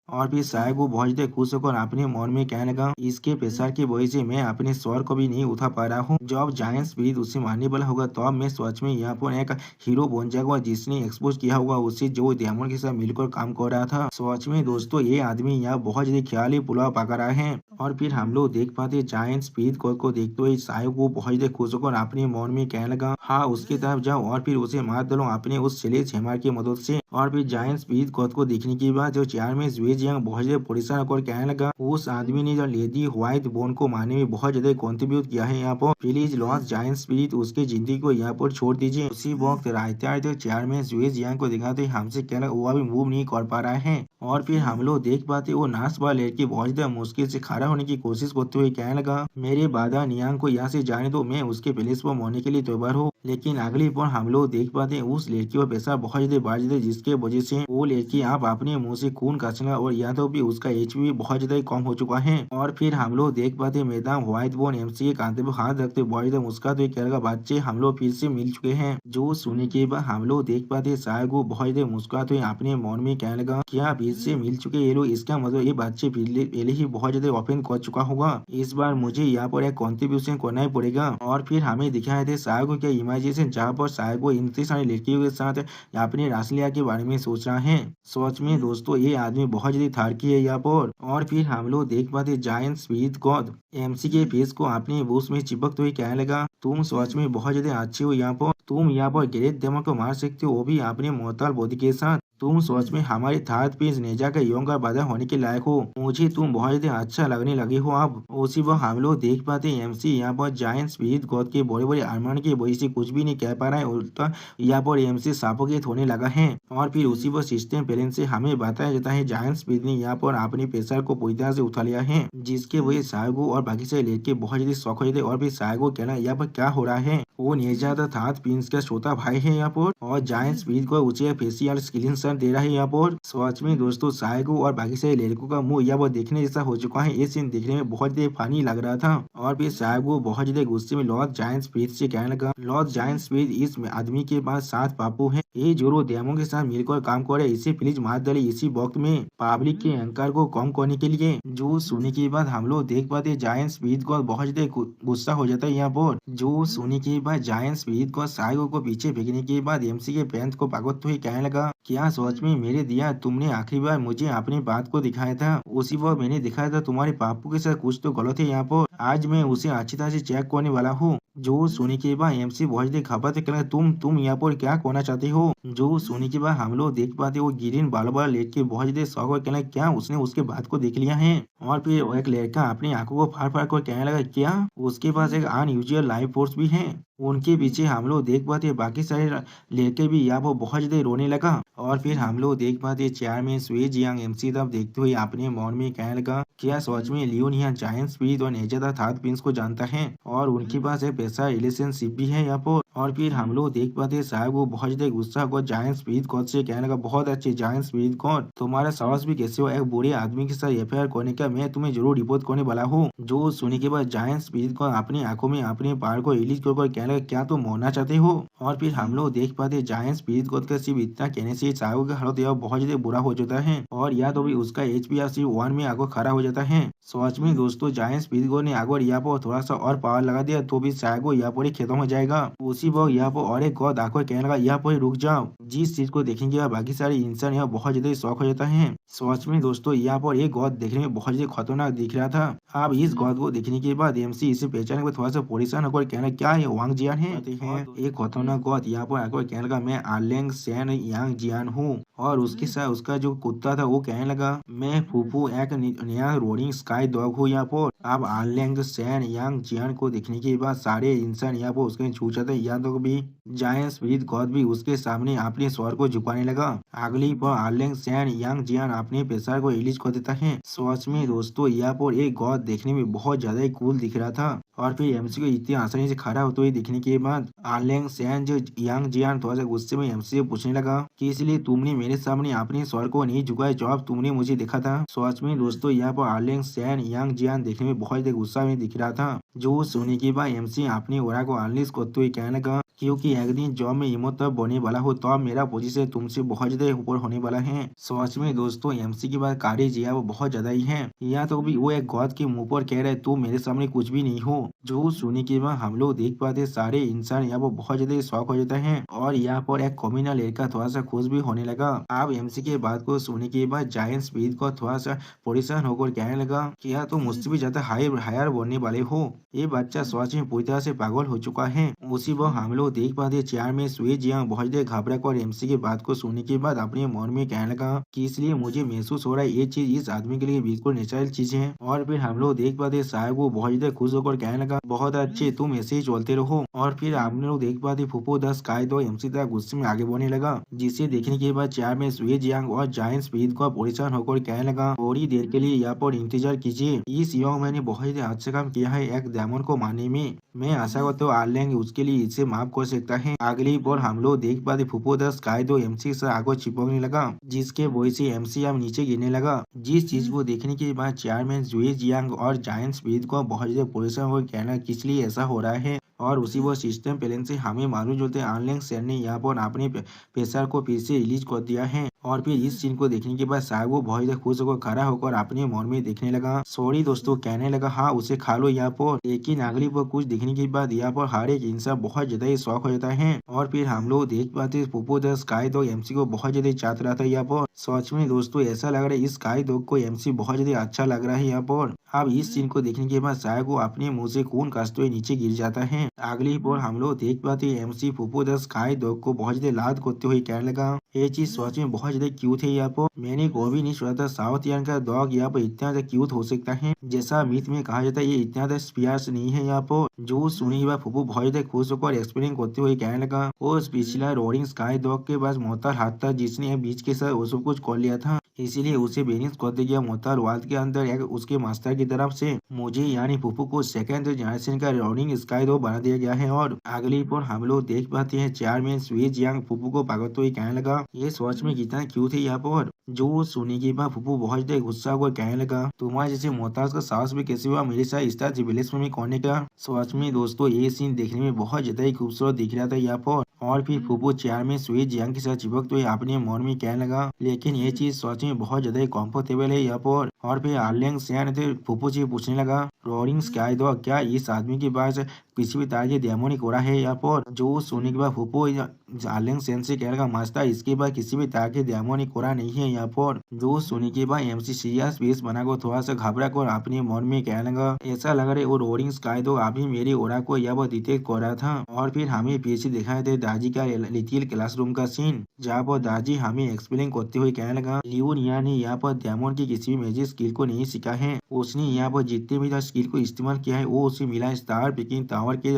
और फिर शायद वो बहुत ज्यादा खुश होकर अपने मन में कहने लगा इसके प्रेशर की वजह से मैं अपने स्वर को भी नहीं उठा पा रहा हूँ। जब जायंट स्पिरिट उसे मारने वाला होगा तो अब मैं सच में यहाँ पर एक हीरो बन जाएगा जिसने एक्सपोज किया होगा उसे जो डेमन के साथ मिलकर काम कर रहा था। सच में दोस्तों ये आदमी यहाँ बहुत ज्यादा ख्याली पुलाव पका रहा है। और फिर हम लोग देख पाते जायंट स्पिरिट को देखते हुए शायद वो बहुत ज्यादा खुश होकर अपने मन में कहने लगा हाँ उसकी तरफ जाओ और फिर उसे मार डालो अपने उस स्लेज हैमर की मदद से। और फिर जायंट स्पिरिट को देखने के बाद जो चेयर में जियांग बहुत ज्यादा परेशान होकर कहने लगा उस आदमी ने जो लेडी व्हाइट बोन को मारने में बहुत ज्यादा कंट्रीब्यूट किया है यहाँ पर, प्लीज लॉस जायंट स्पिरिट उसकी जिंदगी को यहाँ पर छोड़ दीजिए। उसी वक्त रायता चेयर में जियांग को दिखाते हमसे कहना वो अभी मूव नहीं कर पा रहा है। और फिर हम लोग देख पाते वो नाच वाला लड़की बहुत ज्यादा मुश्किल से खड़ा होने की कोशिश करते हुए कहने लगा मेरे बादा नियांग को यहाँ से जाने दो, मैं उसके पैलेस पर मरने के लिए तैयार हूँ। लेकिन अगली पर हम लोग देख पाते हैं उस लड़की का पैसा बहुत ज्यादा बढ़ जाता है जिसके वजह से वो लड़की आप अपने मुंह से खून खांसना और यहाँ तो भी उसका एचपी भी बहुत ज्यादा कम हो चुका है। और फिर हम लोग देख पाते हैं मैदान व्हाइट बोन एमसी के कांधे पर हाथ रखते बहुत ज्यादा मुस्कुराते हुए कहेगा बच्चे हम लोग फिर से मिल चुके हैं। जो सुनने के बाद हम लोग देख पाते हैं शायद वो बहुत ज्यादा मुस्कुराते हुए अपने मन में कहने लगा क्या फिर से मिल चुके ये लोग, इसका मतलब ये बच्चे पहले ही बहुत ज्यादा ओपन कर चुका होगा, इस बार मुझे यहाँ पर एक कॉन्ट्रीब्यूशन करना ही पड़ेगा। और फिर हमें दिखाए थे शायद को क्या इमेजिनेशन जहाँ पर शायद को इतनी सारी लड़कियों के साथ अपने रासलीला के बारे में सोच रहा है। सोच में दोस्तों ये आदमी बहुत ज्यादा थारकी है यहाँ पर। और फिर हम लोग देख पाते जायंट स्पिरिट गॉड एमसी के फेस को अपने बूस में चिपकते हुए कहने लगा तुम सच में बहुत ज्यादा अच्छे हो यहाँ पर, तुम यहाँ पर ग्रेट डेमन को मार सकते हो वो भी अपने मोहताल बॉडी के साथ, तुम सोच में हमारे थर्ड पीस नेजा का यंग का बाधा होने के लायक हो, मुझे तुम बहुत ज्यादा अच्छा लगने लगे हो। अब उसी वक्त हम लोग देख पाते हैं एमसी यहाँ पर जायंट स्पिरिट गॉड के बड़े बड़े आर्मर की वजह से कुछ भी नहीं कह पा रहा है, उल्टा यहाँ पर एमसी सफोकेट होने लगा है। और फिर उसी वक्त सिस्टम प्लेन से हमें बताया जाता है जायंट स्पिरिट ने यहाँ पर अपने प्रेशर को पूरी तरह से उठा लिया है जिसके वजह साइगो और बाकी से लेके बहुत ज्यादा शौक हो जाते। और फिर साइगो कहना यहाँ पर क्या हो रहा है, वो नेजा था थर्ड प्रिंस का छोटा भाई है यहाँ पर और जायंट स्पिरिट को उसे फेशियल स्किलिंग सर दे रहा है यहाँ पर। सच में दोस्तों साइगो और बाकी सारे लड़कों का मुंह यहाँ पर देखने जैसा हो चुका है, ये सीन देखने में बहुत ज्यादा फनी लग रहा था। और फिर साइगो बहुत ज्यादा गुस्से में लॉर्ड जायंट स्पिरिट से कहने लगा लॉर्ड जायंट स्पिरिट इस आदमी के पास 7 पापू है, ये जोरो डेमो के साथ मिलकर काम करे, इसे प्लीज मार डाले इसी वक्त में पब्लिक के अहंकार को कम करने के लिए। जो सुनने के बाद हम लोग देख पाते जायंट स्पिरिट को बहुत ज्यादा गुस्सा हो जाता है यहाँ पर। जो सुनने के बाद जायंट स्पिरिट को साइगो को पीछे फेंकने के बाद एमसी के पैंट को पकड़ते हुए कहने लगा क्या सच में मेरे दिया तुमने आखिरी बार मुझे अपनी बात को दिखाया था, उसी वक्त मैंने दिखाया था तुम्हारे पापू के साथ कुछ तो गलत है यहाँ पर, आज मैं उसे अच्छी तरह से चेक करने वाला हूँ। जो सुनी के बाद एमसी बहुत ज्यादा खबर कहना तुम यहाँ पर क्या कहना चाहते हो। जो सुनी के बाद हम लोग देख पाते वो गिरिन बार बार लेट के बहुत ज्यादा शौक और कहना क्या उसने उसके बात को देख लिया है। और फिर एक लड़का अपनी आंखों को फाड़ फाड़ कर कहने लगा क्या उसके पास एक अनयूजुअल लाइफ फोर्स भी है। उनके पीछे हम लोग देख पाते बाकी सारे लड़के भी यहाँ पर बहुत ज्यादा रोने लगा। और फिर हम लोग देख पाते चेयर में स्वे जियांग एमसी तब देखते हुए अपने मन में कहने लगा क्या सच में लियोन यहाँ जायंट स्पिरिट और नेजा थर्ड प्रिंस को जानता है और उनके पास एक पैसा रिलेशनशिप भी है यहाँ पर। और फिर हम लोग देख पाते साहब वो बहुत ज्यादा गुस्सा को जायंट स्पिरिट गॉड से कहने लगा बहुत अच्छे जायंट स्पिरिट गॉड तुम्हारा साहस भी कैसे हो एक बुरे आदमी के साथ एफआईआर करने का, मैं तुम्हें जरूर रिपोर्ट करने वाला हूँ। जो सुनने के बाद जायंट स्पिरिट गॉड अपनी आंखों में अपने पहाड़ को रिलीज कर कहने लगा क्या तुम मरना चाहते हो। और फिर हम लोग देख पाते जायंट स्पिरिट गॉड का सिर्फ इतना कहने से साहब का हालत यह बहुत ज्यादा बुरा हो जाता है और या तो भी उसका एचपी सिर्फ 1 में आगे खड़ा हो जाता है। सच में दोस्तों जायंट स्पिरिट गॉड ने आगे यहाँ पर थोड़ा सा और पावर लगा दिया तो भी साइगो यहाँ पर ही खत्म हो जाएगा। उसी वक्त यहाँ पर और एक गॉड आकर कहने लगा यहाँ पर रुक जाओ, जिस चीज को देखेंगे बाकी सारे इंसान यहाँ बहुत ज्यादा शौक हो जाता है। सच में दोस्तों यहाँ पर एक गॉड देखने में बहुत ज्यादा खतरनाक दिख रहा था। अब इस गॉड को देखने के बाद एमसी इसे पहचानने में थोड़ा सा परेशान होकर कहना क्या ये वांग जियान है। एक खतरनाक गॉड यहाँ पर आकर कहने लगा मैं आर्लेंग सैन यांग जियान हूँ और उसके साथ उसका जो कुत्ता था वो कहने लगा मैं फूफू एक नया रोडिंग स्काई डॉग हूँ यहाँ पर। अब आर्लेंग सैन यांग जियान को देखने के बाद सारे इंसान यहाँ पर उसके छू जाते यहाँ तक भी जायंट स्पिरिट गॉड भी उसके सामने अपने स्वर को झुकाने लगा। अगली पर आर्लेंग सैन यांग जियान अपने पेशा को रिलीज कर देता है। सच में दोस्तों यहाँ पर एक गॉड देखने में बहुत ज्यादा कूल दिख रहा था। और फिर एमसी को इतनी आसानी से खड़ा होते हुए दिखने के बाद आर्लिंग सैन जो यांग जियान थोड़ा सा गुस्से में एमसी से पूछने लगा कि इसलिए तुमने मेरे सामने अपने स्वर को नहीं झुकाया जब तुमने मुझे देखा था। सच में दोस्तों यहाँ पर आर्लिंग सैन यांग जियान देखने में बहुत ज्यादा गुस्सा में दिख रहा था। जो सुनने के बाद एमसी अपनी ओरा को अनलिश करते हुए कहने लगा क्योंकि एक दिन जब मैं इमोतब बने वाला हूँ तब मेरा पोजीशन तुमसे बहुत ज्यादा ऊपर होने वाला है। सच में दोस्तों एमसी की बात कार्य जी वो बहुत ज्यादा ही है। यहाँ तो भी वो एक गॉड के मुंह पर कह रहे तुम मेरे सामने कुछ भी नहीं हो। जो सुनने के बाद हम लोग देख पाते सारे इंसान यहाँ वो बहुत ज्यादा शौक हो जाता है और यहाँ पर एक कॉम्युनल लड़का थोड़ा सा खुश भी होने लगा। अब एमसी के बात को सुनने के बाद जायंट स्पीड को थोड़ा सा परेशान होकर कहने लगा कि यार तुम मुझसे भी ज्यादा हायर बनने वाले हो। ये बच्चा सच में पूरी तरह से पागल हो चुका है। उसी वक्त हम लोग देख पाते चेयर में सुई जियांग बहुत ज्यादा घबरा कर एमसी की बात को सुनने के बाद अपने मन में कहने लगा कि इसलिए मुझे महसूस हो रहा है ये चीज इस आदमी के लिए बिल्कुल नेचुरल चीज है। और फिर हम लोग देख पाते साहब को बहुत ज्यादा खुश होकर कहने लगा बहुत अच्छे तुम ऐसे ही चलते रहो। और फिर हम लोग देख पाते फूफो 10 काय दो एमसी तक गुस्से में आगे बढ़ने लगा जिसे देखने के बाद चेयर में सुई जियांग और जायंट स्पीड को परेशान होकर कहने लगा थोड़ी देर के लिए यहाँ पर इंतजार कीजिए। इस युग मैंने बहुत ही अच्छा काम किया है एक डेमन को मारने में। मैं आशा करता हूँ आर्लिंग उसके लिए इसे माफ कर सकता है। अगली बार हम लोग देख पाते फूफो 10 काय दो एमसी से आगे चिपकने लगा जिसके वजह से एमसी अब नीचे गिरने लगा। जिस चीज को देखने के बाद चेयरमैन जुए जियांग और जायंट स्पीड को बहुत ज्यादा परेशान होकर कहना किस लिए ऐसा हो रहा है। और उसी वो सिस्टम प्लान से हमें मालूम चलते आर्लिंग सैन ने यहाँ पर अपने पेशर को फिर से रिलीज कर दिया है। और फिर इस सीन को देखने के बाद साहब वो बहुत ज्यादा खुश होकर खड़ा होकर अपने मन में देखने लगा सॉरी दोस्तों कहने लगा हाँ उसे खा लो यहाँ पर। लेकिन अगली बार कुछ देखने के बाद यहाँ पर हर एक इंसान बहुत ज्यादा ही शौक हो जाता है। और फिर हम लोग देख पाते पुपो द स्काई डॉग एमसी को बहुत ज्यादा चाहत रहा था यहाँ पर। सच में दोस्तों ऐसा लग रहा है इस स्काई डॉग को एमसी बहुत ज्यादा अच्छा लग रहा है यहाँ पर। अब इस सीन को देखने के बाद साहब को अपने मुंह से खून कासते हुए नीचे गिर जाता है। अगली बार हम लोग देख पाते एमसी पुपो द स्काई डॉग को बहुत ज्यादा लाद करते हुए कहने लगा ये चीज सच में बहुत ज्यादा क्यूट है यहाँ पर। मैंने कभी नहीं सुना था साउथ इंडियन का डॉग यहाँ पर इतना ज्यादा क्यूट हो सकता है। जैसा मिथ में कहा जाता है ये इतना ज्यादा स्पियर्स नहीं है यहाँ पर। जो सुनी के बाद फूफू बहुत ज्यादा खुश होकर एक्सप्लेन करते हुए कहने लगा वो पिछला रोडिंग स्काई डॉग के पास मोहतार हाथ था जिसने बीच के साथ वो सब कुछ कर लिया था इसीलिए उसे बेनिस कर दिया गया मोहतार वर्ल्ड के अंदर एक उसके मास्टर की तरफ से। मुझे यानी फूफू को सेकंड जनरेशन का रोडिंग स्काई डॉग बना दिया गया है। और अगली पर हम लोग देख पाते हैं चेयरमैन स्वीज यांग फूफू को पागलते हुए कहने लगा ये सच में कितना क्यूट है यहाँ पर। जो सुनी के बाद फूफू बहुत ज्यादा गुस्सा होकर कहने लगा तुम्हारे जैसे मोहताज का साहस भी कैसे हुआ मेरे साथ इस विलेज में करने का। सच में दोस्तों ये सीन देखने में बहुत ज्यादा ही खूबसूरत दिख रहा था यहाँ पर। और फिर फूफू चेयर में स्वीज जियांग के साथ चिपकते हुए अपने मन में कहने लगा लेकिन ये चीज सच में बहुत ज्यादा ही कंफर्टेबल है यहाँ पर। और फिर आर्लिंग सैन थे फूफू जी पूछने लगा रोरिंग स्काई डॉग क्या इस आदमी के पास किसी भी तरह की डेमोनिक हो रहा है यहाँ पर। जो सोने के बाद फूफू आर्लिंग सैन से कहने लगा मास्टर इसके बाद किसी भी तरह की डेमोनिक हो रहा नहीं है यहाँ पर। जो सोने के बाद एमसी सीरियस फेस बनाकर थोड़ा सा घबरा कर अपने मन में कहने लगा ऐसा लग रहा है वो रोरिंग स्काई डॉग अभी मेरी ओरा को यहाँ पर डिटेक्ट कर रहा था। और फिर हमें पीछे दिखाई दे दाजी का लिटिल क्लासरूम का सीन जहाँ पर दादी हमें एक्सप्लेन करते हुए कहने लगा लियोन ने यहाँ पर डेमोन की किसी भी मैजिक स्किल को नहीं सीखा है। उसने यहाँ पर जितने भी स्किल को इस्तेमाल किया है वो उसे मिला स्टार पिकिंग टावर के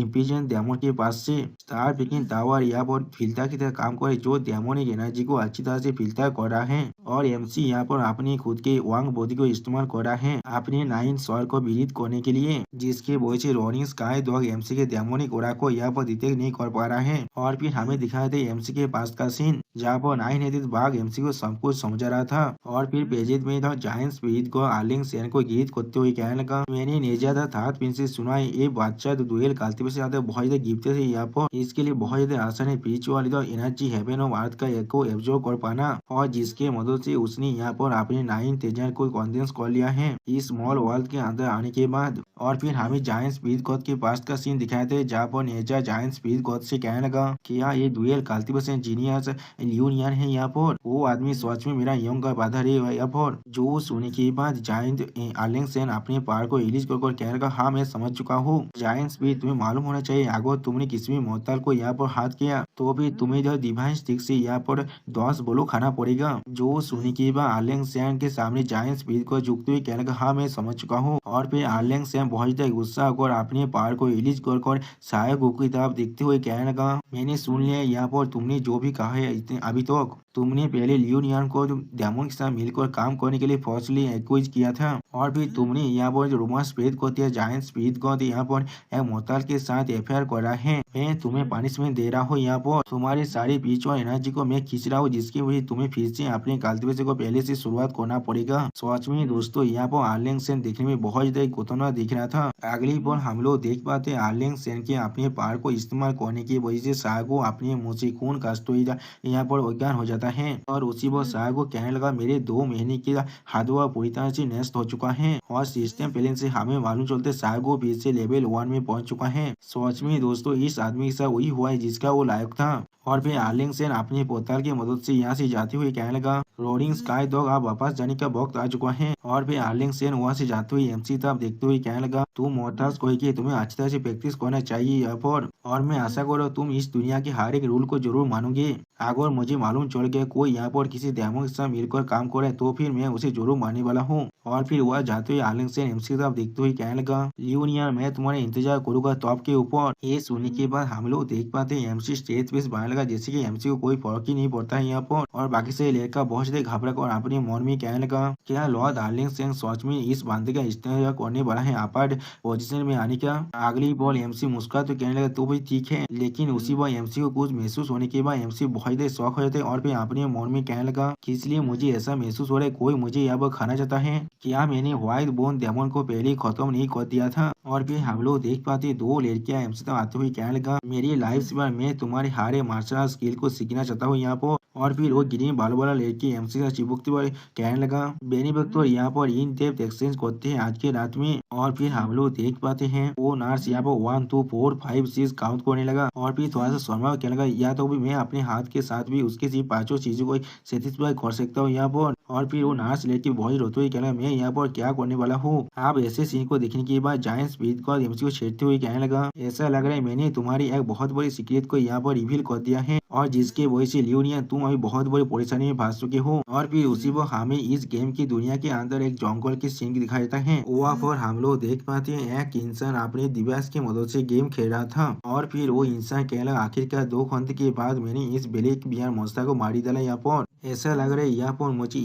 इम्पिजन डेमोन के पास से। स्टार पिकिंग टावर यहाँ पर फिल्टर की तरह काम करे जो डेमोनिक एनर्जी को अच्छी तरह से फिल्टर कर रहा है। और एमसी यहाँ पर अपनी खुद के वांग बॉडी को इस्तेमाल कर रहा है अपने 9 स्वर को विदित करने के लिए जिसके वजह से रोनिंग स्काई डॉग एमसी के डेमोनिक ओरा को यहाँ पर डिटेक्ट नहीं कर पा रहा है। और फिर हमें दिखाया था एमसी के पास का सीन जहाँ पर 9 हेडेड बाघ एमसी को सब कुछ समझा रहा था। और फिर पेजेज में था जायंट स्पीड को आर्लिंग सैन को गीत करते हुए कहने लगा मैंने नेजा था पिन से सुना है ये बादशाह दुएल काल्तिबे से ज्यादा बहुत ज्यादा गिफ्ट है यहाँ पर। इसके लिए बहुत ज्यादा आसान है बीच वाली तो एनर्जी हेवन ऑफ अर्थ का एक को एब्जॉर्ब कर पाना और जिसके मदद से उसने यहाँ पर अपने 9 तेजर को कॉन्डेंस कर लिया है इस स्मॉल वर्ल्ड के अंदर आने के बाद। और फिर हमें जायंट स्पीड गॉड के पास का सीन दिखाए थे जहाँ पर नेजा जायंट स्पीड गॉड से कहने लगा कि यार ये दुएल काल्तिबे से जीनियस लियोनियन है यहाँ पर। वो आदमी सच में मेरा यंग का बाधा है यहाँ पर। जो सुनने के बाद जायंट आर्लिंग सैन अपने पावर को रिलीज कर कहने लगा हाँ मैं समझ चुका हूँ जायंट स्पीड तुम्हें मालूम होना चाहिए अगर तुमने किसी भी मोहताल को यहाँ पर हाथ किया तो भी तुम्हें जो डिवाइन स्टिक से यहाँ पर 10 बोलो खाना पड़ेगा। जो सुनने के बाद आर्लिंग सैन के सामने जायंट स्पीड को झुकते हुए कहने लगा, हाँ मैं समझ चुका हूँ। और फिर आर्लिंग सैन बहुत ज्यादा गुस्सा होकर अपने पहाड़ को रिलीज कर सहायक की तरफ देखते हुए कहने लगा, मैंने सुन लिया यहाँ पर तुमने जो भी कहा है अभी तक। तुमने पहले लियोनियन को डेमन के साथ मिलकर काम करने के लिए फॉर्सली एक्वाइज किया था, और फिर तुमने यहाँ पर जो रोमा स्पीड को दिया जायंट स्पीड को यहाँ पर एक मोहताज के साथ एफआईआर करा है। मैं तुम्हें पनिशमेंट दे रहा हूँ, यहाँ पर तुम्हारी सारी पीच और एनर्जी को मैं खींच रहा हूँ, जिसकी वजह तुम्हें फिर से अपने कल्टीवेशन को पहले से शुरुआत करना पड़ेगा। सच में दोस्तों यहाँ पर आर्लिंग सेन देखने में बहुत ज्यादा खतरनाक दिख रहा था। अगली बार हम लोग देख पाते आर्लिंग सेन के अपने पार को इस्तेमाल करने की वजह से सागो अपने मुंह से खून काटते हुए यहाँ पर अज्ञान हो जाता है, और उसी वक्त सागो कहने लगा, मेरे 2 महीने की हाथवा पूरी तरह से नष्ट हो चुका है, और सिस्टम प्लेन से हमें मालूम चलते सागो फिर से लेवल 1 में पहुंच चुका है। सच में दोस्तों इस आदमी के साथ वही हुआ है जिसका वो लायक था। और फिर आर्लिंग सेन अपने पोताल की मदद से यहाँ से जाते हुए कहने लगा, रोडिंग स्काई डॉग आप वापस जाने का वक्त आ चुका है। और फिर आर्लिंग सेन वहाँ से जाते हुए एमसी तरफ देखते हुए कहने लगा, तुम मोहताज कोई कि तुम्हें अच्छी तरह से प्रैक्टिस करना चाहिए यहाँ पर, और मैं आशा करो तुम इस दुनिया के हर एक रूल को जरूर मानोगे। अगर मुझे मालूम चल गया कोई यहाँ पर किसी डेमो के साथ मिलकर काम करे तो फिर मैं उसे जरूर मानने वाला हूँ। और फिर वह जाते हुए आर्लिंग सेन एमसी की तरफ देखते हुए कहने लगा, लियोनियन मैं तुम्हारा इंतजार करूंगा टॉप के ऊपर। ये सुनने के बाद हम लोग देख पाते हैं एमसी स्टेज पे बनाने लगा जैसे कि एमसी को कोई फर्क ही नहीं पड़ता है यहाँ पर, और बाकी से लड़का बहुत ज्यादा घबरा कर अपने मन में कहने लगा, क्या लॉर्ड आर्लिंग सेन सच में इस बंदे का इस्तेमाल करने वाला है अपार्ट पोजीशन में आने का। अगली बॉल एमसी मुस्कुरा तो कहने लगा, तो भी ठीक है, लेकिन उसी बार एमसी को कुछ महसूस होने के बाद एमसी बहुत ज्यादा शौक हो जाते और फिर अपने मन में कहने लगा, इसलिए मुझे ऐसा महसूस हो रहा है कोई मुझे यहाँ पर खाना चाहता है। क्या मैंने व्हाइट बोन डेमन को पहले खत्म नहीं कर दिया था। और फिर हम लोग देख पाते 2 लड़कियां एमसी तक आते हुए कहने लगा, मेरी लाइफ में मैं तुम्हारे हारे मार्शल आर्ट स्किल को सीखना चाहता हूँ यहाँ पर। और फिर वो ग्रीन बाल वाला लड़की एमसी का चिपकते हुए कहने लगा, बेनी वक्त तो यहाँ पर इन डेप्थ एक्सचेंज करते हैं आज के रात में। और फिर हम लोग देख पाते हैं वो नर्स यहाँ पर 1 2 4 5 6 काउंट करने लगा, और फिर थोड़ा सा शर्मा कहने लगा, या तो भी मैं अपने हाथ के साथ भी उसके सिर्फ 5 चीजों को सेटिस्फाई कर सकता हूँ यहाँ पर। और फिर वो नर्स लड़की बहुत रोते हुए कहने लगा, मैं यहाँ पर क्या करने वाला हूँ। आप ऐसे सीन को देखने के बाद जायंट स्पीड को एमसी को छेड़ते हुए कहने लगा, ऐसा लग रहा है मैंने तुम्हारी एक बहुत बड़ी सीक्रेट को यहाँ पर रिवील कर दिया है, और जिसके वजह से लियोनियन तुम अभी बहुत बड़ी परेशानी में फंस चुके हो। और फिर उसी वो हमें इस गेम की दुनिया के अंदर एक जंगल की सीन दिखाई देता है। वहाँ पर हम लोग देख पाते हैं एक इंसान अपने डिवाइस की मदद से गेम खेल रहा था, और फिर वो इंसान कहने लगा, आखिरकार 2 घंटे के बाद मैंने इस ब्लैक बियर मॉन्स्टर को मार डाला यहाँ पर। ऐसा लग रहा है यहाँ पर मुझे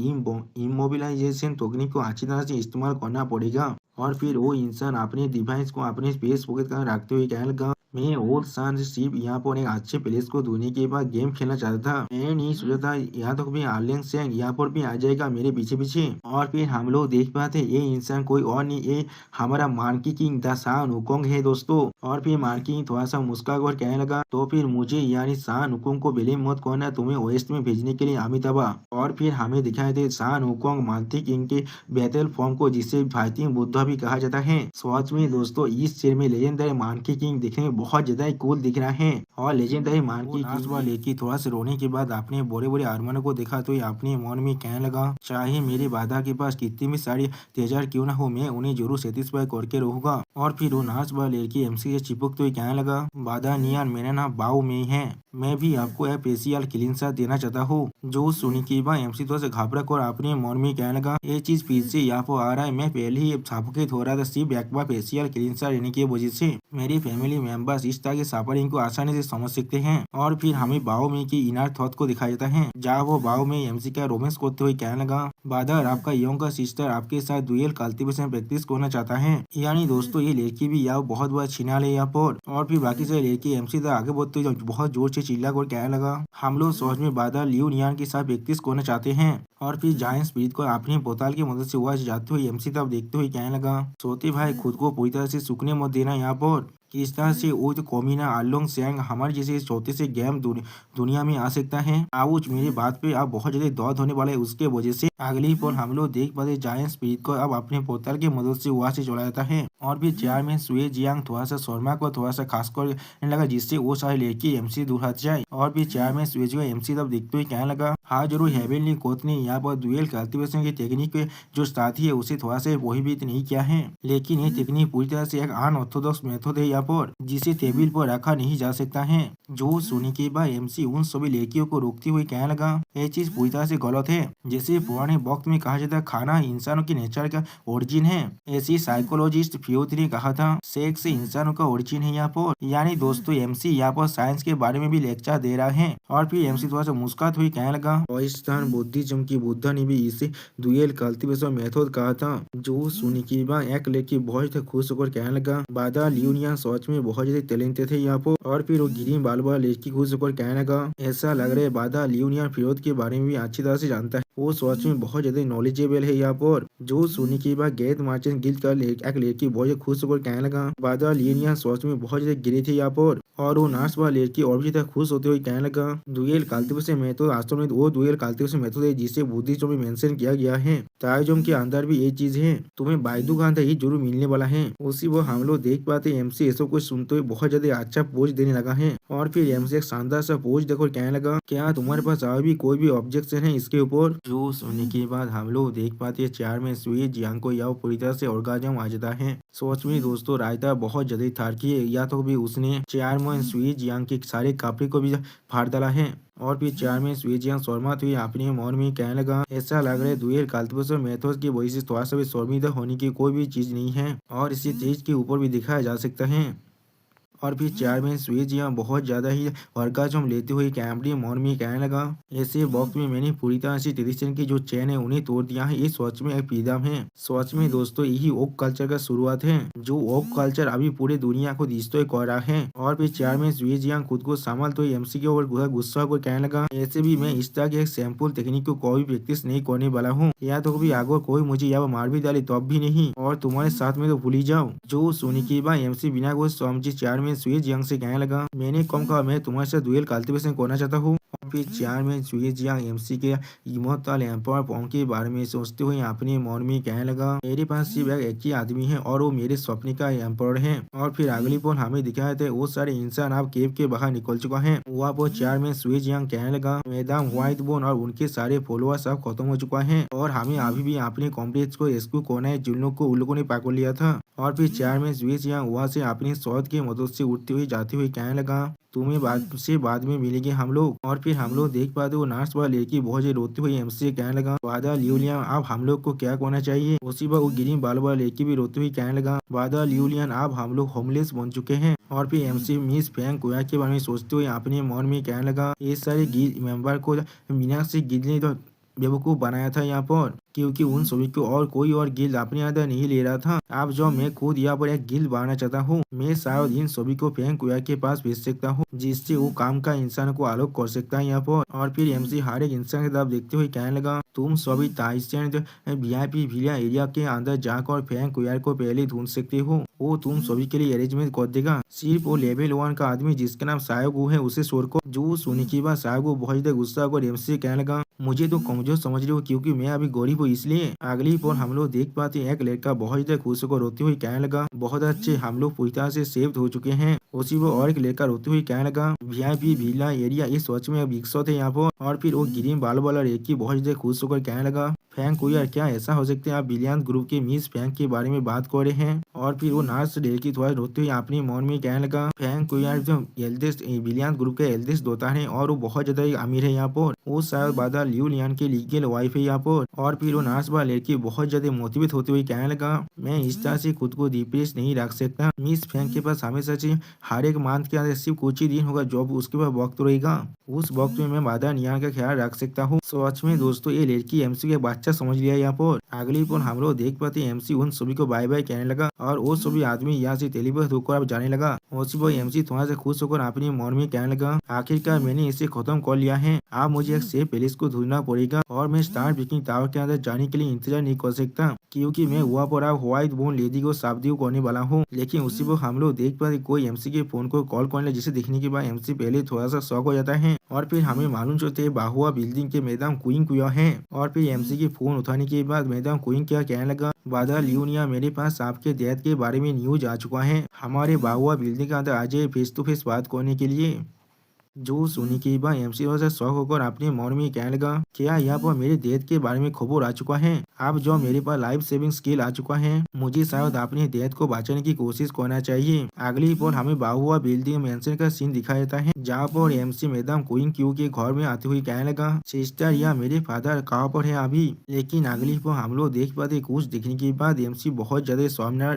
इमोबिलाइजेशन टेक्निक को अच्छी तरह से इस्तेमाल करना पड़ेगा। और फिर वो इंसान अपने डिवाइस को अपने स्पेस पॉकेट का रखते हुए कहने लगा, मैं ओल्ड सन सिर्फ यहाँ पर एक अच्छे प्लेस को ढूंढने के बाद गेम खेलना चाहता था। मैं नहीं सोचा था यहाँ तक भी आर्लिंग सेन यहाँ पर भी आ जाएगा मेरे पीछे पीछे। और फिर हम लोग देख पाते ये इंसान कोई और नहीं, ये हमारा मार्की किंग द शान हुकुंग है दोस्तों। और फिर मार्की थोड़ा सा मुस्कुरा कर कहने लगा, तो फिर मुझे यानी शान हुकुंग को ब्लेम मत करना, तुम्हें वेस्ट में भेजने के लिए अमिताभा। और फिर हमें दिखाई दे शान हुकुंग मार्की किंग के बैटल फॉर्म को जिसे फाइटिंग बुद्धा भी कहा जाता है। सच में दोस्तों इस शेर में लेजेंडरी मार्की किंग दिखने में बहुत ज्यादा कूल दिख रहा है, और लेजेंडरी मार्की किंग लेके थोड़ा सा रोने के बाद अपने बड़े बड़े आर्मनों को देखा तो अपने मन में कहने लगा, चाहे मेरे बाधा के पास कितनी भी सारी तेजार क्यों ना हो, मैं उन्हें जरूर सेटिस्फाई करके रहूंगा। और फिर वो नाच वाला लड़की एमसी से चिपकते हुए कहने लगा, बाधा नियान मेरा नाम बाऊ में है, मैं भी आपको एक स्पेशल क्लीन देना चाहता हूँ। जो सुनी की बात एमसी थोड़ा से घबरा कर अपने मन में कहने लगा, ये चीज फिर से यहाँ पर आ रहा है, मैं पहले ही सफोकेट हो रहा था सिर्फ एक बार फेशियल क्लींसर लेने की वजह से। मेरी फैमिली मेंबर्स इस तरह के सफरिंग को आसानी से समझ सकते हैं। और फिर हमें बाओ में की इनर थॉट को दिखाया जाता है, जहाँ वो बाओ में एमसी का रोमांस करते हुए कहने लगा, बादर आपका यंगर सिस्टर आपके साथ डुएल कल्टीवेशन प्रैक्टिस करना चाहता है। यानी दोस्तों ये लड़की भी यहाँ बहुत बड़ा छिनाल है यहाँ पर। और फिर बाकी से लड़की एमसी तक आगे बढ़ते हुए बहुत जोर से चिल्ला कर कहने लगा, हम लोग सोच में बादर लियोनियन के साथ प्रैक्टिस करना चाहते हैं। और फिर जायंट स्पीड को अपनी बोतल की मदद से वहां जाते हुए एमसी तब देखते हुए कहने लगा, सोते भाई खुद को पूरी तरह से सूखने मत देना यहाँ पर। किस तरह से वो जो कमीना आर्लोंग सैंग हमारे जैसे छोटे से गेम दुनिया में आ सकता है। आउच मेरी बात पे आप बहुत ज्यादा दर्द होने वाला है उसके वजह से। अगली पर हम लोग देख पाते जायंट स्पीड को अब अपने पोतल की मदद से वहां से चला जाता है। और फिर चेयरमैन सुए जियांग थोड़ा सा शर्मा को थोड़ा सा खास करने लगा, जिससे वो सारे लड़की एमसी दूर हट जाए। और फिर चेयरमैन सुए जो एमसी तब देखते हुए कहने लगा, हाँ जरूर हेवनली कोच ने यहाँ पर डुएल कल्टीवेशन की टेक्निक जो साथी है उसे थोड़ा सा प्रोहिबिट नहीं किया है, लेकिन ये टेक्निक पूरी तरह से एक अनऑर्थोडॉक्स मेथड है यहाँ पर, जिसे टेबल पर रखा नहीं जा सकता है। जो सुनने के बाद एमसी उन सभी लड़कियों को रोकते हुए कहने लगा, ये चीज पूरी तरह से गलत है। जैसे पुराने वक्त में कहा जाता खाना इंसानों की नेचर का ओरिजिन है, ऐसी साइकोलॉजिस्ट फ्यूथ ने कहा था सेक्स इंसानों का ओरिजिन है यहाँ पर। यानी दोस्तों एमसी यहाँ पर साइंस के बारे में भी लेक्चर दे रहा है। और फिर एमसी थोड़ा सा मुस्कुराते हुए कहने लगा, वेस्टर्न बुद्धिज्म की बुद्धा ने भी इसे डुअल कल्टीवेशन मेथड कहा था। जो सुनने के बाद एक लड़की बहुत खुश होकर कहने लगा, बादा लियोनिया सच में बहुत ज्यादा टैलेंटेड है यहाँ पर। और फिर वो ग्रीन बाल वाला लड़की खुश होकर कहने लगा, ऐसा लग रहा है बादा लियोनिया फिरोज के बारे में भी अच्छी तरह से जानता है, वो सच में बहुत ज्यादा नॉलेजेबल है यहाँ पर। जो सुनने के बाद गैत मार्चेंट गिल्ड का एक लड़की बहुत खुश होकर कहने लगा, बादा लियोनिया सच में बहुत ज्यादा गिरे थे यहाँ पर। और वो नर्स वाला लड़की और भी ज्यादा खुश होते हुए कहने लगा, डुअल कल्टीवेशन मेथड वास्तव में वो डुअल कल्टीवेशन मेथड है जिसे बुद्धिज्म में मेंशन किया गया है। ताओइज्म के अंदर भी ये चीज है, तुम्हें बायदू का अंदर ये जरूर मिलने वाला है। उसी वो हम लोग देख पाते एमसी ऐसा कुछ सुनते हुए बहुत ज्यादा अच्छा पोज देने लगा है। और फिर एमसी एक शानदार सा पोज देखो कहने लगा, क्या तुम्हारे पास और भी कोई भी ऑब्जेक्शन है इसके ऊपर। जो सुनने के बाद हम लोग देख पाते चेयर में सुई जियांग को यह पूरी तरह से ऑर्गाजम आ जाता है। सोच में दोस्तों रायता बहुत ज्यादा थारकी है, या तो भी उसने चेयर में सुई जियांग के सारे कपड़े को भी फाड़ डाला है। और फिर चार में स्वीजियन शर्मा हुई अपने मौन में कहने लगा, ऐसा लग रहा है डुअल कल्टीवेशन मेथड की वजह से थोड़ा सा भी शर्मिंदा होने की कोई भी चीज नहीं है और इसी चीज के ऊपर भी दिखाया जा सकता है। और फिर चार में स्वीजिया बहुत ज्यादा ही ऑर्गाज्म लेते हुए कैमरी मौन में कहने लगा, ऐसे वक्त में मैंने पूरी तरह से ट्रेडिशन की जो चैन है उन्हें तोड़ दिया है। ये सच में एक पीदम है। सच में दोस्तों यही ओक कल्चर का शुरुआत है, जो ओक कल्चर अभी पूरे दुनिया को डिस्ट्रॉय कर रहा है। और फिर चार में स्वीजिया खुद को संभालते हुए एमसी के ऊपर गुस्सा को कहने लगा, ऐसे भी मैं इस तरह के एक सैंपल टेक्निक को कोई प्रैक्टिस नहीं करने वाला हूँ, या तो कभी अगर कोई मुझे यहाँ मार भी डाले तब भी नहीं, और तुम्हारे साथ में तो भूल ही जाओ। जो सुनी की बात एमसी बिना कुछ समझे चार में स्वीजियांग से कहने लगा, मैंने कम कहा मैं तुम्हारे साथ डुअल कल्टीवेशन करना चाहता हूँ। और फिर चार में स्वीजियांग एमसी के इमोर्टल एम्पायर फॉर्म के बारे में सोचते हुए अपने मन में कहने लगा, मेरे पास सिर्फ एक ही आदमी है और वो मेरे सपने का एम्पायर है। और फिर अगली पल हमें दिखाए थे वो सारे इंसान अब केव के बाहर निकल चुका है। वहाँ पर चार में स्वीजियांग कहने लगा, मैडम व्हाइट बोन और उनके सारे फॉलोअर्स अब खत्म हो चुका है और हमें अभी भी अपने कॉम्प्लेक्स को रेस्क्यू करना है जिन लोग को उन लोगों ने पकड़ लिया था। और फिर चार में स्वीजियांग वहाँ से अपनी शॉट की मदद से उठते हुए जाते हुए कहने लगा, तुम्हें बाद में मिलेंगे हम लोग। और फिर हम लोग देख पाते वो नर्स वाला लड़की बहुत रोते हुए एमसी से कहने लगा, वादा लियोलियन अब हम लोग को क्या करना चाहिए। उसी बार वो ग्रीन बाल वाला लड़की भी रोते हुए कहने लगा, वादा लियोलियन अब हम लोग होमलेस बन चुके हैं। और फिर एमसी मिस फैंग कोया के बारे में सोचते हुए अपने मन में कहने लगा, ये सारे गिल्ड मेंबर को मीना से गिल्ड ने तो बेवकूफ बनाया था यहाँ पर, क्योंकि उन सभी को और कोई और गिल्ड अपने अंदर नहीं ले रहा था। अब जो मैं खुद यहाँ पर एक गिल्ड बनाना चाहता हूँ, मैं शायद इन सभी को फैंग कुया के पास भेज सकता हूँ, जिससे वो काम का इंसान को आलोक कर सकता है यहाँ पर। और फिर एमसी हर एक इंसान की तरफ देखते हुए कहने लगा, तुम सभी ताइस्टैंड वीआईपी विला एरिया के अंदर जाकर फैंग कुया को पहले ढूंढ सकते हो, वो तुम सभी के लिए अरेंजमेंट कर देगा। सिर्फ वो लेवल 1 का आदमी जिसका नाम सायोगु है उसे छोड़कर। जो सुनी की बात सायोगु बहुत ज्यादा गुस्सा कर एमसी से कहने लगा, मुझे तो कमजोर समझ रहे हो क्योंकि मैं अभी गरीब हूँ इसलिए। अगली पर हम लोग देख पाते एक लड़का बहुत ज्यादा खुश होकर रोते हुए कहने लगा, बहुत अच्छे हम लोग पूरी तरह से सेव हो चुके हैं। उसी वो और एक लड़का रोते हुए कहने लगा, वीआईपी विला एरिया इस सच में विकसित है यहाँ पर। और फिर वो ग्रीन बाल वाला लड़की बहुत ज्यादा खुश होकर कहने लगा, फैंग कुया क्या ऐसा हो सकता है आप बिलियंस ग्रुप के मिस फैंग के बारे में बात कर रहे हैं। और फिर वो नर्स लड़की थोड़ा रोते हुए अपने मन में कहने लगा, फैंग कुया जो एल्डेस्ट बिलियंस ग्रुप के एल्डेस्ट दोता है और वो बहुत ज्यादा अमीर है यहाँ पर, वो शायद बादा लियोलियन के लीगल वाइफ है यहाँ पर। और फिर वो नर्स वाला लड़की बहुत ज्यादा मोटिवेट होते हुए कहने लगा, मैं इस तरह से खुद को डिप्रेस नहीं रख सकता। मिस फैंग के पास हमेशा से हर एक मंथ के अंदर सिर्फ कुछ ही दिन होगा जॉब, उसके बाद वक्त रहेगा, उस वक्त में मैं बादा नियान का ख्याल रख सकता हूँ। सच में दोस्तों ये लड़की एमसी के बच्चा समझ लिया यहाँ पर। अगली पर हम लोग देख पाते एमसी उन सभी को बाय बाय कहने लगा और वो सभी आदमी यहाँ से टेलीपोर्ट होकर अब जाने लगा। उसी पर एमसी थोड़ा सा खुश होकर अपने मन में कहने लगा, आखिरकार मैंने इसे खत्म कर लिया है। अब मुझे एक सेफ प्लेस को ढूंढना पड़ेगा और मैं स्टार ब्रेकिंग टावर के अंदर जाने के लिए इंतजार नहीं कर सकता, क्योंकि मैं वहाँ पर अब व्हाइट बोन लेडी को शाब्दियों करने वाला हूँ। लेकिन उसी पर हम लोग देख पाते कोई एमसी के फोन को कॉल करने, जिसे देखने के बाद एमसी पहले थोड़ा सा शॉक हो जाता है। और फिर हमें मालूम चलते बाहुआ बिल्डिंग के मैडम क्वीन कुया है। और फिर एमसी की फोन उठाने के बाद मैडम क्वीन क्या कहने लगा, बादा लियोनिया मेरे पास आपके डेथ के बारे में न्यूज आ चुका है, हमारे बाहुआ बिल्डिंग के अंदर आ जाए फेस टू फेस बात करने के लिए। जो सुनी के बाद एमसी से शौक होकर अपने मन में कहने लगा, क्या यहाँ पर मेरे डेथ के बारे में खबर आ चुका है। अब जो मेरे पास लाइफ सेविंग स्किल आ चुका है, मुझे शायद अपनी डेथ को बचाने की कोशिश करना चाहिए। अगली पर हमें बाहुआ बिल्डिंग मेंशन का सीन दिखाया जाता है, जहाँ पर एमसी मैडम क्वीन क्यू के घर में आती हुई कहने लगा, सिस्टर या मेरे फादर कहाँ पर है अभी। लेकिन अगली पर हम लोग देख पाते कुछ दिखने के बाद एमसी बहुत ज्यादा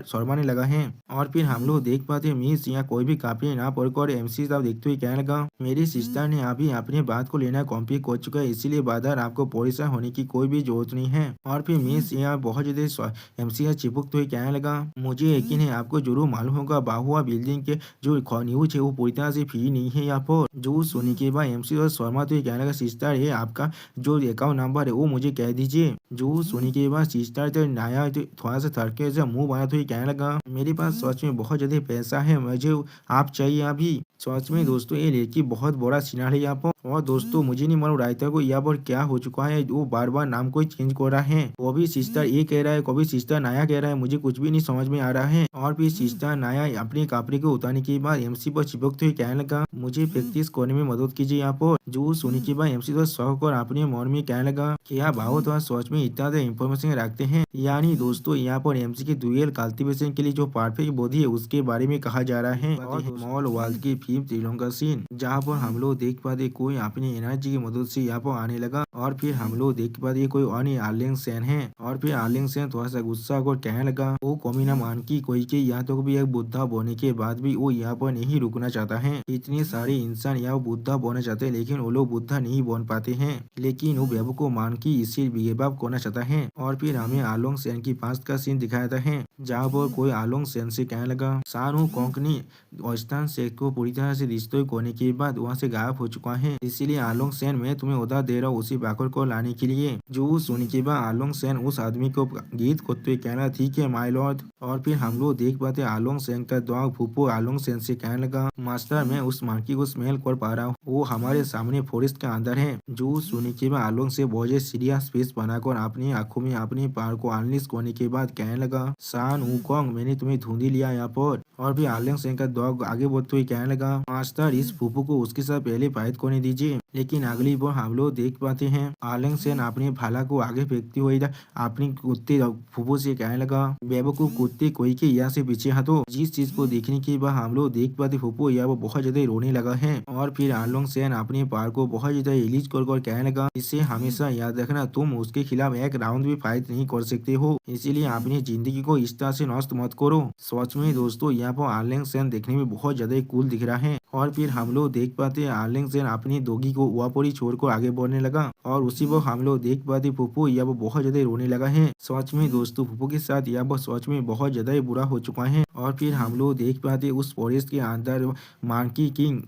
शर्माने लगा है। और फिर हम लोग देख पाते मिस या कोई भी काफी ना पढ़कर एमसी साहब देखते हुए कहने लगा, मेरी सिस्टर ने अभी अपनी बात को लेना कॉम्प्लीट कर चुका है, इसीलिए बादर आपको परेशान होने की कोई भी जरूरत नहीं है। और फिर मिस यहाँ बहुत ज्यादा एमसी से चिपकते हुए कहने लगा, मुझे यकीन है आपको जरूर मालूम होगा बाहुआ बिल्डिंग के जो न्यूज है वो पूरी तरह से फ्री नहीं है। यहाँ पर जो सुनने के बाद एमसी और शर्मा तो कहने लगा, सिस्टर है आपका जो अकाउंट नंबर है वो मुझे कह दीजिए। जो सुनने के बाद सिस्टर तो नया थोड़ा सा थड़के से मुंह बनाते हुए कहने लगा, मेरे पास सच में बहुत ज्यादा पैसा है, मुझे आप चाहिए अभी। सच में दोस्तों ये लड़की बहुत बड़ा सिनार है यहाँ पर। और दोस्तों मुझे नहीं मालूम रायता को यहाँ पर क्या हो चुका है, वो बार बार नाम को चेंज कर रहा है। वो भी सिस्टर ये कह रहा है, कभी सिस्टर नया कह रहा है, मुझे कुछ भी नहीं समझ में आ रहा है। और फिर सिस्टर नया अपने कपड़े को उतारने के बाद एमसी पर चिपकते हुए कहने लगा, मुझे प्रैक्टिस करने में मदद कीजिए। यहाँ पर जो सुनने के बाद एमसी तो शौक और अपने मन में कहने लगा कि आप भाव तो सच में इतना इन्फॉर्मेशन रखते हैं। यानी दोस्तों यहाँ पर एमसी के डुअल कल्टीवेशन के लिए जो परफेक्ट बॉडी है उसके बारे में कहा जा रहा है। और मॉल वर्ल्ड की फिल्म श्रीलंका सीन, जहाँ पर हम लोग देख पाते कोई अपनी एनर्जी की मदद से यहाँ पर आने लगा। और फिर हम लोग देख पाते कोई अन्य आर्लिंग सेन है। और फिर आर्लिंग सेन थोड़ा सा गुस्सा को कहने लगा, वो कमीना मान की कोई के यहाँ तक भी एक बुद्धा बोने के बाद भी वो यहाँ पर नहीं रुकना चाहता है। इतने सारे इंसान यहाँ बुद्धा बोना चाहते हैं, लेकिन वो लोग बुद्धा नहीं बन पाते हैं। लेकिन वो बेबू को मान की इसे बेबाब करना चाहता है। और फिर हमें आलोंग सेन की पास्ट का सीन दिखाया था है, जहाँ पर कोई आलोंग सेन से कहने लगा, सानू कोंकनी स्थान से को पूरी तरह से रिश्ते करने के बाद वहाँ से गायब हो चुका है, इसीलिए आलोंग सेन मैं तुम्हें उधार दे रहा हूँ उसी बाकर को लाने के लिए। जो सुनने के बाद आलोंग सेन उस आदमी को गीत करते हुए कहना, ठीक है माय लॉर्ड। और फिर हम लोग देख पाते आलोंग सेन का डॉग फूफो आलोंग सेन से कहने लगा, मास्टर मैं उस मार्की को स्मेल कर पा रहा हूँ, वो हमारे सामने फॉरेस्ट के अंदर है। जो सुनने के बाद आलोंग से बहुत सीरियस फेस बनाकर अपनी आंखों में अपने पार को अनलिश करने के बाद कहने लगा, सान वुकोंग मैंने तुम्हें ढूंढी लिया यहाँ पर। और फिर आलोंग सेन का डॉग आगे बढ़ते हुए कहने लगा, मास्टर इस फूफू को उसके साथ पहले फाइट करने दीजिए। लेकिन अगली बार हम लोग देख पाते हैं आलोंग सेन अपने भाला को आगे फेंकती हुई अपनी कुत्ते फूफू से कहने लगा, बेवकूफ कुत्ते कोई के यहाँ से पीछे हटो। जिस चीज को देखने के बाद हम लोग देख पाते फूफू यहाँ वो बहुत ज्यादा रोने लगा है। और फिर आलोंग सेन अपने पार को बहुत ज्यादा रिलीज कर कहने लगा, इसे हमेशा याद रखना, तुम उसके खिलाफ एक राउंड भी फाइट नहीं कर सकते हो, इसीलिए अपनी जिंदगी को इस तरह से नष्ट मत करो। सच में दोस्तों यहाँ पर आलोंग सेन देखने में बहुत ज्यादा कूल दिख रहा है। और फिर हम लोग देख पाते हैं आलोंग सेन अपनी डॉगी को वहाँ पर ही छोड़कर आगे बढ़ने लगा। और उसी वक्त हम लोग देख पाते फूफू यहाँ पर बहुत ज्यादा रोने लगा है। सच में दोस्तों फूफू के साथ यहाँ पर सच में बहुत ज्यादा बुरा हो चुका है। और फिर हम लोग देख पाते उस फॉरेस्ट के अंदर मांकी किंग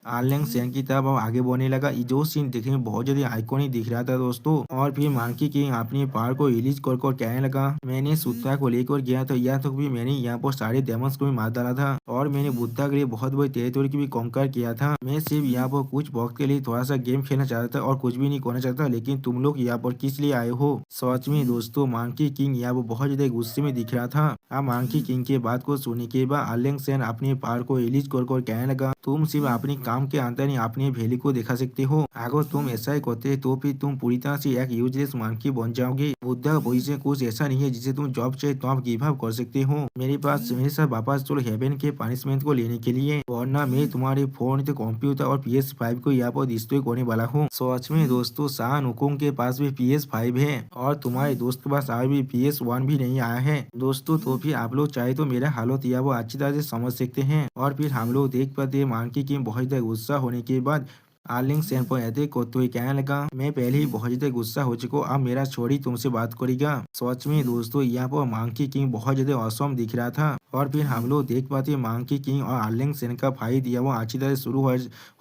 आलोंग सेन की तरफ आगे बढ़ने लगा। जो सीन देखने में बहुत ज्यादा आइकॉनिक दिख रहा था दोस्तों। और फिर मांकी किंग अपने पार को रिलीज कर कहने लगा, मैंने सूत्रा को लेकर गया था, यहाँ तक भी मैंने यहाँ पर सारे डेमंस को भी मार डाला था, और मैंने बुद्धा के लिए बहुत बड़ी टेरिटोरी की भी कॉन्कर किया था। मैं सिर्फ यहाँ पर कुछ वक्त के लिए थोड़ा सा गेम खेलना चाहता था और कुछ भी नहीं करना चाहता, लेकिन तुम लोग यहाँ पर किस लिए आए हो। सच में दोस्तों मांकी किंग यहाँ पर बहुत ज्यादा गुस्से में दिख रहा था। अब मांकी किंग के बात को सुनने के बाद आलोंग सेन अपने पार को रिलीज कर कहने लगा, तुम सिर्फ अपनी काम के अंदर ही अपनी वैल्यू को दिखा सकते हो, अगर तुम ऐसा ही करते तो फिर तुम पूरी तरह से एक यूजलेस मांकी बन जाओगे। बुद्धा पोजीशन कुछ ऐसा नहीं है जिसे तुम जॉब चाहे तो आप गिव अप कर सकते हो। मेरे साथ वापस चलो हेवन के पनिशमेंट को लेने के लिए, वरना मैं तुम्हारे फोन, कंप्यूटर और PS5 को यहाँ पर डिस्ट्रॉय करने वाला हूँ। सच में दोस्तों शान हुकुम के पास भी PS5 है और तुम्हारे दोस्त के पास अभी भी PS1 भी नहीं आया है दोस्तों। तो फिर आप लोग चाहे तो मेरा हालत यहाँ वो अच्छी तरह से समझ सकते हैं। और फिर हम लोग देख पाते हैं मांकी की बहुत ज्यादा गुस्सा होने के बाद आर्लिंग सेन पर अटैक करते हुए कहने लगा, मैं पहले ही बहुत ज्यादा गुस्सा हो चुका हूँ, अब मेरा छोड़ी तुमसे बात करेगा। सच में दोस्तों यहाँ पर मांकी किंग बहुत ज्यादा औसम दिख रहा था। और फिर हम लोग देख पाते मांकी किंग और आर्लिंग सेन का फाइट दिया वो अच्छी तरह शुरू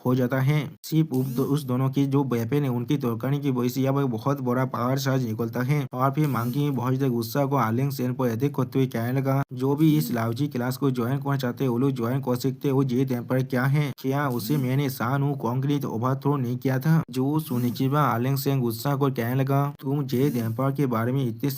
हो जाता है। सिर्फ उस दोनों की जो वेपन है उनकी तोड़ने की वजह से यहाँ पर बहुत बड़ा पावर चार्ज निकलता है। और फिर मांकी बहुत ज्यादा गुस्सा को आर्लिंग सेन पर अटैक करते हुए कहने लगा, जो भी इस लाउजी क्लास को ज्वाइन करना चाहते हैं वो लोग ज्वाइन कर सकते हैं। वो जेड एम्पायर क्या है, क्या उसे मैंने शान कंक्रीट ओवरथ्रो नहीं किया था। जो सुनने के बाद आर्लिंग सेन गुस्सा को कहने लगा, तुम जेड एम्पायर के बारे में इतने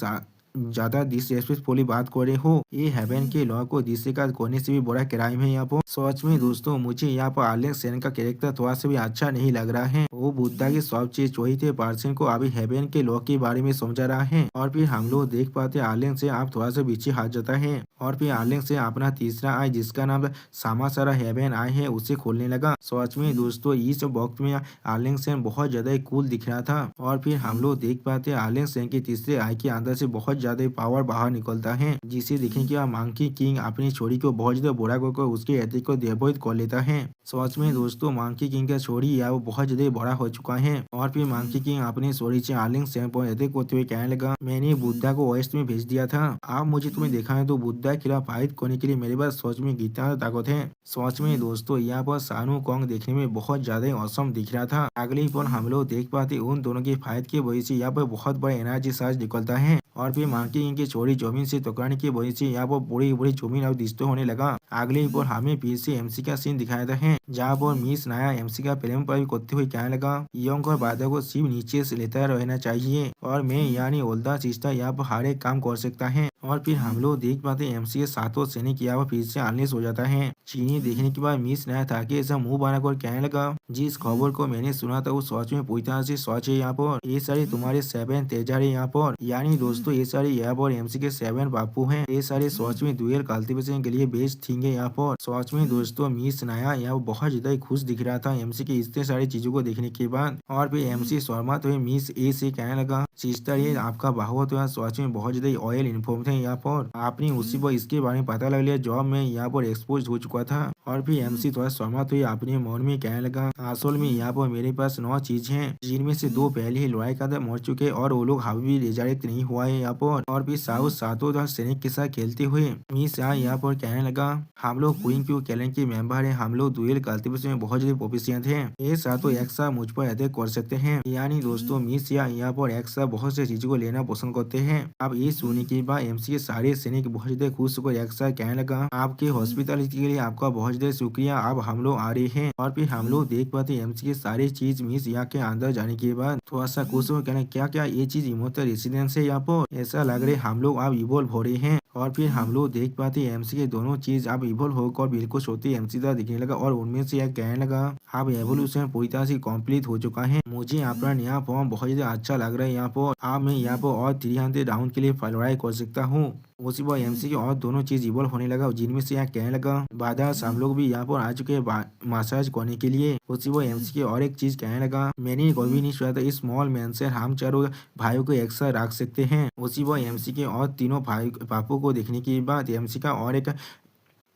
ज्यादा डिसरेस्पेक्टफुली बात कर रहे हो। ये हेवन के लॉ को डिसरिगार्ड करने से भी बड़ा क्राइम है यहाँ पर। सच में दोस्तों मुझे यहाँ पर एलेक्स सेन का कैरेक्टर थोड़ा सा भी अच्छा नहीं लग रहा है। वो बुद्धा की सब चीज चौथे पर्सन को अभी हेवन के लॉ के बारे में समझा रहा है और फिर हम लोग देख पाते एलेक्स से आप थोड़ा सा पीछे हाथ जाता है और फिर एलेक्स से अपना तीसरा आई जिसका नाम सामासारा हेवन आई है उसे खोलने लगा। सच में दोस्तों इस वक्त में एलेक्स सेन बहुत ज्यादा कूल दिख रहा था और फिर हम लोग देख पाते एलेक्स सेन के तीसरे आई के अंदर से बहुत ज्यादा पावर बाहर निकलता है जिसे देखने के बाद मंकी किंग अपनी छोरी को बहुत ज्यादा बुरा कर उसके एथिक को देवोहित कर लेता है। सच में दोस्तों मंकी किंग का छोरी या वो बहुत ज्यादा बड़ा हो चुका है और फिर मंकी किंग अपने छोरी से एलेक्स सेन पर एथिक करते हुए कहने लगा मैंने बुद्धा को वेस्ट में भेज दिया था। आप मुझे तुम्हें देखा है तो बुद्धा के खिलाफ फाइट करने के लिए मेरे पास सच में कितना ताकत है। सच में दोस्तों यहाँ पर शानू कॉन्ग देखने में बहुत ज्यादा औसम दिख रहा था। अगले पल हम लोग देख पाते उन दोनों की फाइट की वजह से यहाँ पर बहुत बड़ा एनर्जी चार्ज निकलता है और फिर मंकी किंग की छोरी जमीन से टकराने की वजह से यहाँ पर बड़ी बड़ी जमीन अब डिस्टर्ब होने लगा। अगले पर हमें फिर से एमसी का सीन दिखाया है जहाँ पर मिस नया एमसी का प्रेम पर करते हुए कहने लगा यंग और बाधा को सिर्फ नीचे से लेता रहना चाहिए और मैं यानी ओल्डा सिस्टर यहाँ पर हर एक काम कर सकता है। और फिर हम लोग देख पाते एमसी के सातों सैनिक यहाँ पर फिर से अनलेस हो जाता है। चीनी देखने के बाद मिस नया था कि ऐसा मुंह बनाकर कहने लगा जिस खबर को मैंने सुना था वो सच में पूरी तरह से सच है। यहाँ पर ये सारे तुम्हारे 7 तेजा है यहाँ पर यानी दोस्तों ये सारे यहाँ पर एमसी के 7 बापू हैं। ये सारे सच में डुअल कल्टीवेशन के लिए बेस्ट थिंग है यहाँ पर। सच में दोस्तों मिस नया यहाँ बहुत ज्यादा खुश दिख रहा था एमसी के इतने सारी चीजों को देखने के बाद। और फिर एमसी शर्मा तो मिस ए से कहने लगा सिस्टर ये आपका बाहुआ तो यहाँ सच में बहुत ज्यादा ऑयल इन्फॉर्म है यहाँ पर आपने उसी पर इसके बारे में पता लग लिया जॉब में यहाँ पर एक्सपोज हो चुका था। और फिर एमसी थोड़ा शर्मा तो अपने मन में कहने लगा असल में यहाँ पर मेरे पास 9 चीज हैं जिनमें से 2 पहले ही लड़ाई का मर चुके और वो लोग हावी भी रिजायरेक्ट नहीं हुआ है यहाँ पर। और फिर साउथ सातों सैनिक के साथ खेलते हुए मिस यहाँ पर कहने लगा हम लोग क्वीन क्यू कैलेंड के मेंबर है हम लोग डुअल कल्टीवेशन में बहुत ज्यादा प्रोफिशिएंट हैं। ये सातों एक साथ मुझ पर अटैक कर सकते हैं यानी दोस्तों मिस यहाँ पर एक साथ बहुत से चीजों को लेना पसंद करते हैं। अब ये सुनने के बाद एमसी के सारे सैनिक बहुत ज्यादा खुश होकर एक साथ कहने लगा आपके हॉस्पिटलिटी के लिए आपका बहुत ज्यादा शुक्रिया अब हम लोग आ रहे हैं। और फिर हम लोग देख पाते एमसी के सारी चीज मिस यहाँ के अंदर जाने के बाद थोड़ा सा खुश हो कहना क्या क्या ये चीज इमोटल रेसिडेंस है यहाँ पर ऐसा लग रहा है हम लोग अब इवॉल्व हो रहे हैं। और फिर हम लोग देख पाते एमसी के दोनों चीज अब इवॉल्व होकर बिल्कुल छोटी एमसी तरह दिखने लगा और उनमें से यह कहने लगा अब एवोल्यूशन पूरी तरह से कंप्लीट हो चुका है। मुझे अपना नया फॉर्म बहुत ज्यादा अच्छा लग रहा है यहाँ पर अब मैं यहाँ पर और 300 राउंड के लिए लड़ाई कर सकता हूँ। उसी पर एमसी के और दोनों चीज इवॉल्व होने लगा जिनमें से यहाँ कहने लगा बाधा हम लोग भी यहाँ पर आ चुके हैं मसाज करने के लिए। उसी पर एमसी के और एक चीज कहने लगा मैंने कभी नहीं सोचा था इस स्मॉल मैन से हम चारों भाइयों को एक साथ रख सकते हैं। उसी पर एमसी के और तीनों भाई पापू को देखने के बाद एमसी का और एक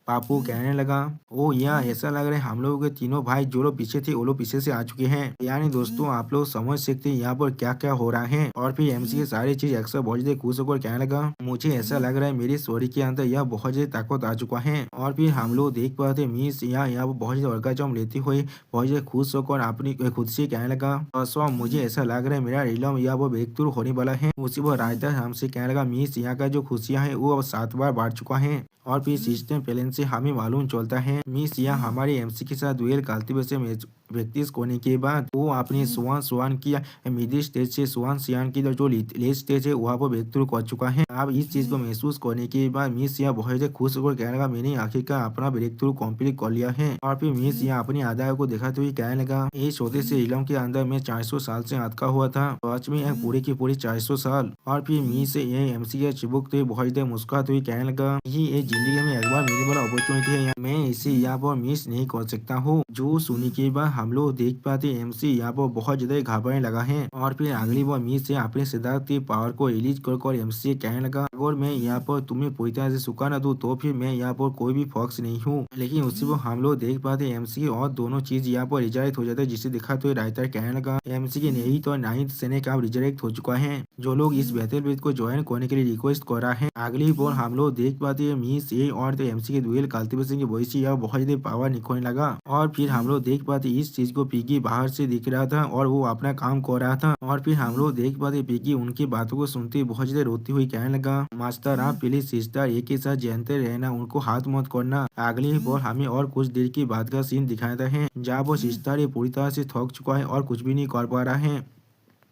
पापू कहने लगा ओ या ऐसा लग रहा है हम लोगों के तीनों भाई जो लोग पीछे थे वो लोग पीछे से आ चुके हैं। यानी दोस्तों आप लोग समझ सकते हैं यहाँ पर क्या क्या हो रहा है। और फिर एमसी के सारी चीज अक्सर बहुत ज्यादा खुश होकर कहने लगा मुझे ऐसा लग रहा है मेरी स्टोरी के अंदर यह बहुत ज्यादा ताकत आ चुका है। और फिर हम लोग देख पाते मिस यहाँ बहुत ज्यादा वर्काजम लेते हुए बहुत ज्यादा खुश होकर अपनी खुद से कहने लगा मुझे ऐसा लग रहा है मेरा रिलम यह वो ब्रेक थ्रू होने वाला है। उसी पर रायता हमसे कहने लगा मिस यहाँ का जो खुशियाँ है वो अब 7 बार बढ़ चुका है। और फिर सिस्टम बैलेंस से हमें मालूम चलता है मिस यहाँ हमारे एमसी के साथ डुअल कल्टीवेशन प्रैक्टिस करने के बाद वो अपने स्वान की मिडिल स्टेज से सियान की जो लेट स्टेज है वहाँ पर ब्रेक थ्रू कर चुका है। अब इस चीज को महसूस करने के बाद मिस यहाँ बहुत ज्यादा खुश होकर कहने लगा मैंने आखिरकार अपना ब्रेक थ्रू कम्प्लीट कर लिया है। और फिर मिस यहाँ अपनी आदाय को दिखाते हुए कहने लगा ये छोटे से इलम के अंदर में 400 साल से अटका हुआ था सच में पूरी की पूरी 400 साल। और फिर मिस ये एमसी के चिबुकते बहुत ज्यादा मुस्कुराते हुए कहने लगा ये जिंदगी में एक बार मिलने वाला अपॉर्चुनिटी है मैं इसे यहाँ पर मिस नहीं कर सकता हूँ। जो सुनने के बाद हम लोग देख पाते एमसी यहाँ पर बहुत ज्यादा घबराने लगा है। और फिर अगली बार मिस से अपने सिद्धार्थ की पावर को रिलीज कर एमसी कहने लगा अगर मैं यहाँ पर तुम्हें पूरी तरह से सुखा न दूं तो फिर मैं यहाँ पर कोई भी फॉक्स नहीं हूँ। लेकिन उसी पर हम लोग देख पाते एमसी और दोनों चीज यहाँ पर रिजेक्ट हो जाता है जिसे दिखा तो राइटर कहने लगा एमसी के 8th और 9th सैनिक अब रिजेक्ट हो चुका है जो लोग इस बैटल को ज्वाइन करने के लिए रिक्वेस्ट कर रहा है। अगली बार हम लोग देख पाते हैं मिस ए और तो एमसी के डुअल कल्टीवेशन की वजह से यह बहुत ज्यादा पावर निकलने लगा। और फिर हम लोग देख पाते इस चीज को पिगी बाहर से दिख रहा था और वो अपना काम कर रहा था। और फिर हम लोग देख पाते पिगी उनकी बातों को सुनते बहुत ज्यादा रोती हुई कहने लगा मास्टर आप प्लीज सिस्टर एक ही साथ जानते रहना उनको हाथ मत करना। अगली बार हमें और कुछ देर की बात का सीन दिखाता है जहाँ वो सिस्टर पूरी तरह से थक चुका है और कुछ भी नहीं कर पा रहा है।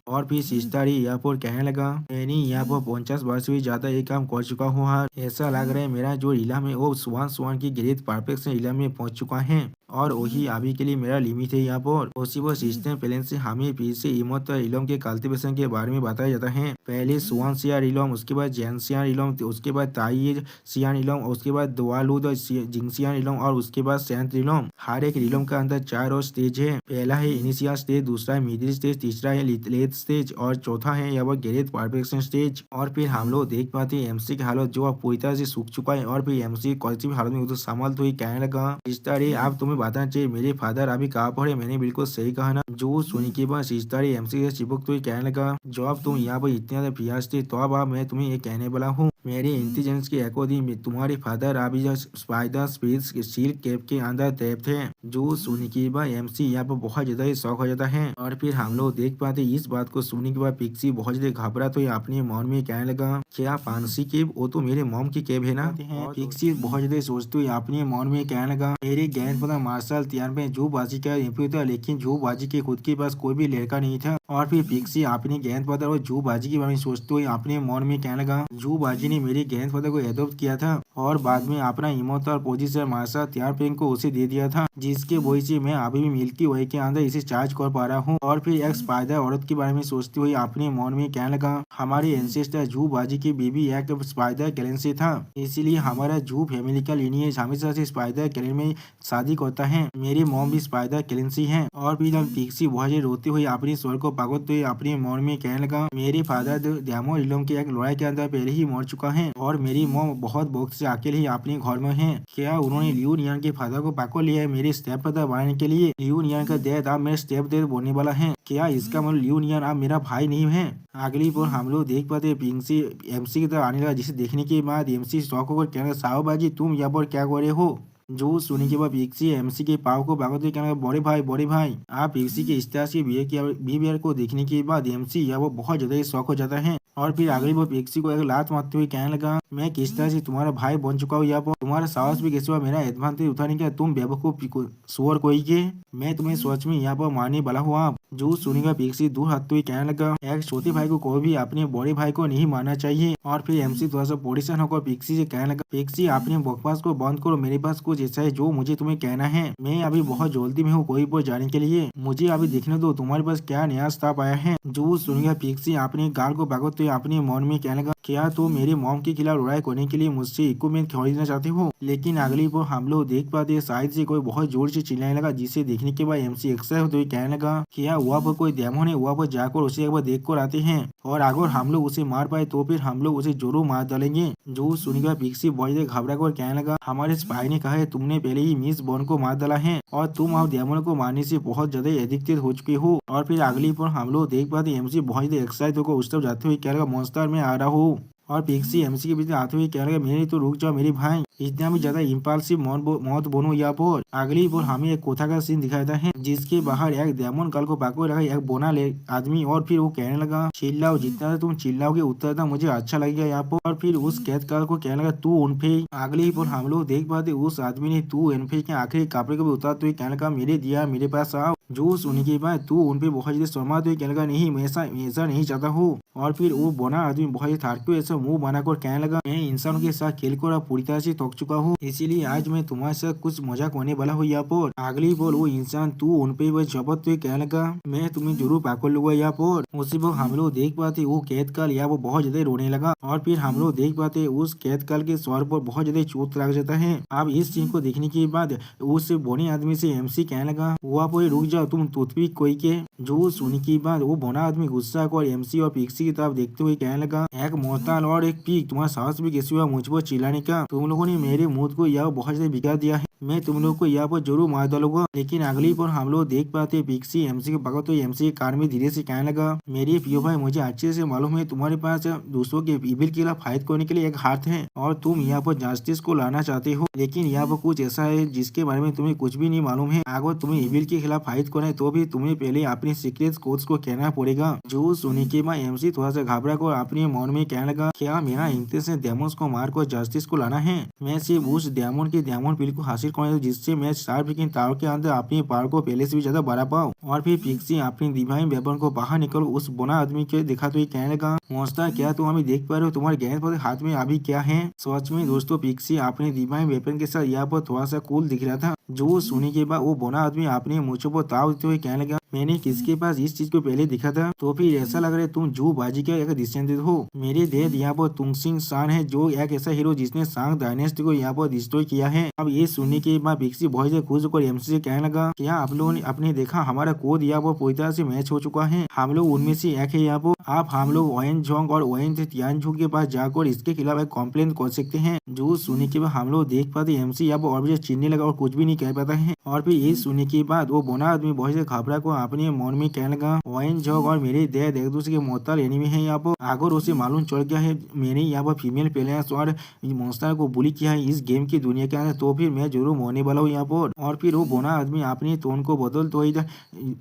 और फिर सिस्टर यहाँ पर कहने लगा, मैंने यहाँ पर 50 वर्ष भी ज्यादा ये काम कर चुका हूँ यार। ऐसा लग रहा है मेरा जो इलम है वो स्वान की ग्रेट परफेक्शन इलम में पहुंच चुका है और वही अभी के लिए मेरा लिमिट है यहाँ पर। उसी वो सिस्टम प्लान से हमें फिर से इमोट इलम के कल्टीवेशन के बारे में बताया जाता है। पहले स्वान सियार इलम, उसके बाद जैनसियान इलम, उसके बाद ताई सियान इलम, उसके बाद दुआलूद जिंगसियान इलम और उसके बाद सेंट इलम। हर एक इलम का अंदर 4 और स्टेज है। पहला है इनिशियल स्टेज, दूसरा है मिडिल स्टेज, तीसरा है लेट स्टेज और चौथा है यहाँ पर ग्रेट परफेक्शन स्टेज। और फिर हम लोग देख पाते हैं एमसी की हालत जो अब पूरी तरह से सूख चुका है और फिर एमसी किसी भी हालत में संभाल तो ही कहने लगा, सिस्टर अब तुम्हें बताना चाहिए मेरे फादर अभी कहाँ पर है। मैंने बिल्कुल सही कहा ना। जो सुनी के बाद सिस्टर एमसी से चिपक तो ही कहने लगा, जो अब तुम यहाँ पर इतने ज्यादा प्यास थे तो अब मैं तुम्हें ये कहने वाला हूँ, मेरे इंटेलिजेंस के अकॉर्डिंग तुम्हारे फादर अभी जो स्पाइडर स्पेस सील कैप के अंदर ट्रैप थे। जो सुनी के बाद एमसी यहाँ पर बहुत ज्यादा ही शौक हो जाता है और फिर हम लोग देख पाते इस बात को सुनने के बाद पिक्सी बहुत ज्यादा घबरा तो अपने मन में कहने लगा, क्या फांसी केब वो तो मेरे मॉम की केब है ना। पिक्सी बहुत ज्यादा सोचते हुए अपने मन में कहने लगा, मेरे ग्रैंडफादर मार्शल त्यान में जो बाजी का एम्प्लॉय था लेकिन जो बाजी के खुद के पास कोई भी लड़का नहीं था। और फिर पिक्सी अपने ग्रैंडफादर और जो बाजी के बारे में सोचते हुए अपने मन में कहने लगा, जो बाजी ने मेरे ग्रैंडफादर को एडॉप्ट किया था और बाद में अपना इमोर्टल पोजीशन मार्शल त्यान पेन को उसे दे दिया था, जिसके वजह से मैं अभी भी मिल्की वे के अंदर इसे चार्ज कर पा रहा हूँ। और फिर एक स्पाइडर औरत के बारे में सोचते हुए अपने मन में कहने लगा, हमारे एंसेस्टर जू बाजी की बीबी एक स्पाइडर क्लैन से था, इसीलिए हमारा जू फैमिली का लिनिएज हमेशा से स्पाइडर क्लैन में शादी करता है। मेरी मॉम भी स्पाइडर क्लैन से है। और फिर जब पिक्सी बहुत रोते हुए अपने स्वर को पकड़ते हुए अपने मन में कहने लगा, मेरे फादर डैमो इलम के एक लड़ाई के अंदर पहले ही मर चुका है और मेरी मॉम बहुत वक्त से अकेले ही अपने घर में है। क्या उन्होंने लियू नियन के फादर को पकड़ लिया है मेरे स्टेप फादर बनाने के लिए। लियू नियन का डेथ अब मेरे स्टेप डेथ बोलने वाला है। क्या इसका मतलब लियू नियन अब मेरा भाई नहीं है। अगली पर हम लोग देख पाते पिंसी एमसी की तरफ आने लगा, जिसे देखने के बाद एमसी शौक होकर कहने लगा, साहब बाजी तुम यहाँ पर क्या कर रहे हो। जो सुनने के बाद पिक्सी एमसी के पाव को भागते कहने लगा, बड़े भाई आप पिक्सी के इस तरह से बिहेवियर को देखने के बाद एमसी या वो बहुत ज्यादा शौक हो जाता है। और फिर अगली बार पिक्सी को एक लात मारते हुए कहने लगा, मैं किस तरह से तुम्हारा भाई बन चुका हूँ यहाँ पर, तुम्हारा साहस भी कैसे हुआ मेरा एडवांटेज उठाने का, तुम बेवकूफ सुअर कोई के, मैं तुम्हें सोच में यहाँ पर मारने वाला हूँ। आप जो सुनेगा पिक्सी दूर हटते हुए कहने लगा, एक छोटे भाई को कोई भी अपने बड़े भाई को नहीं मारना चाहिए। और फिर एमसी थोड़ा सा पोजिशन होकर पिक्सी से कहने लगा, पिक्सी अपने बकवास को बंद करो, मेरे पास कुछ ऐसा है जो मुझे तुम्हें कहना है। मैं अभी बहुत जल्दी में हूँ कोई पर जाने के लिए, मुझे अभी देखने दो तुम्हारे पास क्या नया स्टाफ आया है। जो सुनेगा पिक्सी अपने गाल को पकड़ते हुए अपने मन में कहने लगा, क्या तो मेरे मॉम के खिलाफ लड़ाई करने के लिए मुझसे इक्विपमेंट खरीदना चाहते हो। लेकिन अगली पर हम लोग देख पाते शायद से कोई बहुत जोर से चिल्लाने लगा, जिसे देखने के बाद एमसी एक्साइट होते हुए कहने लगा, क्या वहाँ पर कोई डेमन है, वहाँ पर जाकर उसे एक बार देख कर आते हैं और अगर हम लोग उसे मार पाए तो फिर हम लोग उसे जरूर मार डालेंगे। जो सुनेगा पिक्सी बहुत घबरा कर कहने लगा, हमारे स्पाई ने कहा है तुमने पहले ही मिस बॉन को मार डाला है और तुम अब डेमन को मारने से बहुत ज्यादा एडिक्टेड हो चुके हो। और फिर अगली पर हम लोग देख पाते एमसी बहुत एक्साइट होकर उस तरफ जाते हुए कह लगा, मॉन्स्टर में आ रहा हूँ। और पिक्सी एमसी के पीछे आते हुए कह लगा, मेरे तो रुक जाओ मेरे भाई, इतना भी ज्यादा इम्पल्सिव मौत बनो यहाँ पर। अगली पर हमें एक कोठा का सीन दिखाता है, जिसके बाहर एक डेमन कल को पकड़ रखा एक बोना ले आदमी और फिर वो कहने लगा, चिल्लाओ जितना तुम चिल्लाओगे उतना मुझे अच्छा लगेगा यहाँ पर। और फिर उस कैद कल को कहने लगा, तू उनफे। अगली पर हम लोग देख पाते उस आदमी ने तू उनफे के आखिरी कपड़े को भी उतारते हुए कहने लगा, मेरे दिया मेरे पास आओ। जो सुनने के बाद तू उन पे बहुत ज्यादा शर्माते हुए कहने लगा, नहीं मैं ऐसा नहीं चाहता हूँ। और फिर वो बोना आदमी बहुत ज्यादा थाटते हुए ऐसा मुंह बनाकर कहने लगा, मैं इंसानों के साथ खेलकर अब पूरी तरह से थक चुका हूँ, इसीलिए आज मैं तुम्हारे साथ कुछ मजाक होने वाला हूँ यहाँ पर। अगली बोल वो इंसान तू उन पे वह शपथ हुए कहने लगा, मैं तुम्हें जरूर पकड़ लूंगा यहाँ पर। उसी पर हम लोग देख पाते वो कैद काल या वो बहुत ज्यादा रोने लगा। और फिर हम लोग देख पाते उस कैद काल के स्वर पर बहुत ज्यादा चोट लग जाता है। अब इस सीन को देखने के बाद उस बोने आदमी से एमसी कहने लगा, वहाँ पर रुक जाओ तुम टूथपिक कोई के। जो सुनी के बाद वो बोना आदमी गुस्सा कर एमसी और पिक्सी की तरफ देखते हुए कहने लगा, एक मोहताल और एक पीक, तुम्हारा साहस भी कैसे हुआ मुझ पर चिल्लाने का, तुम लोगों ने मेरे मुंह को यह बहुत ज्यादा बिगाड़ दिया है, मैं तुम लोग को यहाँ पर जरूर मार डालूंगा। लेकिन अगली पर हम लोग देख पाते पिक्सी एमसी को पकड़ते हुए एमसी के कार में धीरे से कहने लगा, मेरे पियो भाई मुझे अच्छे से मालूम है तुम्हारे पास दूसरों के इविल के खिलाफ फाइट करने के लिए एक हाथ है और तुम यहाँ पर जस्टिस को लाना चाहते हो, लेकिन यहाँ पर कुछ ऐसा है जिसके बारे में तुम्हें कुछ भी नहीं मालूम है। अगर तुम्हें इविल के खिलाफ फाइट करना है तो भी तुम्हें पहले अपने सीक्रेट कोड्स को कहना पड़ेगा। जो सुनी के बाद एमसी थोड़ा सा घबरा कर अपने मन में कहने लगा, क्या मेरा इंटेंशन डेमोन्स को मार कर जस्टिस को लाना है, मैं सिर्फ उस डेमन के डेमन बिल को हासिल हासिल करने जिससे मैच शार्प लेकिन तारों के अंदर अपनी पावर को पहले से भी ज्यादा बढ़ा पाओ। और फिर पिक्सी अपनी डिवाइन वेपन को बाहर निकल उस बोना आदमी के देखा तो ये कहने लगा, मॉन्स्टर क्या तुम अभी देख पा रहे हो तुम्हारे गेंद पर हाथ में अभी क्या है। सच में दोस्तों पिक्सी अपने डिवाइन वेपन के साथ यहाँ पर थोड़ा सा कूल दिख रहा था। जो सुनने के बाद वो बोना आदमी अपने मूछों पर ताव देते हुए कहने लगा, मैंने किसके पास इस चीज को पहले देखा था। तो फिर ऐसा लग रहा है तुम जो बाजी का एक डिसेंडेंट हो। मेरे देश यहाँ पर तुंगसिंग शान है जो एक ऐसा हीरो जिसने सांग डायनेस्टी को यहाँ पर डिस्ट्रॉय किया है। अब ये सुनने के बाद पिक्सी बहुत से खुश होकर एमसी से कहने लगा, क्या आप लोगों ने अपने देखा हमारा कोड यहाँ पर पूरी तरह से मैच हो चुका है। हम लोग उनमें से एक है यहाँ पर। आप हम लोग ओएन जोंग और ओएन तियानझू के पास जाकर इसके खिलाफ एक कम्प्लेन कर सकते हैं। जो सुनने के बाद हम लोग देख पाते एमसी यहाँ पर और भी चिन्हने लगा और कुछ भी नहीं कह पाता है। और फिर ये सुनने के बाद वो बोना आदमी बहुत से घबरा को अपने मन में कहने लगा, ओएन जोंग और मेरे देह एक दूसरे के मोहताल एनिमी है यहाँ पर। अगर उसे मालूम चल गया है मैंने यहाँ पर फीमेल प्लेयर्स और मॉन्स्टर को बुली किया है इस गेम की दुनिया के अंदर तो फिर मैं जरूर होने वाला हूँ यहाँ पर। और फिर वो बोना आदमी अपने टोन को बदल तो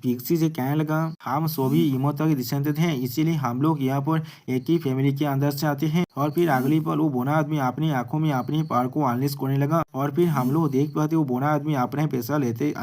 पिक्सी से कहने लगा, हम सभी इमोता के डिसेंडेंट हैं इसीलिए हम लोग यहाँ पर एक ही फैमिली के अंदर से आते हैं। और फिर अगली पल वो बोना आदमी अपनी आंखों में अपनी पावर को अनलिश करने लगा। और फिर हम लोग देख पाते वो बोना आदमी अपने पैसा लेते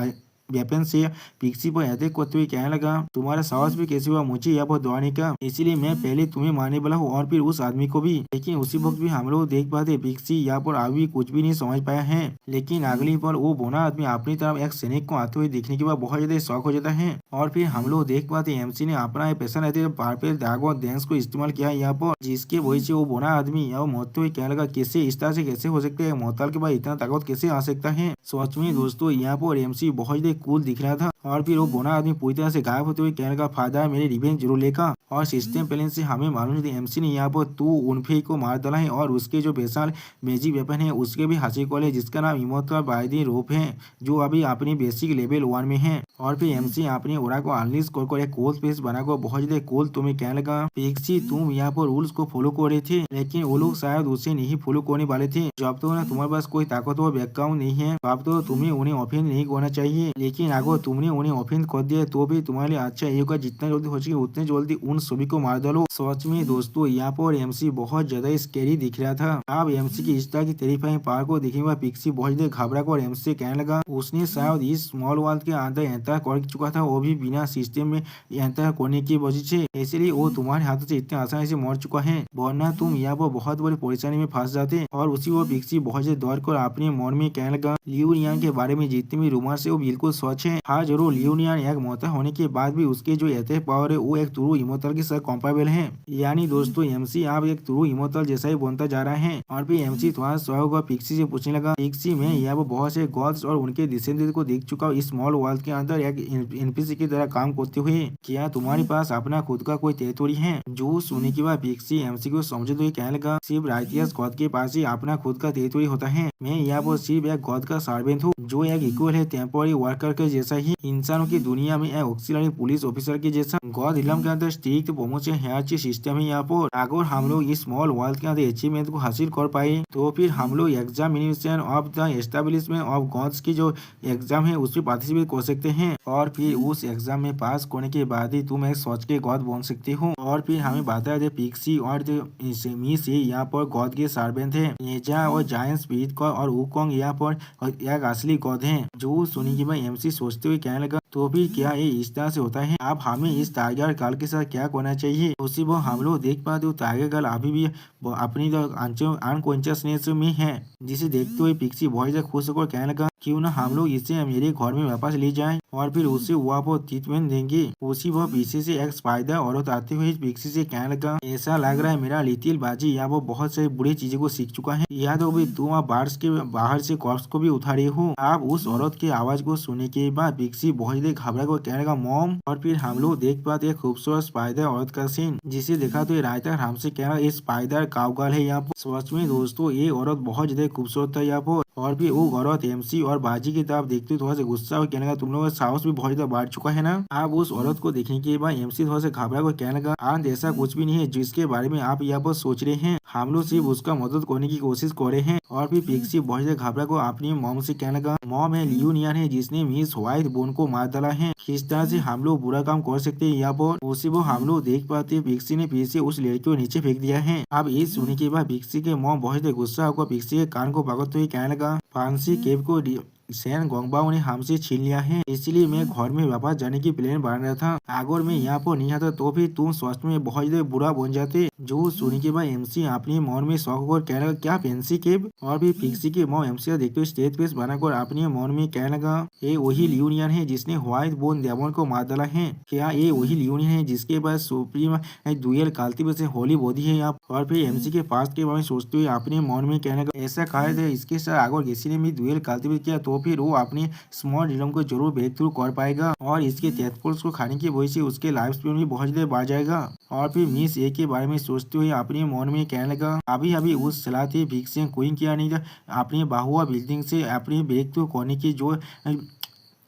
वेपन से पिक्सी पर अटैक करते हुए कहने लगा, तुम्हारा साहस भी कैसे हुआ मुझे यहाँ पर दौड़ने का, इसीलिए मैं पहले तुम्हें मारने वाला हूँ और फिर उस आदमी को भी। लेकिन उसी वक्त भी हम लोग देख पाते पिक्सी यहाँ पर अभी कुछ भी नहीं समझ पाया है। लेकिन अगली पल वो बोना आदमी अपनी तरफ एक सैनिक को आते हुए देखने के बाद बहुत ज्यादा शौक हो जाता है। और फिर हम लोग देख पाते एमसी ने अपना पैसा लेते पारपेल दाग और डेंस को इस्तेमाल किया यहाँ पर, जिसके वजह से वो बोना आदमी यहाँ मरते हुए कहने लगा, कैसे इस तरह से कैसे हो सकता है, मोहताल के बाद इतना ताकत कैसे आ सकता है। सच में दोस्तों यहाँ पर एमसी बहुत ज्यादा कूल दिख रहा था। और फिर वो बोना आदमी पूरी तरह से गायब होते हुए कहने लगा, फादर मेरे रिवेंज जरूर लेगा। और सिस्टम प्लान से हमें मालूम है एमसी ने यहाँ पर तू उनफे को मार डाला है और उसके जो बेसाल मैजिक वेपन है उसके भी हासिल कर ले जिसका नाम इमोटल बायदी रूप है जो अभी अपनी बेसिक लेवल 1 में है। और फिर एमसी अपनी ओरा को अनलिश कर एक कोल स्पेस बनाकर बहुत ज्यादा कोल तुम्हें कहने लगा, पिक्सी तुम यहाँ पर रूल्स को फॉलो कर रहे थे लेकिन वो लोग शायद उसे नहीं फॉलो करने वाले थे। जब तो ना तुम्हारे पास कोई ताकतवर बैकग्राउंड नहीं है तब तो तुम्हें उन्हें ऑफेंस नहीं करना चाहिए, लेकिन अगर तुमने उन्हें ऑफेंस कर दिया तो भी तुम्हारे लिए अच्छा ये होगा जितना जल्दी हो सके उतने जल्दी उन सभी को मार डालो। सच में दोस्तों यहाँ पर एमसी बहुत ज्यादा स्कैरी दिख रहा था। अब एमसी की इस तरह की टेरिफाइंग पावर को देखने के पिक्सी बहुत ज्यादा घबरा कर एमसी से कहने लगा, उसने शायद इस स्मॉल वर्ल्ड के अंदर एंटर कर चुका था वो भी बिना सिस्टम में एंटर करने की वजह से, इसलिए वो तुम्हारे हाथों से इतने आसानी से मर चुका है, वरना तुम यहाँ पर बहुत बड़ी परेशानी में फंस जाते। और उसी वो पिक्सी बहुत ज्यादा दौड़ कर अपने मन में कहने लगा, लियोनियन के बारे में जितने भी रूमर है वो बिल्कुल सच है। हाँ जरूर लियोनियन एक मोहता होने के बाद भी उसके जो अटैक पावर है वो एक ट्रू इमोटल के साथ कंपेरेबल है। यानी दोस्तों एमसी अब एक ट्रू इमोटल जैसा ही बनता जा रहा है। और फिर एमसी थोड़ा शौक और पिक्सी से पूछने लगा, पिक्सी मैं यहाँ पर बहुत से गॉड्स और उनके डिसेंडेंट को देख चुका हूँ इस स्मॉल वर्ल्ड के अंदर एक एनपीसी की तरह काम करते हुए, क्या तुम्हारे पास अपना खुद का कोई टेरिटोरी है। जो सुनने के बाद पिक्सी एमसी को समझे तो कहने लगा, सिर्फ राइटियस गॉड के पास ही अपना खुद का टेरिटोरी होता है, मैं यहाँ पर सिर्फ एक गॉड का सर्वेंट हूँ जो एक इक्वल है टेम्पोररी वर्कर के जैसा ही, इंसानों की दुनिया में एक ऑक्सिलरी पुलिस ऑफिसर के जैसा। गॉड इलम के अंदर स्ट्रिक्ट प्रमोशन हायरार्ची सिस्टम है यहाँ पर। अगर हम लोग इस स्मॉल वर्ल्ड के अंदर अचीवमेंट को हासिल कर पाए तो फिर हम लोग examination of the establishment of gods की जो एग्जाम है उसमें पार्टिसिपेट कर सकते हैं और फिर उस एग्जाम में पास करने के बाद ही तुम एक सोच के गॉड बन सकते हो। और फिर हमें बताया जाए पिक्सी और मिस यहाँ पर गॉड के सर्वेंट है, एजा और जायंट स्पिरिट का और वुकोंग यहाँ पर एक असली गॉड है। जो सुनी कि भाई एमसी सोचते हुए कहने लगा, तो फिर क्या ये इस तरह से होता है, अब हमें इस टाइगर गर्ल के साथ क्या करना चाहिए। उसी वो हम लोग देख पाते हो टाइगर गर्ल अभी भी अपनी अनकॉन्शियसनेस में है, जिसे देखते हुए पिक्सी बहुत ज्यादा खुश होकर कहने लगा, क्यों ना हम लोग इसे मेरे घर में वापस ले जाएं और फिर उसे वहाँ पर ट्रीटमेंट देंगे। उसी वह पीछे से एक स्पाइडर औरत आते हुए पिक्सी से कहने लगा, ऐसा लग रहा है मेरा लिटिल बाजी यहाँ पर बहुत सारी बुरी चीजों को सीख चुका है, या तो भी तुम बार्स के बाहर से कॉर्प्स को भी उठा रही हो। आप उस औरत की आवाज को सुनने के बाद पिक्सी बहुत ज्यादा घबरा कर कहने लगा, मॉम। और फिर हम लोग देख पाते एक खूबसूरत स्पाइडर औरत का सीन, जिसे देखा तो राइटर हमसे कहना ये स्पाइडर काउगर्ल है यहाँ पर। सच में दोस्तों ये औरत बहुत ज्यादा खूबसूरत था यहाँ पर। और फिर वो औरत एमसी और बाजी की तरफ देखते थोड़ा सा गुस्सा और कहने लगा, तुम लोगों का साहस भी बहुत ज्यादा बढ़ चुका है ना। आप उस औरत को देखने के बाद एमसी थोड़ा सा घबरा कर कहने लगा, आंट ऐसा कुछ भी नहीं है जिसके बारे में आप यहाँ पर सोच रहे हैं, हम लोग सिर्फ उसका मदद करने की कोशिश कर रहे हैं। और फिर पिक्सी बहुत ज्यादा घबरा को अपनी मॉम से कहने लगा, मॉम है लियोनियन है जिसने मिस व्हाइट बोन को मार डाला है, किस तरह से हम लोग बुरा काम कर सकते हैं यहाँ पर। उसी वो हम लोग देख पाते पिक्सी ने फिर से उस लड़की को नीचे फेंक दिया है। अब ये सुनने के बाद पिक्सी के मॉम बहुत ज्यादा गुस्सा होकर पिक्सी के कान को पकड़ते हुए कहने लगा, फांसी केव को सैन गोंगबाओ ने हमसे छीन लिया है, इसलिए मैं घर में वापस जाने की प्लान बना रहा था। अगर मैं यहाँ पर नहीं आता तो फिर तुम सच में बहुत ज्यादा बुरा बन जाते। जो सुनने के बाद एमसी अपने मन में शौक और कहने लगा क्या फैंसी केब। और फिर पिक्सी के मॉम एमसी का देखते हुए स्टेज पेस बनाकर अपने मन में कहने लगा ये वही लियोनियन है जिसने व्हाइट बोन डेमन को मार डाला है। क्या ये वही लियोनियन है जिसके पास सुप्रीम डुएल कल्टीवेशन से होली बॉडी है आप। और फिर एमसी के पास्ट के बारे में सोचते हुए अपने मन में कहने लगा ऐसा कहा था इसके साथ अगर किसी ने भी डुएल कल्टीवेट किया तो फिर वो अपने स्मॉल रिलम को जरूर ब्रेक थ्रू कर पाएगा और इसके टेटपोल्स को खाने की वजह से उसके लाइफ स्पेन भी बहुत ज्यादा बढ़ जाएगा। और फिर मिस ए के बारे में सोचते हुए अपने मन में कहने लगा अभी अभी उस सलाह थी भिक्सियन क्वीन किया नहीं था अपनी बाहुआ बिल्डिंग से अपने ब्रेक थ्रू करने की जो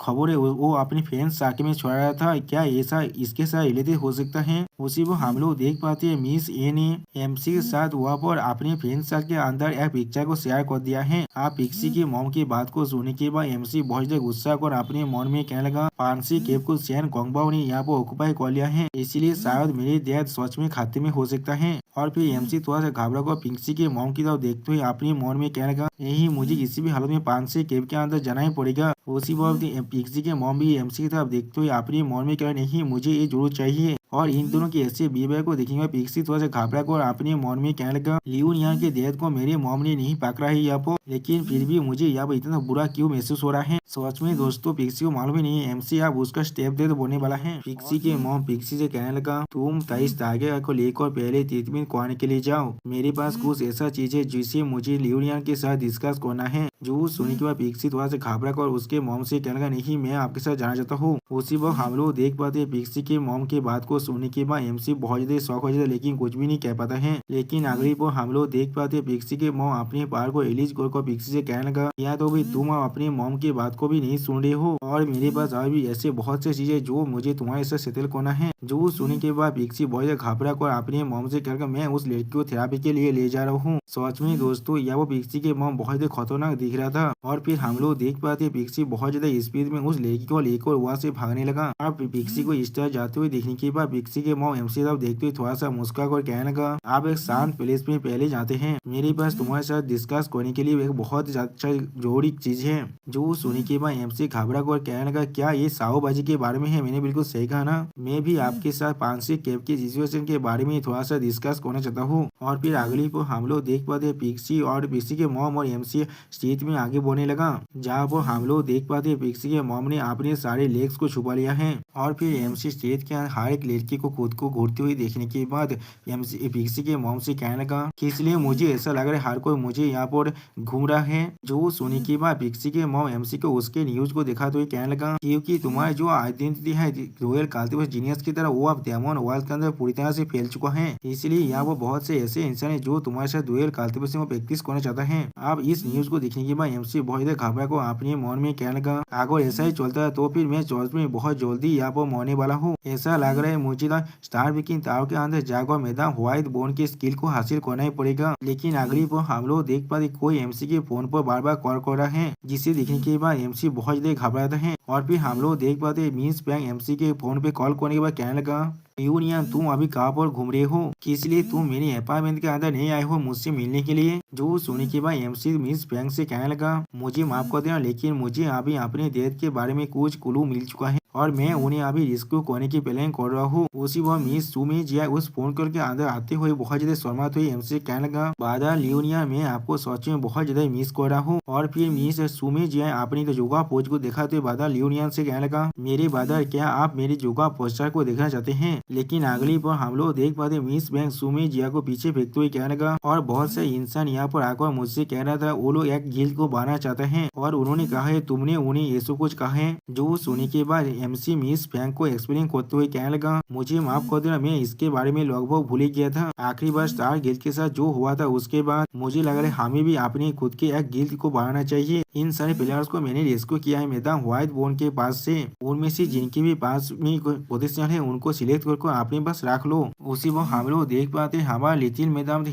खबर है वो अपने फैंस साके में छोड़ रहा था। क्या ऐसा इसके साथ रिलेटेड हो सकता है। उसी वो हम लोग देख पाते हैं मिस ए ने एमसी के साथ वहाँ पर अपने फैंस के अंदर एक पिक्चर को शेयर कर दिया है। आप पिक्सी की मॉम की बात को सुनने के बाद एमसी बहुत ज्यादा गुस्सा कर अपने मन में कहने लगा पांसी केप को सैन गोंगबाओ ने यहाँ पर ऑक्यूपाई कर लिया है, इसलिए शायद मेरे डैड सच में खाते में हो सकता है। और फिर एमसी थोड़ा सा घबरा कर पिक्सी के मॉम की तरफ देखते हुए अपने मन में कहने लगा यही मुझे किसी भी हालत में पांसी केप के अंदर जाना ही पड़ेगा। उसी वक्त पिक्सी के मॉम भी एमसी की तरफ देखते हुए अपने मन में कह नहीं मुझे ये जरूर चाहिए। और इन दोनों के ऐसे बिहेवियर को देखेंगे पिक्सी थोड़ा सा घबरा कर अपने मन में कहने लगा लियोन यहाँ के डेथ को मेरे मॉम ने नहीं पकड़ा है यहाँ पर, लेकिन फिर भी मुझे यहाँ पर इतना बुरा क्यों महसूस हो रहा है। सच में दोस्तों पिक्सी को मालूम ही नहीं है एमसी अब उसका स्टेप दे तो बोलने वाला है। पिक्सी के मॉम पिक्सी से कहने लगा तुम 23 तारीख को लेकर पहले ट्रीटमेंट कराने के लिए जाओ, मेरे पास कुछ ऐसा चीज है जिसे मुझे लियोनियन के साथ डिस्कस करना है। जो सुनने के बाद पिक्सी थोड़ा सा घबरा कर उसके मॉम से कहने लगा नहीं मैं आपके साथ जाना चाहता हूँ। उसी वक्त हम लोग देख पाते हैं पिक्सी के मॉम की बात को सुनने के बाद एमसी बहुत ज्यादा शौक हो जाता है लेकिन कुछ भी नहीं कह पाता है। लेकिन अगली पर हम लोग देख पाते हैं पिक्सी के मॉम अपने पार को रिलीज कर पिक्सी से कहने लगा या तो भी तुम अपने मॉम की बात को भी नहीं सुन रहे हो और मेरे पास और भी ऐसे बहुत से चीजें जो मुझे तुम्हारे साथ सेटल करना है। जो सुनने के बाद पिक्सी बहुत ज्यादा घबरा कर अपने मॉम से कहकर मैं उस लड़की को थेरापी के लिए ले जा रहा हूँ। सच में दोस्तों यह वो पिक्सी के मॉम बहुत ज्यादा खतरनाक दिख रहा था। और फिर हम लोग देख पाते पिक्सी बहुत ज्यादा स्पीड में उस लड़की को लेकर वहाँ से भागने लगा। अब पिक्सी को इस तरह जाते हुए देखने के बाद पिक्सी के मॉम एमसी तरफ देखते हुए थोड़ा सा मुस्कुरा कर कहने लगा आप एक शांत प्लेस में पहले जाते हैं, मेरे पास तुम्हारे साथ डिस्कस करने के लिए एक बहुत अच्छा जरूरी चीज है। जो सुनने के बाद एमसी घबरा कर कहने लगा क्या ये साओबाजी के बारे में है। मैंने बिल्कुल सही कहा ना, मैं भी आपके साथ पांसी केप के सिचुएशन के बारे में थोड़ा सा डिस्कस करना चाहता हूँ। और फिर अगली को हम लोग देख पाते पिक्सी और पिक्सी के मॉम और एमसी स्ट्रीट में आगे बढ़ने लगा, जहाँ पर हम लोग देख पाते पिक्सी के मॉम ने अपने सारे लेग्स को छुपा लिया है। और फिर एमसी स्ट्रीट के हर एक लड़की को खुद को घूरते हुए देखने के बाद एमसी पिक्सी के मॉम से कहने लगा कि इसलिए मुझे ऐसा लग रहा है हर कोई मुझे यहाँ पर घूम रहा है। जो सुनने के बाद पिक्सी के मॉम एमसी को उसके न्यूज को दिखाते हुए कहने लगा क्योंकि तुम्हारी जो आइडेंटिटी है रॉयल कल्टिवेटर जीनियस की तरह वो अब डेमन वर्ल्ड के अंदर पूरी तरह से फैल चुका है, इसलिए यहाँ वो बहुत से ऐसे इंसान है जो तुम्हारे साथ रॉयल कल्टिवेशन को प्रैक्टिस करना चाहता है। अब इस न्यूज को देखने के बाद एमसी बहुत ज्यादा घबरा को अपने मन में कहने लगा अगर ऐसा ही चलता है तो फिर मैं चौथ में बहुत जल्दी यहाँ पर मरने वाला हूँ। ऐसा लग रहा है मुझे स्टार विकिंग ताव के अंदर जाकर मैदान व्हाइट बोन के स्किल को हासिल करना ही पड़ेगा। लेकिन अगली पर हम लोग देख पाते कोई एमसी के फोन पर बार बार कॉल कर रहा है, जिसे देखने के बाद एमसी बहुत ज्यादा घबराता है। और फिर हम लोग देख पाते मिस बैंक एमसी के फोन पे कॉल करने के बाद कहने लगा यूनियन तुम अभी कहाँ पर घूम रहे हो, किस लिए तुम मेरे अपार्टमेंट के अंदर नहीं आए हो मुझसे मिलने के लिए। जो सुनने के बाद एमसी मिस बैंक से कहने लगा मुझे माफ कर देना लेकिन मुझे अभी अपने डेथ के बारे में कुछ क्लू मिल चुका है और मैं उन्हें अभी रेस्क्यू करने की प्लान कर रहा हूँ। उसी वह मिस सुमी जिया उस फोन कॉल के अंदर आते हुए बहुत ज्यादा शर्माते हुए एमसी कहने लगा बादा लियोनिया मैं आपको सच में बहुत ज्यादा मिस कर रहा हूँ। और फिर मिस सुमी जिया अपनी तो योगा पोज को दिखाते हुए बादा लियोनिया से कहने लगा मेरे बादर क्या आप मेरी योगा पोस्टर को देखना चाहते हैं। लेकिन अगली पर हम लोग देख पाते मिस बैंक सुमी जिया को पीछे फेंकते हुए कहने लगा और बहुत से इंसान यहाँ पर आकर मुझसे कह रहा था वो लोग एक गिल्ड को बनाना चाहते हैं और उन्होंने कहा है तुमने उन्हें ऐसा कुछ कहा है। जो सुनने के बाद एमसी मिस बैंक को एक्सप्लेन करते हुए कहने लगा मुझे माफ कर देना मैं इसके बारे में लगभग भूल ही गया था। आखिरी बार स्टार गिल्ड के साथ जो हुआ था उसके बाद मुझे लग रहा है हमें भी अपनी खुद के एक गिल्ड को बनाना चाहिए। इन सारे प्लेयर्स को मैंने रेस्क्यू किया है मैदान व्हाइट बोन के पास से, उनमें से जिनके भी पास में पोजिशन है उनको सिलेक्ट करके अपने पास रख लो। उसी वक्त हम लोग देख पाते हमारा लिटिल मैदान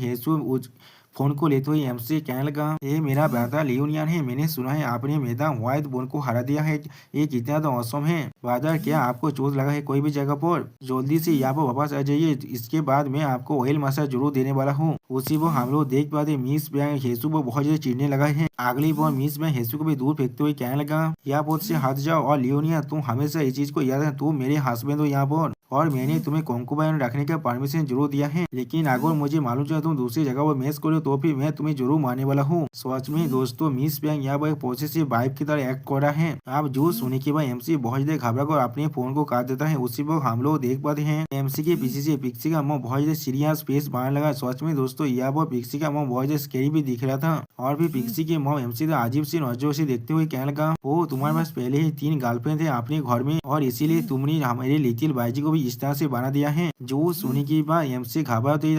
फोन को लेते हुए एमसी कहने लगा, ये मेरा बेटा लियोनियन है। मैंने सुना है आपने मैदान व्हाइट बोन को हरा दिया है। ये कितना तो औसम है। ब्रदर, क्या आपको चोट लगा है कोई भी जगह पर? जल्दी से यहाँ पर वापस आ जाइए, इसके बाद मैं आपको ऑयल मसाज जरूर देने वाला हूँ। उसी वो हम लोग देख पाते मिस बैंक हेसू को बहुत ज्यादा चिढ़ने लगा है। अगली बार मिस बैंक हेसू को भी दूर फेंकते हुए कहने लगा, यहाँ पर से हट जाओ। और लियोनिया, तुम हमेशा इस चीज को याद है, तुम मेरे हस्बैंड हो यहाँ पर, और मैंने तुम्हें कोंकुबाइन रखने का परमिशन जरूर दिया है। लेकिन अगर मुझे मालूम चला तुम दूसरी जगह पर मैच करो तो फिर मैं तुम्हें जरूर मारने वाला हूँ। सच में दोस्तों, मिस बैंक यहाँ पर एक पॉजिटिव वाइब की तरह एक्ट कर रहा है। आप जो सुनने के बाद एमसी बहुत ज्यादा घबरा कर अपने फोन को काट देता है। उसी वक्त हम लोग देख पाते हैं एमसी के पीछे से पिक्सी का मुंह बहुत ज्यादा सीरियस फेस बनाने लगा। सच में दोस्तों, यहाँ पर पिक्सी का मुंह बहुत ज्यादा स्कैरी भी दिख रहा था। और फिर पिक्सी के मुंह एमसी का अजीब सी नजरों से देखते हुए कहने लगा, ओ तुम्हारे पास पहले ही 3 गर्लफ्रेंड थे अपने घर में, और इसीलिए तुमने हमारे लिटिल बाईजी को भी इस तरह से बना दिया है। जो सुनने के बाद एमसी घबराते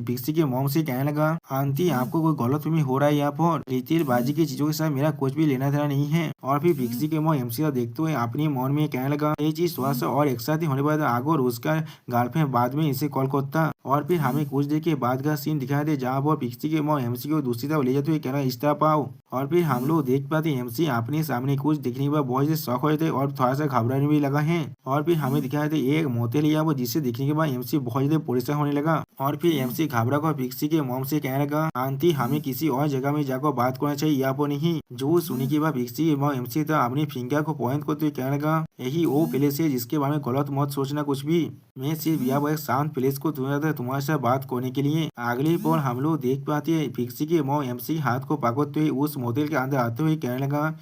पिक्सी के मॉम से कहने लगा, आंटी आपको कोई गलतफहमी हो रहा है, यहाँ पर लिटिल बाजी की चीजों के साथ मेरा कुछ भी लेना देना नहीं है। और फिर पिक्सी के मॉम एमसी का देखते हुए अपने मन में कहने लगा, ये चीज थोड़ा सा और एक साथ ही होने पर आगे उसका गर्लफ्रेंड बाद में इसे कॉल करता। और फिर हमें कुछ देर के बाद का सीन दिखाई दे जहाँ पर पिक्सी के मॉम एमसी को दूसरी तरफ ले जाते हुए कहना, इस तरह पाओ। और फिर हम लोग देख पाते एमसी अपने सामने कुछ दिखने पर बहुत से शौक हुए थे और थोड़ा सा घबराने भी लगा है। और फिर हमें दिखाया था एक मोटेल लिया वो, जिसे दिखने के बाद एमसी बहुत ज्यादा परेशान होने लगा। और फिर एमसी घबरा कर पिक्सी के मॉम से कहने लगा, आंटी हमें किसी और जगह में जाकर बात करना चाहिए, यहाँ पर नहीं। जो सुनने के बाद पिक्सी के मॉम एमसी था अपनी फिंगर को पॉइंट करते हुए कहने लगा, यही वो प्लेस है जिसके बारे में गलत मत सोचना कुछ भी। मैं सिर्फ यहाँ एक शांत प्लेस को चुना था तुम्हारे साथ बात करने के लिए। अगली बार हम लोग देख पाते हैं पिक्सी के मॉम एमसी हाथ को पकड़ते हुए उस मोटेल के अंदर आते हुए कहने लगा,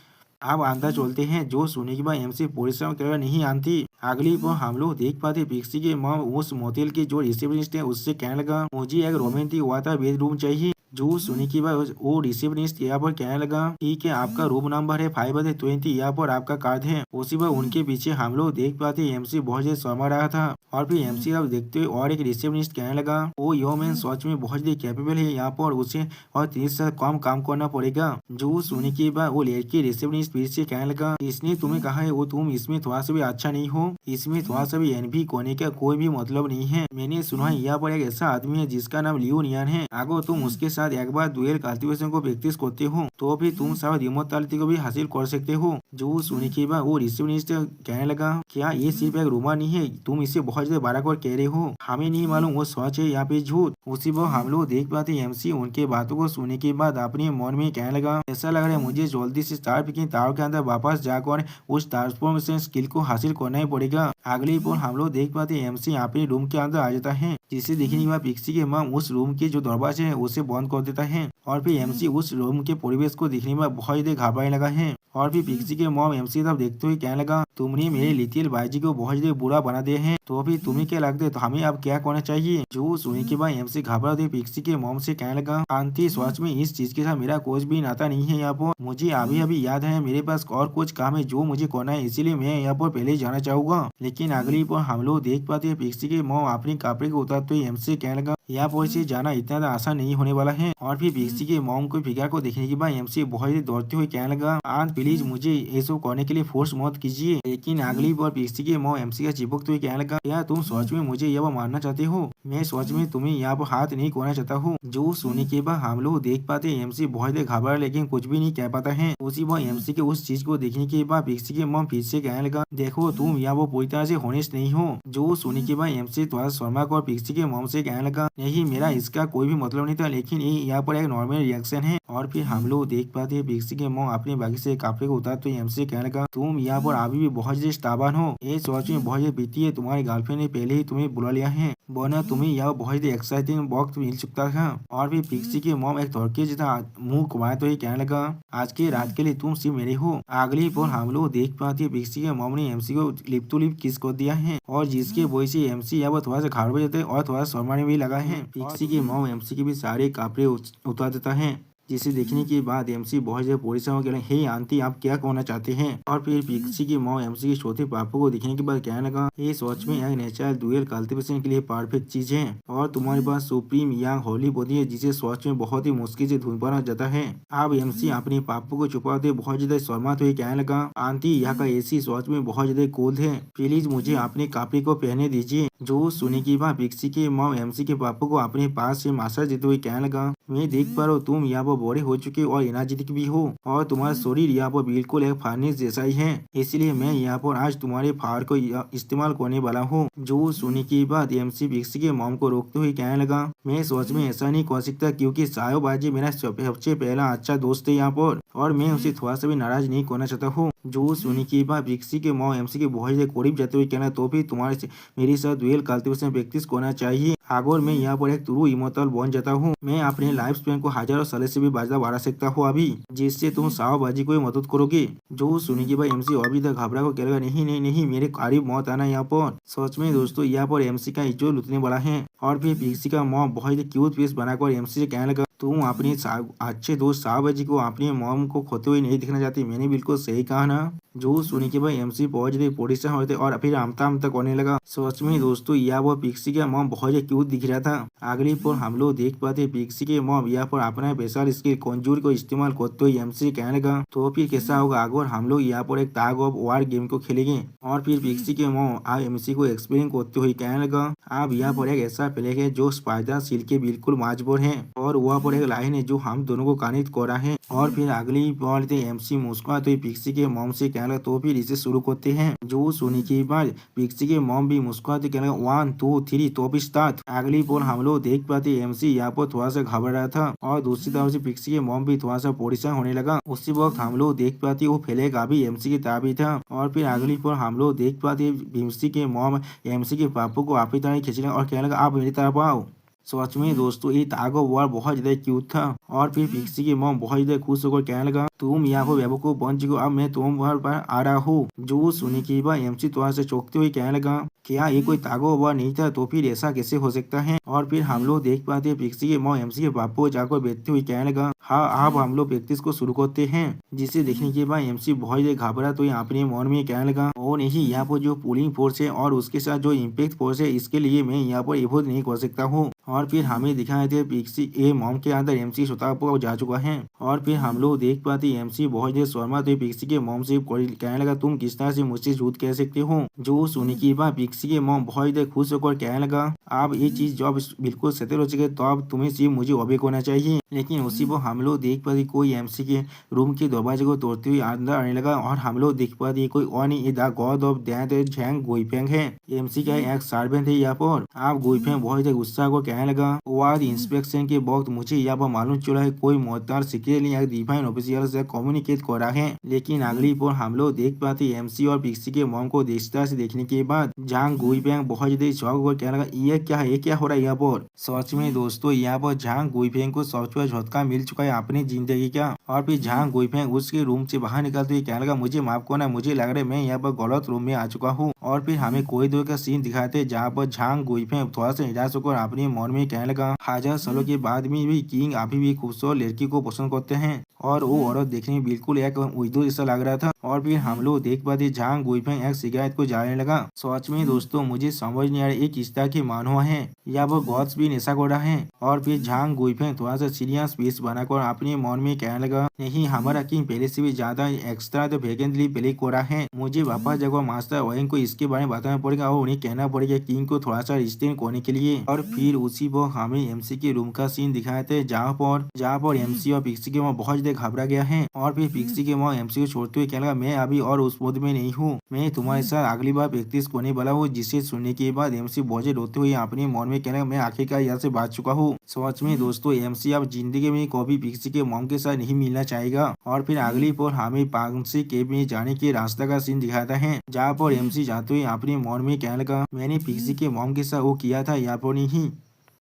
अब अंदर चलते हैं। जो सुनने के बाद एमसी परिश्रम कर नहीं आती। अगली बार हम लोग देख पाते पिक्सी के मॉम उस मोटेल के जो रिसेप्शनिस्ट है उससे कहने लगा, मुझे एक रोमांटिक वाटर बेडरूम चाहिए। जो सुनने के बाद वो रिसेप्शनिस्ट यहाँ पर कहने लगा, ठीक है आपका रूम नंबर है 520, यहाँ पर आपका कार्ड है। उसी पर उनके पीछे हम लोग देख पाते एमसी बहुत ज्यादा शर्मा रहा था। और फिर एमसी अब देखते हुए और एक रिसेप्शनिस्ट कहने लगा, ओ यो मैन सच में बहुत ज्यादा कैपेबल है, यहाँ पर उसे और 30 से कम काम करना पड़ेगा। जो सुनने के बाद वो लड़की रिसेप्शनिस्ट फिर से कहने लगा, इसने तुम्हें कहा है वो तुम इसमें थोड़ा सा भी अच्छा नहीं हो, इसमें थोड़ा सा भी एनवी करने का कोई भी मतलब नहीं है। मैंने सुना है यहाँ पर एक ऐसा आदमी है जिसका नाम लियोनियन है, अगर तुम उसके साथ एक बार डुएल कल्टीवेशन को प्रैक्टिस करते हो तो भी तुम शायद इमोर्टैलिटी को भी हासिल कर सकते हो। जो सुनने के बाद वो रिसेप्शनिस्ट कहने लगा, क्या ये सिर्फ एक रूमर नहीं है, तुम इसे बहुत ज्यादा बड़ा कर कह रहे हो, हमें नहीं मालूम वो सच है या फिर झूठ। उसी पर हम लोग देख पाते एमसी उनके बातों को सुनने के बाद अपने मन में कहने लगा, ऐसा लग रहा है मुझे जल्दी से स्टार पिकिंग तारों के अंदर वापस जाकर उस ट्रांसफॉर्मेशन स्किल को हासिल करना ही पड़ेगा। अगली बार हम लोग देख पाते एमसी अपने रूम के अंदर आ जाता है, जिसे देखने के बाद पिक्सी के मॉम उस रूम के जो दरवाजे है उसे बंद कर देता है। और फिर एमसी उस रूम के परिवेश को देखने में बहुत ज्यादा घबराने लगा है। और फिर पिक्सी के मॉम एमसी की तरफ देखते हुए कहने लगा, तुमने मेरे लिटिल बाईजी को बहुत ज्यादा बुरा बना दिया है, तो फिर तुम्हें क्या लगता है तो हमें अब क्या करना चाहिए। जो सुनने के बाद एमसी घबरा दे पिक्सी के मॉम से कहने लगा, आंटी सच में इस चीज के साथ मेरा कुछ भी नाता नहीं है, यहाँ पर मुझे अभी अभी याद है मेरे पास और कुछ काम है जो मुझे करना है, इसीलिए मैं यहाँ पर पहले जाना चाहूंगा। लेकिन अगली बार हम लोग देख पाते हैं पिक्सी के मॉम अपने कपड़े को उतारते हुए एमसी कहने लगा, यहाँ पर से जाना इतना आसान नहीं होने वाला है। और फिर पिक्सी के मॉम को फिगर को देखने के बाद एमसी बहुत ही दौड़ते हुए कहने लगा, आंट प्लीज मुझे ये सब करने के लिए फोर्स मत कीजिए। लेकिन अगली बार पिक्सी के मॉम एमसी का चिपकते हुए कहने लगा, क्या तुम सच में मुझे यह मारना चाहते हो, मैं सच में तुम्हें यहाँ पर हाथ नहीं करना चाहता हूँ। जो सुनने के बाद हम लोग देख पाते एमसी बहुत ही घबरा लेकिन कुछ भी नहीं कह पाता है। उसी बार एमसी के उस चीज को देखने के बाद पिक्सी के मॉम फिर से कहने लगा, देखो तुम यहाँ वो पूरी तरह से होनेस्ट नहीं हो। जो सुनने के बाद एमसी थोड़ा शर्मा और पिक्सी के मॉम से कहने लगा, नहीं मेरा इसका कोई भी मतलब नहीं था, लेकिन ये यहाँ पर एक नॉर्मल रिएक्शन है। और फिर हम लोग देख पाते हैं पिक्सी के मॉम अपने बाकी से कपड़े को उतार तो एमसी कहने लगा, तुम यहाँ पर अभी भी बहुत ज्यादा स्टाबान हो, ये सोच में बहुत ज्यादा बीती है, तुम्हारी गर्लफ्रेंड ने पहले ही तुम्हें बुला लिया है, वरना तुम्हें यहाँ बहुत ज्यादा एक्साइटिंग वक्त मिल चुका था। और फिर पिक्सी के मॉम एक थोड़के जितना मुंह घुमाए तो ये कहने लगा, आज के रात के लिए तुम सिर्फ मेरे हो। अगली पर हम लोग देख पाते हैं पिक्सी के मॉम ने एमसी को लिप टू लिप किस कर दिया है, और जिसके वजह से एमसी यहाँ थोड़ा सा घाड़ जाते और थोड़ा शर्माने भी लगा है। पिक्सी के मॉम एमसी के भी सारे कपड़े उतार देता है। जिसे देखने के बाद एमसी बहुत ज्यादा परेशान हो गया। हे आंटी, आप क्या कहना चाहते हैं? और फिर पिक्सी की मॉम एमसी के छोटे पापा को देखने के बाद कहने लगा, ये सच में एक नेचुरल डुअल कल्टीवेशन के लिए परफेक्ट चीज है और तुम्हारे पास सुप्रीम यंग होली बॉडी है जिसे सच में बहुत ही मुश्किल से ढूंढ पाना जाता है। अब एमसी अपने पापा को छुपाते बहुत ज्यादा शर्मात हुए कहने लगा, आंटी यहाँ का एसी सच में बहुत ज्यादा कोल्ड है, प्लीज मुझे अपने कपड़े को पहने दीजिए। जो सुने की बात पिक्सी के मॉम एमसी के पापा को अपने पास से मासा देते हुए कहने लगा, मैं देख पा रहा हूँ तुम यहाँ पर बड़े हो चुके और एनर्जेटिक भी हो और तुम्हारा शरीर यहाँ पर बिल्कुल एक फर्नेस जैसा ही है, इसलिए मैं यहाँ पर आज तुम्हारे फार को इस्तेमाल करने वाला हूँ। जो सुने की बात एमसी पिक्सी के मॉम को रोकते हुए कहने लगा, मैं सोच में ऐसा नहीं कर सकता क्योंकि सायोबाजी मेरा सबसे पहला अच्छा दोस्त है यहाँ पर और मैं उसे थोड़ा सा भी नाराज नहीं करना चाहता हूँ। जो सुने की बात पिक्सी के मॉम एमसी के बहुत ज्यादा करीब जाते हुए कहना, तो भी तुम्हारे से मेरे साथ डुएल कल्टीवेशन प्रैक्टिस करना चाहिए। अगर मैं यहाँ पर एक ट्रू इमोर्टल बन जाता हूँ, मैं अपने लाइफ स्पेन को हजारों साल से भी ज्यादा बढ़ा सकता हूँ अभी, जिससे तुम साहबाजी को मदद करोगे। जो सुनी की भाई एमसी अभी तक घबरा को कहेगा, नहीं नहीं नहीं, मेरे करीब मौत आना यहाँ पर। सच में दोस्तों यहाँ पर एमसी का इज्जत लुटने वाला है। और फिर पिक्सी का मॉम बहुत ही क्यूट फेस बनाकर एमसी से कहने लगा, तुम अपने अच्छे दोस्त साहबाजी को अपने मॉम को खोते हुए नहीं दिखना चाहती, मैंने बिल्कुल सही कहा ना। जो सुनी के भाई एमसी बहुत ज्यादा परेशान होते और फिर आमता आमता करने लगा। सच में दोस्तों यहाँ पर पिक्सी का मॉम बहुत ज्यादा क्यूट दिख रहा था। अगली पर हम लोग देख पाते पिक्सी के मॉम यहाँ पर अपना स्पेशल स्किल कंजूर को इस्तेमाल करते हुए एमसी कहने लगा, तो फिर कैसा होगा अगर हम लोग यहाँ पर एक टग ऑफ वार गेम को खेलेंगे। और फिर पिक्सी के मॉम आप एमसी को एक्सप्लेन करते हुए कहने लगा, आप यहाँ पर एक ऐसा प्लेग है जो स्पाइडर सील के बिल्कुल मजबूर है और वहाँ पर एक लाइन है जो हम दोनों को कनेक्ट कर रहा है। और फिर अगली बार एमसी मुस्कुराते पिक्सी के मॉम से कहने लगा, तो फिर इसे शुरू करते हैं। जो सुनी के बाद पिक्सी के मॉम भी मुस्कुराते कहने लगा, 1 2 3 तो भी स्टार्ट। अगली बार हम लोग देख पाते एमसी यहाँ पर थोड़ा सा घबरा रहा था और दूसरी तरफ से पिक्सी के मॉम भी थोड़ा सा परेशान होने लगा। उसी वक्त हम लोग देख पाते वो फ्लैग अभी एमसी की तरफ ही था। और फिर अगली बार हम लोग देख पाते एमसी के मॉम एमसी के पापा को अपनी तरह खींचने और कहने लगा, आप मेरी तरफ आओ। सच में दोस्तों ये टग ऑफ वार बहुत ज्यादा क्यूट था। और फिर पिक्सी की मॉम बहुत ज्यादा खुश होकर कहने लगा, तुम यहाँ पर बेवकूफ बन चुके हो, अब मैं तुम्हारे पर आ रहा हूँ। जो सुनी की बात एमसी थोड़ा से चौंकते हुए कहने लगा, क्या ये कोई टग ऑफ वार नहीं था, तो फिर ऐसा कैसे हो सकता है। और फिर हम लोग देख पाते हैं पिक्सी के मॉम एमसी के पापा को जाकर बैठते हुए कहने लगा, हाँ अब हम लोग प्रैक्टिस को शुरू करते हैं। जिसे देखने के बाद एमसी बहुत ज्यादा घबरा तो अपने मन में कहने लगा, और नहीं यहाँ पर जो पुलिंग फोर्स है और उसके साथ जो इम्पैक्ट फोर्स है इसके लिए मैं यहाँ पर एफोर्ड नहीं कर सकता हूँ। और फिर हमें दिखाई दे पिक्सी ए मॉम के अंदर एमसी सुता जा चुका है। और फिर हम लोग देख पाते एमसी बहुत ज्यादा शर्मा तो पिक्सी के मॉम से कहने लगा, तुम किस तरह से मुझसे झूठ कह सकते हो। जो सुनी की बात पिक्सी के मॉम बहुत ज्यादा खुश होकर कहने लगा, आप ये चीज जब बिल्कुल सत्य हो चुके तो अब तुम्हें सिर्फ मुझे ऑब्जर्व करना चाहिए। लेकिन उसी पर हम लोग देख पाते कोई एमसी के रूम के दरवाजे को तोड़ते हुए अंदर आने लगा और हम लोग देख पाते कोई और नहीं the god of death Zhang Guifeng है। एमसी का एक सर्वेंट है यहाँ पर। आप गुइफेंग बहुत ज्यादा गुस्सा को कहने लगा, वार्ड इंस्पेक्शन के वक्त मुझे यहाँ पर मालूम चला है कोई मोहतार सीक्रेटली एक डिवाइन ऑफिशियल से कम्युनिकेट कर रहा है। लेकिन अगली पर हम लोग देख पाते एमसी और पिक्सी के मॉम को रिश्ता से देखने के बाद झांग गुइफेंग बहुत ज्यादा शौक होकर कहने लगा, ये क्या है, ये क्या हो रहा है यहाँ पर। सच में दोस्तों यहाँ पर झांग गुइफेंग को सबसे झटका मिल चुका है अपनी जिंदगी का। और फिर झांग गुइफेंग उसके रूम से बाहर निकलते हुए कहने लगा, मुझे माफ करना, मुझे लग रहा है मैं यहाँ पर गलत रूम में आ चुका हूँ। और फिर हमें कोई दूर का सीन दिखाते जहाँ पर झांग गुइफेंग थोड़ा सा निराश होकर अपने मन में कहने लगा, हजार सालों के बाद में भी किंग अभी भी खूबसूरत लड़की को पसंद करते हैं और वो औरत देखने में बिल्कुल एक विधवा जैसा लग रहा था। और फिर हम लोग देख पाते झांग गुइफेंग एक सिगरेट को जलाने लगा। सच में दोस्तों मुझे समझ नहीं आ रहा एक किस तरह की मानव है या वो गॉड्स भी नशा कर रहा है। और फिर झांग गुइफेंग थोड़ा सा सीरियस फेस बनाकर अपने मन में कहने लगा, नहीं हमारा किंग पहले से भी ज्यादा एक्स्ट्रा तो वैकेंटली प्ले कर रहा है, मुझे वापस जगह मास्टर वैंग को इसके बारे में बताना पड़ेगा और उन्हें कहना पड़ेगा किंग को थोड़ा सा रिश्ते करने के लिए। और फिर उसी वक्त हमें एमसी के रूम का सीन दिखाए थे जहाँ पर एमसी और पिक्सी के माँ बहुत ज्यादा घबरा गया है। और फिर पिक्सी के माँ एमसी को छोड़ते हुए कहने लगा, मैं अभी और उस पद में नहीं हूँ, मैं तुम्हारे साथ अगली बार प्रैक्टिस करने वाला हूँ। जिसे सुनने के बाद एमसी बहुत रोते हुए अपने मन में कहने लगा, मैं आखिरकार यहाँ से बच चुका हूँ। सच में दोस्तों एमसी अब जिंदगी में कभी पिक्सी के मॉम के साथ नहीं मिलना चाहेगा। और फिर अगली पर हमें पांसी केव में जाने के रास्ता का सीन दिखाता है जहाँ पर एमसी जाते हुए अपने मन में कहने लगा, मैंने पिक्सी के मॉम के साथ वो किया था यहाँ पर नहीं।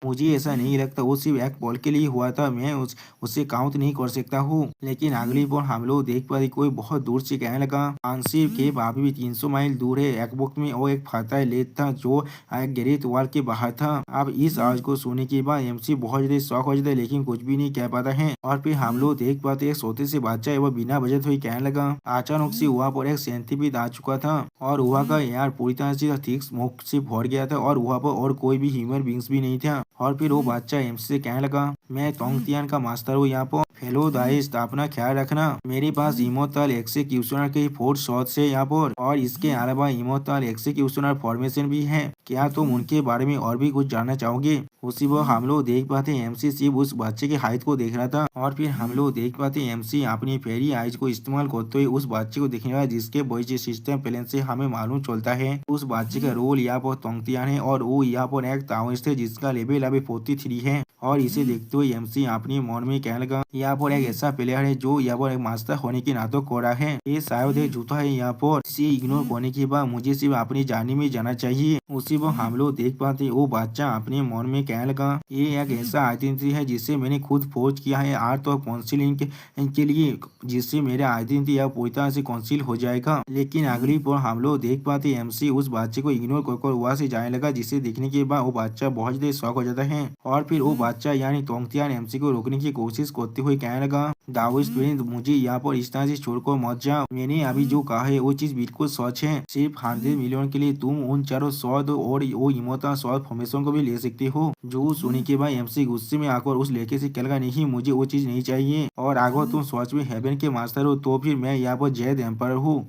मुझे ऐसा नहीं लगता, वो सिर्फ एक पल के लिए हुआ था, मैं उसे काउंट नहीं कर सकता हूँ। लेकिन अगली बार हम लोग देख पाते कोई बहुत दूर से कहने लगा, आंसी के अभी भी 300 माइल दूर है। एक वक्त में वो एक फाता लेक था जो एक ग्रेट वॉल के बाहर था। अब इस आवाज को सुनने के बाद एमसी बहुत ज्यादा शौक हो जाता है, लेकिन कुछ भी नहीं कह पाता है। और फिर हम लोग देख पाते एक छोटे से बच्चा है, वो बिना बजट हुई कहने लगा, अचानक से वहाँ पर एक सेंटीपीड आ चुका था और वहाँ का एयर पूरी तरह से ठीक स्मोक से भर गया था और वहाँ पर और कोई भी ह्यूमन बींग्स भी नहीं था। और फिर वो बच्चा एमसी से कहने लगा, मैं तोंगतियान का मास्टर हूँ यहाँ पर, हेलो दाइस, अपना ख्याल रखना। मेरे पास इमोर्टल एक्सेक्यूशनर के 4 शॉट्स है यहाँ पर, और इसके अलावा इमोर्टल एक्सेक्यूशनर फॉर्मेशन भी है। क्या तुम उनके बारे में और भी कुछ जानना चाहोगे? उसी वक्त हम लोग देख पाते एमसी सिर्फ उस बच्चे के हाइट को देख रहा था। और फिर हम लोग देख पाते एमसी अपनी फेरी आइज को इस्तेमाल करते हुए उस बच्चे को देखने लगा, जिसके वॉइस सिस्टम प्लेन से हमें मालूम चलता है उस बच्चे का रोल यहाँ पर तोंगतियान है और वो यहाँ पर एक ताओइस्ट है जिसका लेवल अभी 43 है। और इसे देखते हुए एमसी अपने मन में कहने लगा, यहाँ पर एक ऐसा प्लेयर है जो यहाँ पर एक मास्टर होने की नाटक कर रहा है, ये शायद एक झूठा है। यहाँ पर इसे इग्नोर करने के बाद मुझे सिर्फ अपनी जानी में जाना चाहिए। उसी वक्त हम लोग देख पाते वो बच्चा अपने मन में कहने लगा, ये एक ऐसा आइडेंटिटी है जिसे मैंने खुद फोर्ज किया है आर्ट और काउंसिलिंग के लिए, जिससे मेरा आइडेंटिटी अब पूरी तरह से काउंसिल हो जाएगा। लेकिन अगली पर हम लोग देख पाते एमसी उस बच्चे को इग्नोर कर वहाँ से जाने लगा, जिसे देखने के बाद वो बच्चा बहुत ज्यादा शौक हो जाता है। और फिर वो बच्चा यानी तोंगतियान एमसी को रोकने की कोशिश करते हुए कहने लगा, दाओइस्ट फ्रेंड, मुझे यहाँ पर इस तरह से छोड़कर मत जाओ। मैंने अभी जो कहा है वो चीज बिल्कुल सच है। सिर्फ 100 मिलियन के लिए तुम उन चारों शॉट और वो इमोर्टल शॉट फॉर्मेशन को भी ले सकते हो। जो सुनने के बाद एमसी गुस्से में आकर उस लड़के से कहने लगा, नहीं, मुझे वो चीज नहीं चाहिए, और अगर तुम सच में हेवन के मास्टर हो तो फिर मैं यहाँ पर जैद एम्पायर हूँ।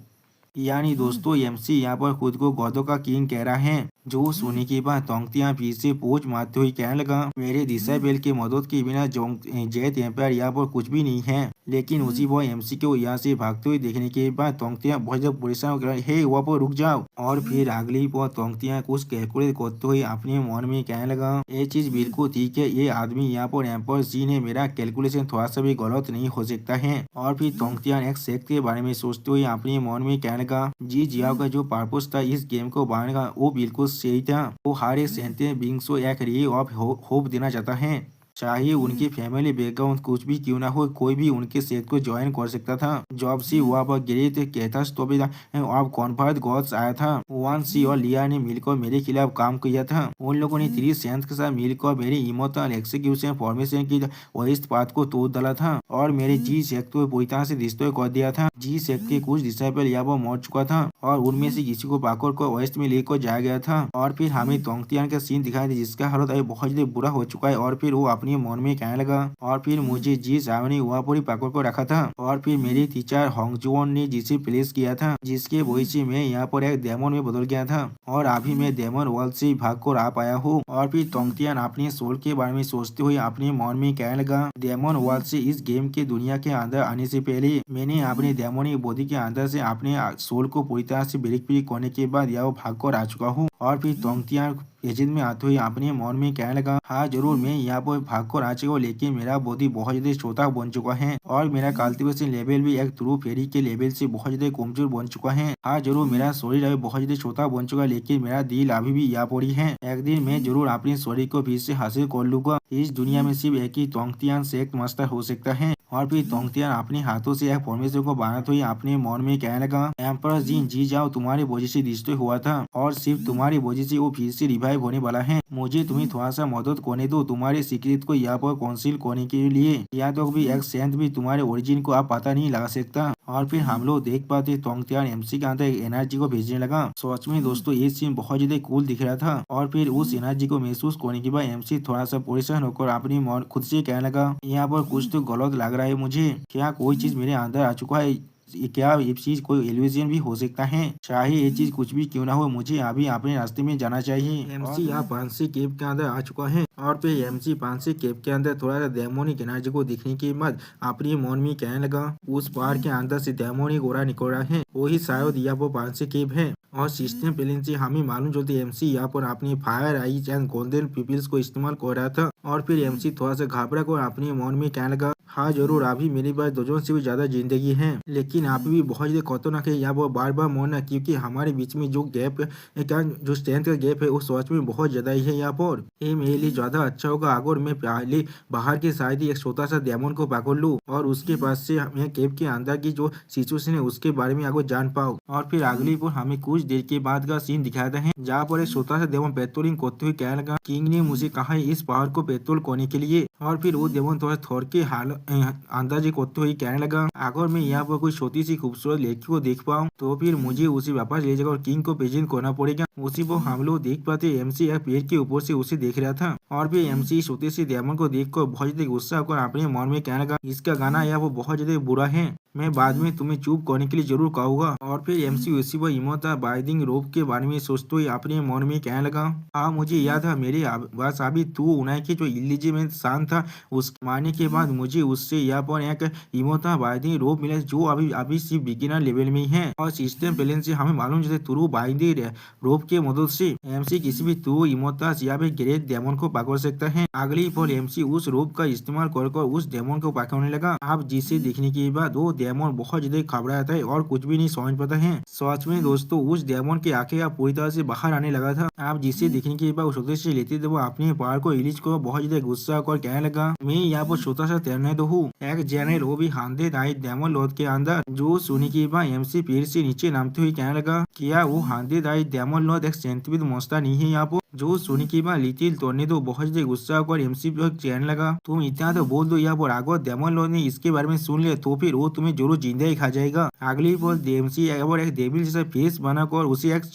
यानी दोस्तों एमसी यहाँ पर खुद को गॉडों का किंग कह रहा है। जो सुनने के बाद तोंगतियान फिर से पोज मारते हुए कहने लगा, मेरे डिसाइबल के मदद के बिना जेट एम्पायर यहाँ पर कुछ भी नहीं है। लेकिन उसी वो एमसी को यहाँ से भागते हुए देखने के बाद तोंगतियान बहुत ज्यादा परेशान हो, हे वहाँ पर रुक जाओ। और फिर अगली पर तोंगतियान कुछ कैलकुलेट करते हुए अपने मन में कहने लगा, ये चीज बिल्कुल ठीक है, ये आदमी यहाँ पर एम्पायर जी ने मेरा कैलकुलेशन थोड़ा सा भी गलत नहीं हो सकता है। और फिर तोंगतियान एक सेक्ट के बारे में सोचते हुए अपने मन में कहने लगा, जी जियाओ का जो पर्पस था इस गेम को बनाने का वो बिल्कुल सही था। वो हर एक सेंटियंट बीइंग्स को एक रे ऑफ होप देना चाहता है, चाहे उनकी फैमिली बैकग्राउंड कुछ भी क्यों ना हो, कोई भी उनके सेट को ज्वाइन कर सकता था। जब से वहाँ पर ग्रेट कैथस तो भी अब कॉन्फर्ट गॉड्स आया था, वन सी और लिया ने मिलकर मेरे खिलाफ काम किया था। उन लोगों ने 3 सेंस के साथ मिलकर मेरे इमोर्टल एक्सिक्यूशन फॉर्मेशन की वेस्ट पाथ को तोड़ डाला था और मेरे जी सेक्ट को पूरी तरह से डिस्ट्रॉय कर दिया था। जी सेक्ट के कुछ डिसाइपल यहाँ पर मर चुका था और उनमें से किसी को पाकर को वेस्ट में लेकर जाया गया था। और फिर हमें तोंगतियान का सीन दिखाई दिया जिसका हालत अभी बहुत ज्यादा बुरा हो चुका है। और फिर वो अपने मन में कहने लगा, और फिर मुझे जी साहब ने वहाँ पर ही पकड़ को रखा था और फिर मेरे टीचर होंगजुओन ने जिसे प्लेस किया था, जिसके वजह से मैं यहाँ पर एक डेमन में बदल गया था और अभी मैं डेमन वर्ल्ड से भाग कर आ पाया हूँ। और फिर तोंगतियान अपने सोल के बारे में सोचते हुए अपने मन में कहने लगा, डेमन वर्ल्ड से इस गेम के दुनिया के अंदर आने से पहले मैंने अपने डेमोनिक बॉडी के अंदर से अपने सोल को पूरी तरह से ब्रेक फ्री करने के बाद यह भाग कर आ चुका हूँ। और फिर तोंगतियान एजेंट में आते हुए अपने मन में कहने लगा, हाँ जरूर, मैं यहाँ पर भाग कर आ चुका हूँ, लेकिन मेरा बॉडी बहुत ज्यादा छोटा बन चुका है और मेरा कल्टीवेशन लेवल भी एक ट्रू फेरी के लेवल से बहुत ज्यादा कमजोर बन चुका है। हाँ जरूर, मेरा शरीर अभी बहुत ज्यादा छोटा बन चुका है, लेकिन मेरा दिल अभी भी यहाँ पर ही है। एक दिन मैं जरूर अपने शरीर को फिर से हासिल कर लूंगा। इस दुनिया में सिर्फ एक ही तोंगतियान सेक्ट मास्टर हो सकता है। और फिर तोंगतियान अपने हाथों से एक फॉर्मेशन को बनाते हुए अपने मन में कहने लगा, एम्परर जीन जी जाओ, तुम्हारी वजह से डिस्ट्रॉय हुआ था और सिर्फ तुम्हारी वजह से वो फिर से रिवाइव होने वाला है। मुझे तुम्हें थोड़ा सा मदद करने दो तुम्हारे सीक्रेट को यहाँ पर काउंसिल करने के लिए। यहाँ तक भी एक सेंट भी तुम्हारे ओरिजिन को आप पता नहीं लगा सकता। और फिर हम लोग देख पाते तोंगतियान एमसी के अंदर एनर्जी को भेजने लगा। सच में दोस्तों ये सीन बहुत ज्यादा कूल दिख रहा था। और फिर उस एनर्जी को महसूस करने के बाद एमसी थोड़ा सा परेशान होकर अपनी मन खुद से कहने लगा, यहाँ पर कुछ तो गलत लग रहा है मुझे। क्या कोई चीज मेरे अंदर आ चुका है? क्या ये चीज कोई इल्यूजन भी हो सकता है? चाहे ये चीज कुछ भी क्यों ना हो, मुझे अभी अपने रास्ते में जाना चाहिए। एमसी यहाँ पांसी केव के अंदर आ चुका है और फिर एमसी पांसी केव के अंदर थोड़ा सा डेमोनिक एनर्जी को देखने के बाद अपने मन में कहने लगा, उस पहाड़ के अंदर से डेमोनिक ओरा निकल रहा है, वही शायद यहाँ पर पांसी केव है। और सिस्टम प्लेन से हमें मालूम चलती एमसी यहाँ पर अपने fire eyes and golden pupils को इस्तेमाल कर रहा था। और फिर एमसी थोड़ा सा घबरा कर अपने मन में कहने लगा, हाँ जरूर, अभी मेरे पास दर्जन से भी ज्यादा जिंदगी है, लेकिन आप भी बहुत ज्यादा खतरनाक है। यहाँ पर बार बार मोड़ना, क्योंकि हमारे बीच में जो गैप है, क्या जो स्ट्रेंथ का गैप है वो सच में बहुत ज्यादा ही है। यहाँ पर ये मेरे लिए ज्यादा अच्छा होगा अगर मैं पहले बाहर के शायद ही एक छोटा सा डेमन को पकड़ लूँ और उसके पास से मैं केव के अंदर की जो सिचुएशन है उसके बारे में अगर जान पाऊँ। और फिर अगली पर हमें कुछ देर के बाद का सीन दिखाते हैं, जहाँ पर एक छोटा सा डेमन पेट्रोलिंग करते हुए कहने लगा, किंग ने मुझे कहा है इस पहाड़ को पेट्रोल करने के लिए। और फिर वो डेमन थोड़ा थोड़ के हाल अंदाजे करते हुए कहने लगा, अगर मैं यहाँ पर कोई छोटी सी खूबसूरत लड़की को देख पाऊँ तो फिर मुझे उसे वापस ले जाकर और किंग को प्रेजेंट करना पड़ेगा। उसी को हम लोग देख पाते एमसी एक पेड़ के ऊपर से उसे देख रहा था। और फिर एमसी छोटे से डेमन को देखकर बहुत ज्यादा गुस्सा होकर अपने मन में कहने लगा, इसका गाना या वो बहुत ज्यादा बुरा है, मैं बाद में तुम्हें चुप करने के लिए जरूर कहूंगा। और फिर एमसी उसी वो इमोता बाइडिंग रोप के बारे में सोचते हुए अपने मन में कहने लगा, हाँ मुझे याद है मेरे बस अभी तू उन्हें की जो इलिजिमेंट शान था उस मारने के बाद मुझे उससे यहाँ पर एक इमोता बाइडिंग रोप मिला जो अभी अभी सिर्फ बिगिनर लेवल में ही है। और सिस्टम बैलेंस से हमें मालूम जैसे तुरु बाइडिंग रोप के मदद से एमसी किसी भी तुरु इमोता या फिर ग्रेट डेमन को पकड़ सकता है। अगली पल एमसी उस रोप का इस्तेमाल कर उस डेमन को पकड़ने लगा। आप जिसे देखने के बाद वो डेमन बहुत ज्यादा घबराता है और कुछ भी नहीं समझ पाता है। सच में दोस्तों उस डेमन की आंखें अब पूरी तरह से बाहर आने लगा था। आप जिसे देखने के बाद छोटे से लेते थे वो अपने पहाड़ को रिलीज को बहुत ज्यादा गुस्सा कर कहने लगा, मैं यहाँ पर छोटा सा तैरने तो हूँ, एक जनरल वो भी हांदे दाई डेमन लोड के अंदर। जो सुनी के बाद एमसी पेड़ से नीचे नामते हुए कहने लगा, क्या वो हांदे दाई डेमन लोड एक सेंटिपिड मौसता नहीं है यहाँ पर। जो सुनी के बाद लिटिल टोर्नेडो बहुत ज्यादा गुस्सा होकर एमसी पर कहने लगा, तुम इतना तो बोल दो यहाँ पर आगो डेमन लोड ने इसके बारे में सुन लिया तो फिर वो तुम्हें जरूर जिंदा ही खा जाएगा। अगली बार एमसी एक डेविल जैसा फेस बनाकर उसे एक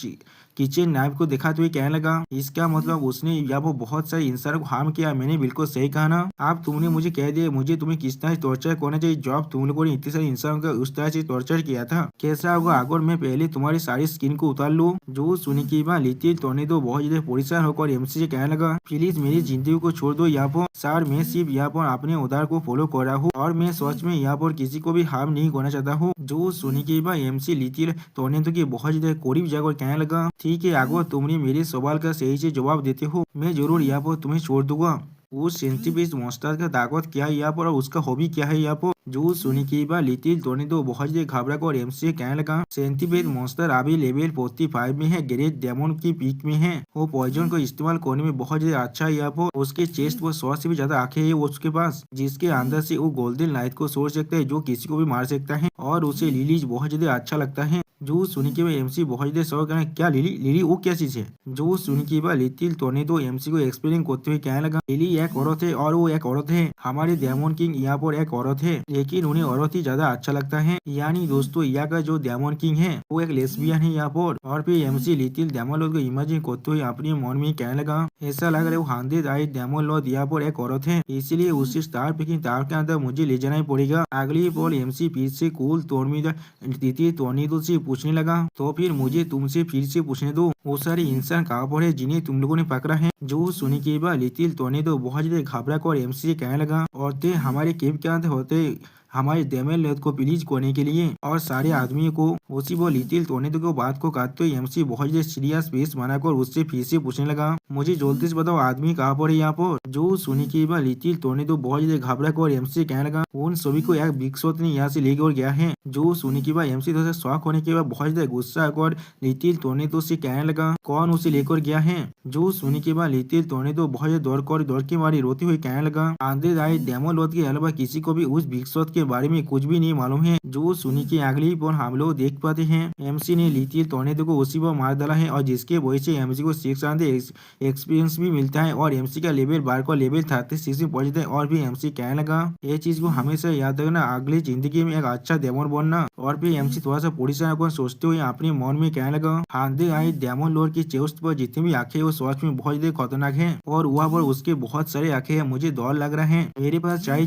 किचन नाइफ को दिखाते हुए कहने लगा, इसका मतलब उसने या वो बहुत सारे इंसानों को हार्म किया। मैंने बिल्कुल सही कहा ना। आप तुमने मुझे कह दिया मुझे तुम्हें किस तरह टॉर्चर करना चाहिए जब तुम लोगों ने इतने सारे इंसानों का उस तरह से टॉर्चर किया था। कैसा होगा अगर मैं पहले तुम्हारी सारी स्किन को उतार लूं। जो सुनी की बात लिटिल टोर्नेडो बहुत ज्यादा परेशान होकर एमसी से कहने लगा, प्लीज मेरी जिंदगी को छोड़ दो यहाँ पर सर, मैं सिर्फ यहाँ पर अपने उदार को फॉलो कर रहा हूँ और मैं सच में यहाँ पर किसी को भी हार्म नहीं करना चाहता हूँ। जो सुनी के बाद एमसी लिटिल टोर्नेडो की बहुत ज्यादा करीब जाकर कहने लगा, ठीक है अगर तुमने मेरे सवाल का सही से जवाब देते हो मैं जरूर यहाँ पर तुम्हें छोड़ दूंगा। उस सेंटीपीड मॉन्स्टर का ताकत क्या है यहाँ पर और उसका हॉबी क्या है यहाँ पर। जो सुनी के बाद लिटिल टोर्नेडो बहुत ज्यादा घबरा कर एमसी कहने लगा, सेंटीपीड मॉन्स्टर अभी लेवल 45 में है, ग्रेट डेमन की पीक में है, वो पॉइजन को इस्तेमाल करने में बहुत ज्यादा अच्छा है यहाँ पर। उसके चेस्ट पर 100 से भी ज्यादा आंखें है उसके पास, जिसके अंदर से वो गोल्डन लाइट को सोच सकता है जो किसी को भी मार सकता है और उसे लिलीज बहुत ज्यादा अच्छा लगता है। जो सुनी के बाद एमसी बहुत ज्यादा शौक है, क्या लिली लिली वो क्या चीज है। जो सुनी के बाद लिटिल टोर्नेडो एमसी को एक्सप्लेन करते हुए कहने लगा, लिली एक औरत है और वो एक औरत है, हमारे डेमन किंग यहाँ पर एक औरत है लेकिन उन्हें औरत ही ज्यादा अच्छा लगता है। यानी दोस्तों यहाँ का जो डेमन किंग है वो एक लेस्बियन है यहाँ पर। और फिर एमसी लिटिल डेमन लॉर्ड को इमेजिन करते हुए अपने मन में कहने लगा, ऐसा लग रहा है वो हांदे दाई डेमन लॉर्ड यहाँ पर एक औरत है, इसलिए उसे स्टार पिकिंग टावर के अंदर मुझे ले जाना ही पड़ेगा। अगली पल एमसी फिर से कूल टोर्नेडो से पूछने लगा, तो फिर मुझे तुमसे फिर से पूछने दो वो सारे इंसान कहाँ पर है जिन्हें तुम लोगों ने पकड़ा है। जो सुनी के बाद लिटिल टोर्नेडो बहुत ज्यादा घबरा कर एमसी से कहने लगा, औरतें हमारे केव के अंदर होते हमारे डेमन लॉर्ड को प्लीज करने के लिए और सारे आदमियों को। उसी वो लिटिल टोर्नेडो को बात को काटते हुए एमसी बहुत ज्यादा सीरियस फेस बनाकर उससे फिर से पूछने लगा, मुझे जल्दी से बताओ आदमी कहाँ पर है यहाँ पर। जो सुनी के बाद लिटिल टोर्नेडो बहुत ज्यादा घबरा कर एमसी कहने लगा, उन सभी को एक बिग शॉट ने यहाँ से लेकर गया है। जो सुनी के बाद एमसी थोड़ा शॉक होने के बाद बहुत ज्यादा गुस्सा कर लिटिल टोर्नेडो से कहने लगा, कौन उसे लेकर गया है। जो सुनी के बाद लिटिल टोर्नेडो बहुत ज्यादा दौड़ के मारी रोते हुए कहने लगा, आंधे दाई डेमन लॉर्ड के अलावा किसी को भी उस बिग शॉट के बारे में कुछ भी नहीं मालूम है। जो सुनी के अगली पर हम लोग देख पाते हैं एमसी ने लिटिल टोर्नेडो को उसी पर मार डाला है और जिसके वजह से एमसी को 600 एक्सपीरियंस भी मिलता है और एमसी का लेवल बार को लेवल 36 में पहुंचता है। और भी एमसी कहने लगा, ये चीज को हमेशा याद रखना, अगली जिंदगी में एक अच्छा डेमन बनना। और फिर एमसी थोड़ा सा परेशान को सोचते हुए अपने मन में कहने लगा, हांदे आई डेमन लॉर्ड की चेस्ट पर जितनी भी आंखें वो सच में बहुत ज्यादा खतरनाक है और वहाँ पर उसके बहुत सारे आंखें हैं। मुझे डर लग रहा है, मेरे पास चाहे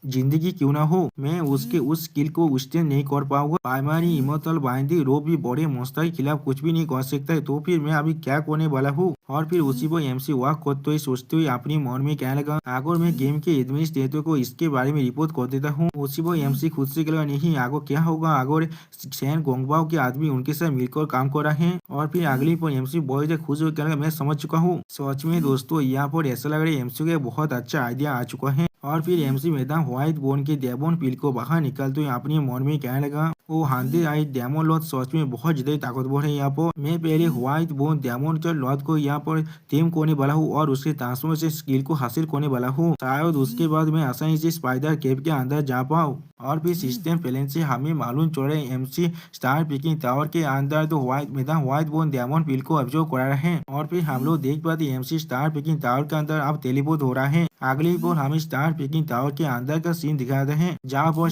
जिंदगी क्यों ना हो मैं उसके उस स्किल को विस्तार नहीं कर पाऊंगा। प्राइमरी इमोर्टल बाइंडिंग रोब भी बड़े मॉन्स्टर के खिलाफ कुछ भी नहीं कर सकता है, तो फिर मैं अभी क्या करने वाला हूँ। और फिर उसी पर एमसी वॉक करते हुए सोचते हुए अपनी मन में कहने लगा, अगर मैं गेम के एडमिनिस्ट्रेटर को इसके बारे में रिपोर्ट कर देता हूँ। उसी पर एमसी खुद से कहला, नहीं आगे क्या होगा अगर सैन गोंगबाओ के आदमी उनके साथ मिलकर काम कर रहे हैं। और फिर अगली पर एमसी बहुत ज्यादा खुश होकर मैं समझ चुका हूँ। सच में दोस्तों यहाँ पर ऐसा लग रहा है एमसी का बहुत अच्छा आइडिया आ चुका है और फिर एमसी मैदान व्हाइट बोन के डेमन पील को बाहर निकलते हुए अपने मन में कहने लगा, वो हांडे आई डेमन लॉर्ड सच में बहुत ज्यादा ताकतवर है। यहाँ पर मैं पहले व्हाइट बोन डेमन के लॉर्ड को यहाँ पर टीम करने वाला हूँ और उसके ट्रांसफॉर्मेशन स्किल को हासिल करने वाला हूँ। शायद उसके बाद मैं आसानी से स्पाइडर केव के अंदर जा पाऊँ। और फिर सिस्टम प्लान से हमें मालूम चल रहा है एमसी स्टार पिकिंग टावर के अंदर तो व्हाइट बोन डेमन पील को ऑब्जर्व करा रहे हैं। और फिर हम लोग देख पाते एमसी स्टार पिकिंग टावर के अंदर अब टेलीपोर्ट हो रहा है। अगली बार हमें स्टार पिकिंग टावर के अंदर का सीन दिखा रहे हैं जहाँ पर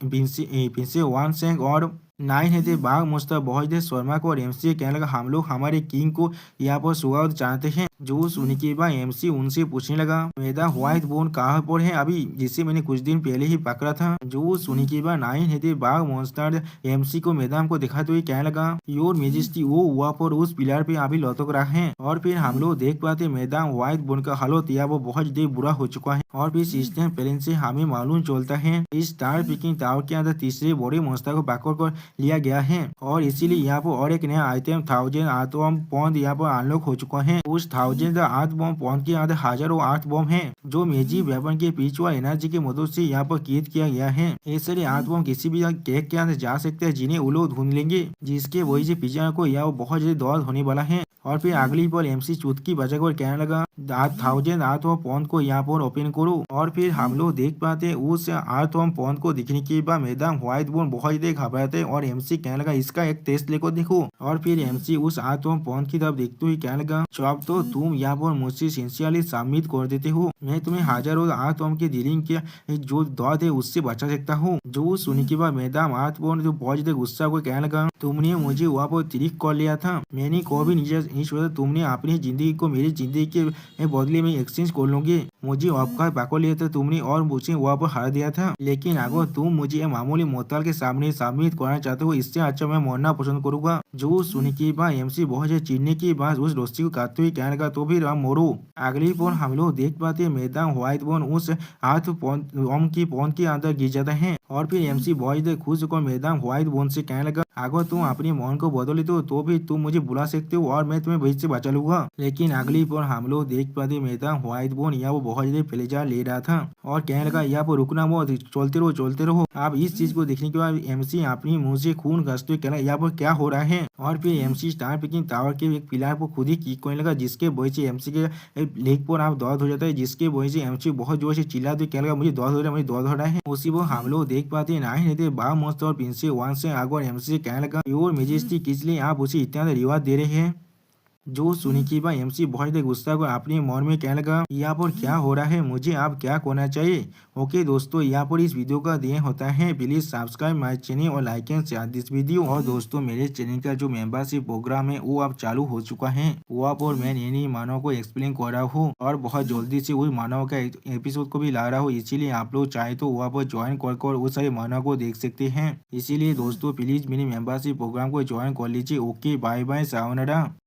फिंसे वन सेंग और 9 है बाघ मुस्ता बहुत शर्मा को और एमसी कहने लगा, हम लोग हमारे किंग को यहाँ पर स्वागत चाहते हैं। जो सुनने के बाद एमसी उनसे पूछने लगा, मेरा व्हाइट बोन कहाँ पर है अभी, जिसे मैंने कुछ दिन पहले ही पकड़ा था। जो सुनने के बाद 9 है बाघ मॉन्स्टर एमसी को मैदान को दिखाते हुए कहने लगा, योर मेजेस्टी वो वहाँ पर उस पिलर पे अभी लटक रहा है। और फिर हम लोग देख पाते मैदान व्हाइट बोन का हालत यहाँ वो बहुत ज्यादा बुरा हो चुका है। और फिर सिस्टम प्लान से हमें मालूम चलता है इस स्टार पिकिंग टावर के अंदर तीसरे बड़े मॉन्स्टर को पकड़ कर लिया गया है और इसीलिए यहाँ पर और एक नया आइटम 1000 आर्थ बम पॉइंट यहाँ पर अनलॉक हो चुका है। उस 1000 आर्थ बम पॉइंट के अंदर हजारों आर्थ बम है जो मैजिक वेपन के पीछे एनर्जी की मदद से यहाँ पर क्रिएट किया गया है। ऐसे आर्थ बम किसी भी केक के अंदर जा सकते हैं जिन्हें वो लोग ढूंढ लेंगे, जिसके वजह से पिछले को यह बहुत ज्यादा दौड़ होने वाला है। और फिर अगली पर एमसी चुटकी बजाकर कहने लगा, 1000 आर्थ बम पॉइंट को यहाँ पर ओपन करो। और फिर हम लोग देख पाते हैं उस आर्थ बम पॉइंट को दिखने के बाद मैदान व्हाइट बोन बहुत ज्यादा घबराते और एमसी कहने लगा, इसका एक टेस्ट लेकर देखो। और फिर एमसी उस आर्थ बम पॉइंट की तरफ देखते हुए कहने लगा, अब तो तुम यहाँ पर मुझसे सिंसियरली सबमिट कर देते हो, मैं तुम्हें हजारों आर्थ बम के डीलिंग के जो दौर है उससे बचा सकता हूँ। जो सुनने के बाद मैदान आर्थ बम जो बहुत ज्यादा गुस्सा को कहने लगा, तुमने मुझे वहाँ पर ट्रिक कर लिया था, मैंने कभी इस वजह तुमने अपनी जिंदगी को मेरी जिंदगी के बदले में एक्सचेंज कर लोगे। मुझे आपका पकड़ लिया था तुमने और मुझे वहाँ पर हरा दिया था, लेकिन अगर तुम मुझे मामूली मोताल के सामने सबमिट करना चाहते हो इससे अच्छा मैं मरना पसंद करूंगा। जो सुनने के बाद एमसी बहुत चिढ़ने के बाद उस रस्सी को काटते हुए कहने लगा, तो फिर हम मोरो। अगली पर हम लोग देख पाते मैदान व्हाइट बोन उस हाथ ओम की पॉन के अंदर गिर जाता है। और फिर एमसी बहुत खुश होकर मैदान व्हाइट बोन से कहने लगा, अगर तुम अपने मन को बदले तो भी तुम मुझे बुला सकते हो और मैं तुम्हें बीच से बचा लूंगा। लेकिन अगली पर हम लोग देख पाते मैदान व्हाइट बोन यहाँ वो बहुत ज्यादा प्लेजर ले रहा था और कहने लगा, यहाँ पर रुकना मत, चलते रहो। अब इस चीज को देखने के बाद एमसी अपनी मुंह से खून घसते हुए कहना, यहाँ पर क्या हो रहा है। और फिर एमसी स्टार पिकिंग टावर के एक पिलर को खुद ही किक करने लगा, जिसके वजह से एमसी के लेग पर आप दर्द हो जाता है, जिसके वजह से एमसी बहुत जोर से चिल्लाते कहने लगा, मुझे दर्द हो रहा है, मुझे दर्द हो रहा है। उसी पर हम लोग देख पाते हैं नहीं रहते बा मस्त और प्रिंसे वन से आगे एमसी से कहने लगा, योर मेजेस्टी किस लिए आप उसे इतना रिवार्ड दे रहे हैं। जो सुनी की बात एमसी बहुत गुस्सा को अपने मन में कहने लगा, यहाँ पर क्या हो रहा है, मुझे आप क्या करना चाहिए। ओके दोस्तों, यहाँ पर इस वीडियो का दें होता है, प्लीज सब्सक्राइब माय चैनल और like and share this video. और दोस्तों मेरे चैनल का जो मेंबरशिप प्रोग्राम है वो अब चालू हो चुका है, वहाँ पर मैं नई मानव को एक्सप्लेन कर रहा हूँ और बहुत जल्दी से वही मानव का एपिसोड को भी ला रहा हूँ, इसीलिए आप लोग चाहे तो वहाँ पर ज्वाइन कर वो सारे मानव को देख सकते हैं। इसीलिए दोस्तों प्लीज मेरे मेंबरशिप प्रोग्राम को ज्वाइन कर लीजिए। Okay bye bye, sayonara.